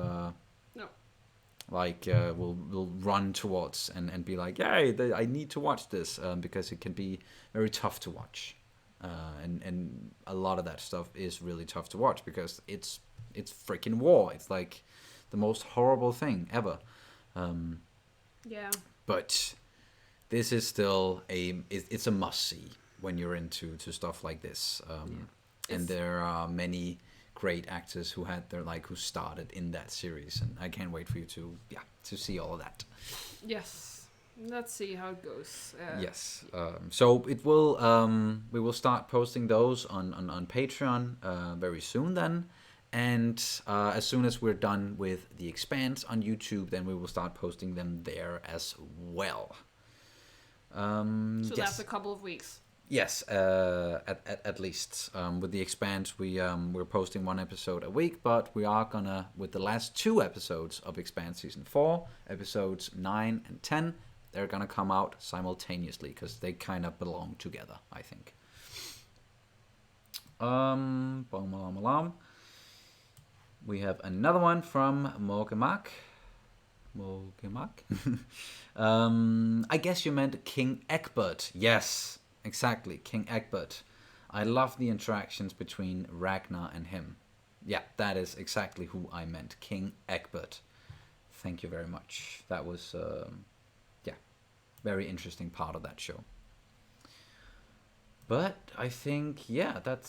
will run towards and be like, yay, I need to watch this, because it can be very tough to watch, and a lot of that stuff is really tough to watch because it's freaking war. It's like the most horrible thing ever. Yeah. But this is still it's a must see when you're into stuff like this, and there are many great actors who started in that series, and I can't wait for you to see all of that. Yes, let's see how it goes. Yes, so it will we will start posting those on Patreon very soon then, and as soon as we're done with The Expanse on YouTube, then we will start posting them there as well. So that's a couple of weeks. Yes, at least. With The Expanse, we're posting 1 episode a week, but we are gonna, with the last 2 episodes of Expanse Season 4, episodes 9 and 10, they're gonna come out simultaneously, because they kind of belong together, I think. We have another one from Morgamak. I guess you meant King Egbert. Yes, exactly, King Egbert. I love the interactions between Ragnar and him. Yeah, that is exactly who I meant, King Egbert. Thank you very much. That was, very interesting part of that show. But I think, that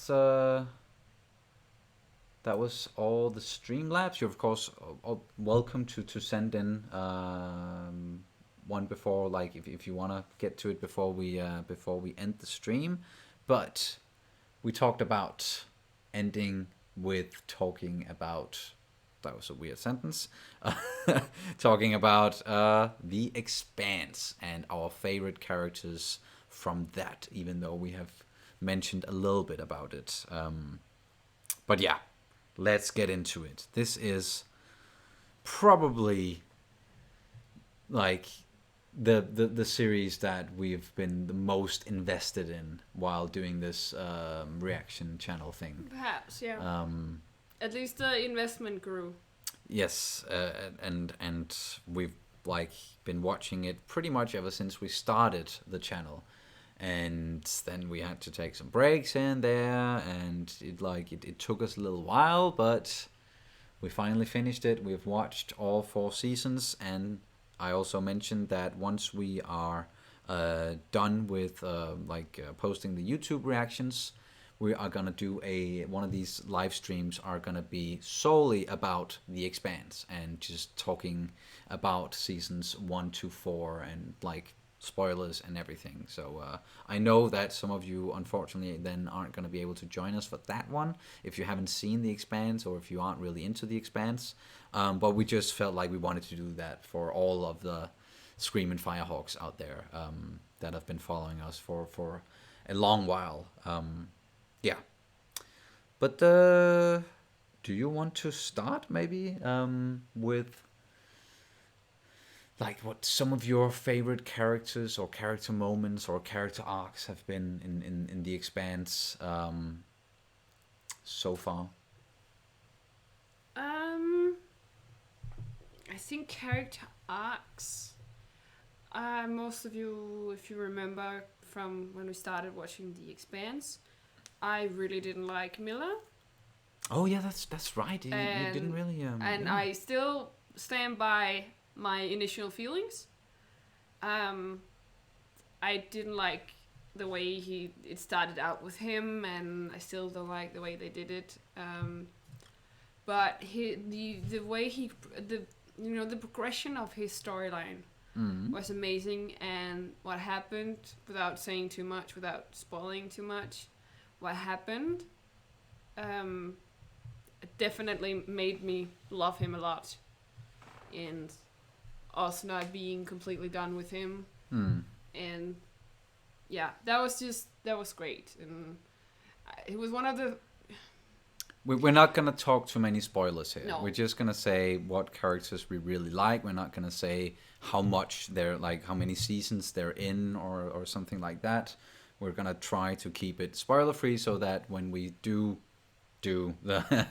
was all the Streamlabs. You're of course welcome to send in one before, like if you want to get to it before we end the stream. But we talked about ending with talking about, that was a weird sentence, talking about The Expanse and our favorite characters from that, even though we have mentioned a little bit about it. But yeah, let's get into it. This is probably like the series that we've been the most invested in while doing this reaction channel thing. Perhaps, yeah. At least the investment grew. Yes, and we've been watching it pretty much ever since we started the channel. and then we had to take some breaks in there, and it took us a little while, but we finally finished it. We've watched all 4 seasons, and I also mentioned that once we are done with posting the YouTube reactions, we are gonna do one of these live streams are gonna be solely about The Expanse and just talking about seasons 1 to 4 and like spoilers and everything. So I know that some of you unfortunately then aren't going to be able to join us for that one if you haven't seen The Expanse or if you aren't really into The Expanse, but we just felt like we wanted to do that for all of the Screaming Firehawks out there that have been following us for a long while. Yeah, but do you want to start maybe with like what some of your favorite characters or character moments or character arcs have been in The Expanse so far? I think character arcs. Most of you, if you remember from when we started watching The Expanse, I really didn't like Miller. Oh yeah, that's right. You didn't really. And yeah. I still stand by my initial feelings. I didn't like the way it started out with him, and I still don't like the way they did it. But the way the progression of his storyline was amazing, and what happened, without saying too much, without spoiling too much, what happened definitely made me love him a lot, and us not being completely done with him. And yeah, that was great, and it was one of the. We're not gonna talk too many spoilers here. No. We're just gonna say what characters we really like. We're not gonna say how much they're like, how many seasons they're in, or something like that. We're gonna try to keep it spoiler free so that when we do the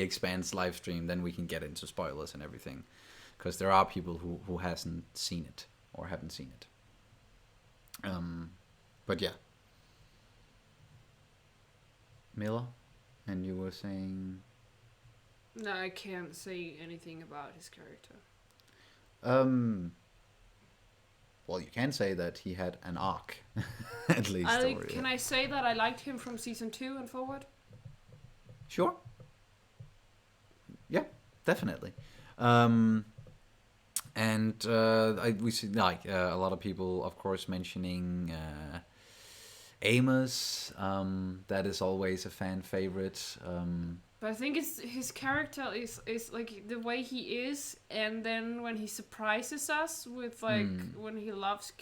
Expanse live stream, then we can get into spoilers and everything, because there are people who hasn't seen it or haven't seen it. But yeah, Miller, and you were saying. No, I can't say anything about his character. Well, you can say that he had an arc, at least. Can I say that I liked him from season 2 and forward? Sure. Yeah, definitely. We see like a lot of people, of course, mentioning Amos. That is always a fan favorite. But I think it's his character is like the way he is, and then when he surprises us with like when he loves,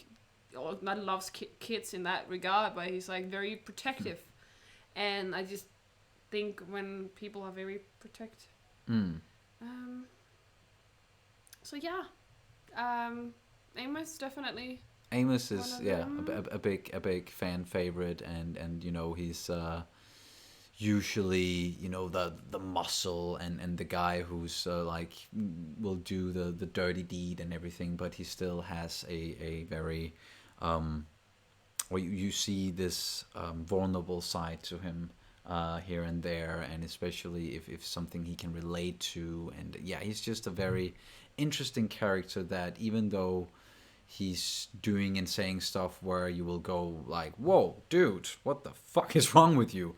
or not loves kids in that regard, but he's like very protective, and I just think when people are very protective. So yeah, Amos definitely. Amos is a big fan favorite, and you know he's usually the muscle and the guy who's like will do the dirty deed and everything, but he still has a very well, you see this vulnerable side to him here and there, and especially if something he can relate to, and yeah, he's just a very interesting character that even though he's doing and saying stuff where you will go like, whoa, dude, what the fuck is wrong with you?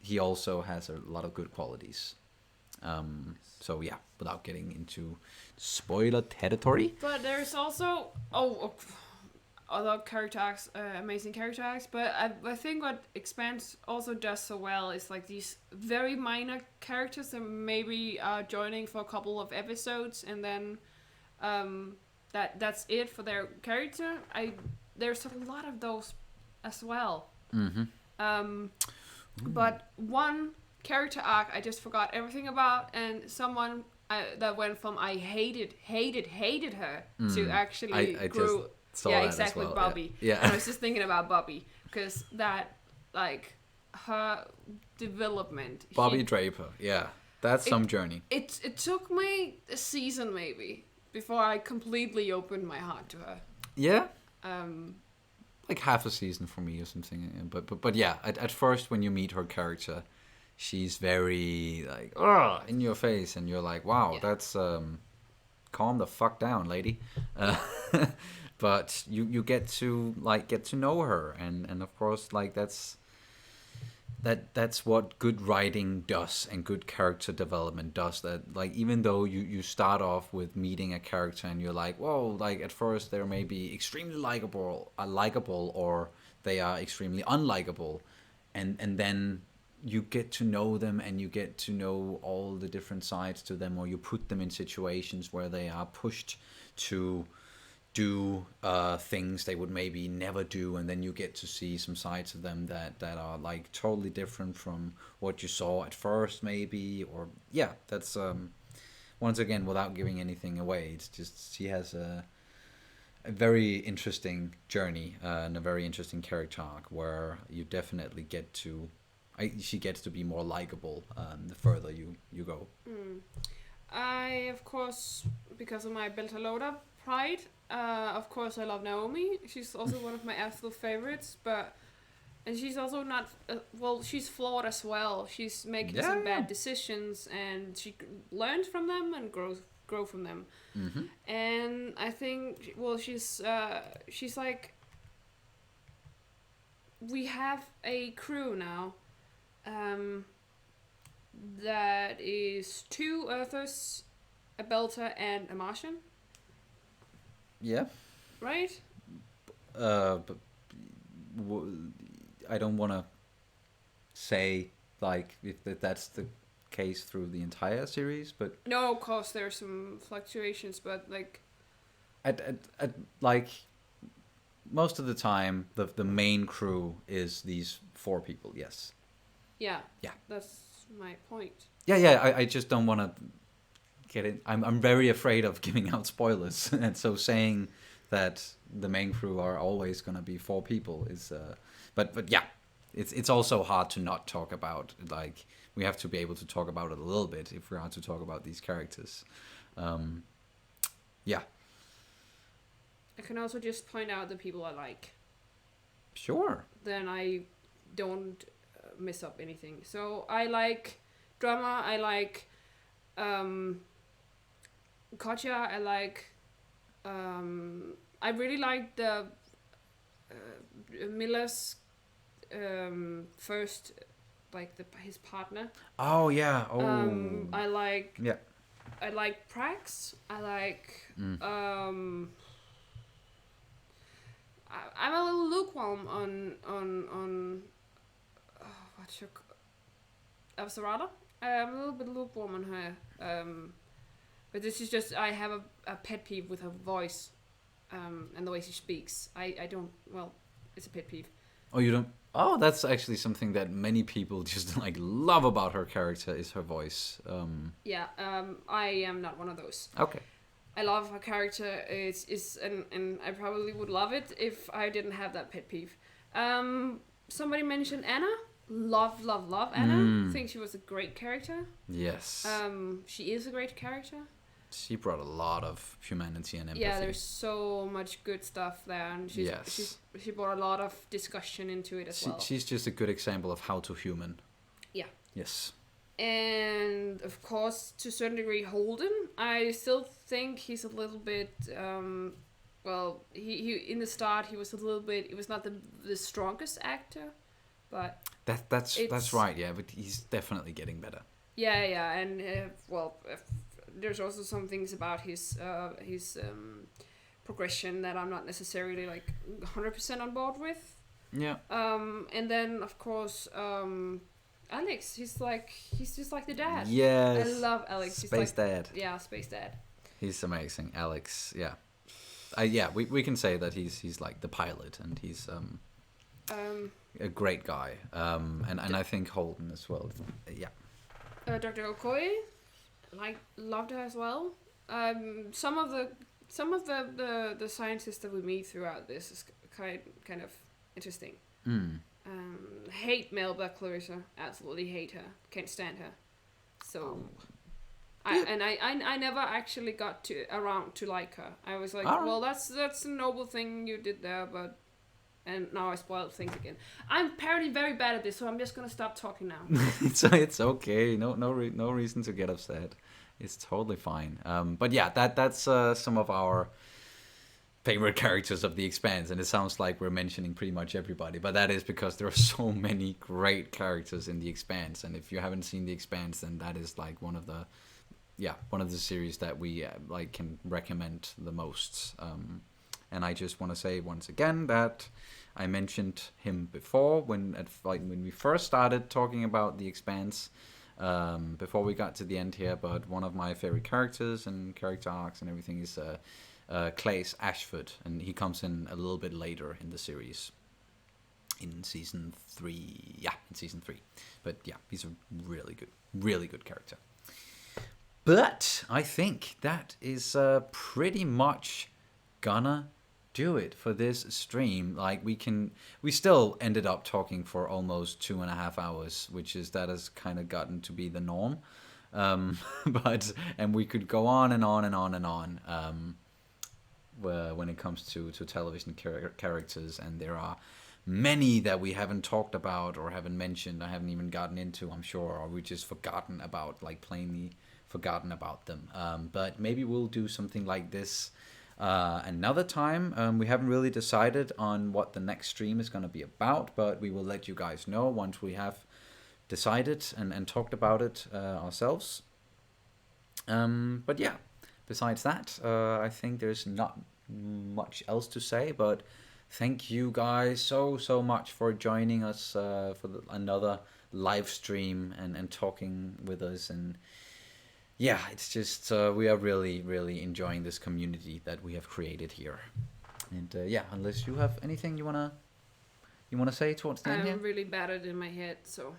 He also has a lot of good qualities. So yeah, without getting into spoiler territory. But there's also other character acts, amazing character acts. But I think what Expanse also does so well is like these very minor characters that maybe are joining for a couple of episodes, and then that's it for their character. There's a lot of those as well. But one character arc I just forgot everything about, and someone that went from I hated her to actually I grew. Just saw yeah, that exactly, as well. Bobby. Yeah. And I was just thinking about Bobby because that like her development. Bobby Draper, yeah, that's some journey. It took me a season maybe before I completely opened my heart to her. Yeah. like half a season for me or something. But yeah, at first when you meet her character, she's very like in your face, and you're like, wow, that's calm the fuck down, lady. But you get to know her, and of course like that's what good writing does and good character development does. That like even though you start off with meeting a character and you're like, whoa, like at first they may be extremely likable or they are extremely unlikable, and then you get to know them and you get to know all the different sides to them, or you put them in situations where they are pushed to do things they would maybe never do, and then you get to see some sides of them that are like totally different from what you saw at first maybe. Or yeah, that's once again, without giving anything away, it's just she has a very interesting journey and a very interesting character arc where you definitely get to she gets to be more likable the further you go. I, of course, because of my Beltalowda pride, of course I love Naomi. She's also one of my absolute favorites, and she's also not, she's flawed as well. She's making some bad decisions, and she learns from them and grow from them. Mm-hmm. And I think, she's like, we have a crew now, that is 2 Earthers, a Belter, and a Martian. Yeah. Right? But I don't want to say like if that's the case through the entire series, but no, of course there are some fluctuations, but like at like most of the time the main crew is these 4 people. Yes. Yeah. Yeah. That's my point. Yeah. I just don't want to get it. I'm very afraid of giving out spoilers, and so saying that the main crew are always gonna be 4 people is. But yeah, it's also hard to not talk about. Like we have to be able to talk about it a little bit if we're going to talk about these characters. Yeah. I can also just point out the people I like. Sure. Then I don't mess up anything. So I like drama. I like Katja. I like. I really like the Miller's first, like his partner. Oh yeah. Oh. I like. Yeah. I like Prax. I like. I'm a little lukewarm on what's your Avsarada. I'm a little bit lukewarm on her. But this is just I have a pet peeve with her voice, and the way she speaks. I don't. Well, it's a pet peeve. Oh, you don't. Oh, that's actually something that many people just like love about her character is her voice. Yeah. I am not one of those. Okay. I love her character. And I probably would love it if I didn't have that pet peeve. Somebody mentioned Anna. Love Anna. I think she was a great character. Yes. She is a great character. She brought a lot of humanity and empathy. Yeah, there's so much good stuff there, and she brought a lot of discussion into it as well. She's just a good example of how to human. Yeah. Yes. And of course, to a certain degree, Holden. I still think he's a little bit. He in the start he was a little bit. He was not the strongest actor, but that's right. Yeah, but he's definitely getting better. Yeah, and there's also some things about his progression that I'm not necessarily like 100% on board with. Yeah. And then of course, Alex. He's just like the dad. Yes. I love Alex. Space Dad. Yeah, Space Dad. He's amazing, Alex. Yeah. We can say that he's like the pilot, and he's a great guy. And I think Holden as well. Yeah. Dr. Okoye, loved her as well. Some of the scientists that we meet throughout this is kind of interesting. Hate Melba Clarissa. Absolutely hate her. Can't stand her. So, I never actually got around to like her. I was like, well, that's a noble thing you did there, but And now I spoiled things again. I'm apparently very bad at this, so I'm just gonna stop talking now. It's okay. No reason to get upset. It's totally fine. But yeah, that's some of our favorite characters of The Expanse, and it sounds like we're mentioning pretty much everybody, but that is because there are so many great characters in The Expanse, and if you haven't seen The Expanse, then that is like one of the series that we like can recommend the most. And I just want to say once again that I mentioned him before when we first started talking about The Expanse, before we got to the end here. But one of my favorite characters and character arcs and everything is Claes Ashford, and he comes in a little bit later in the series, in season 3. Yeah, in season 3. But yeah, he's a really good character. But I think that is pretty much gonna do it for this stream. Like we still ended up talking for almost 2.5 hours, that has kind of gotten to be the norm. And we could go on and on and on and on when it comes to television characters, and there are many that we haven't talked about or haven't mentioned, I haven't even gotten into, I'm sure, or we just forgotten about, like plainly forgotten about them. But maybe we'll do something like this another time. We haven't really decided on what the next stream is going to be about, but we will let you guys know once we have decided and talked about it ourselves. But yeah, besides that, I think there's not much else to say, but thank you guys so much for joining us for another live stream and talking with us. And yeah, it's just we are really enjoying this community that we have created here. And yeah, unless you have anything you wanna say towards the end here? I'm really bad at it in my head, so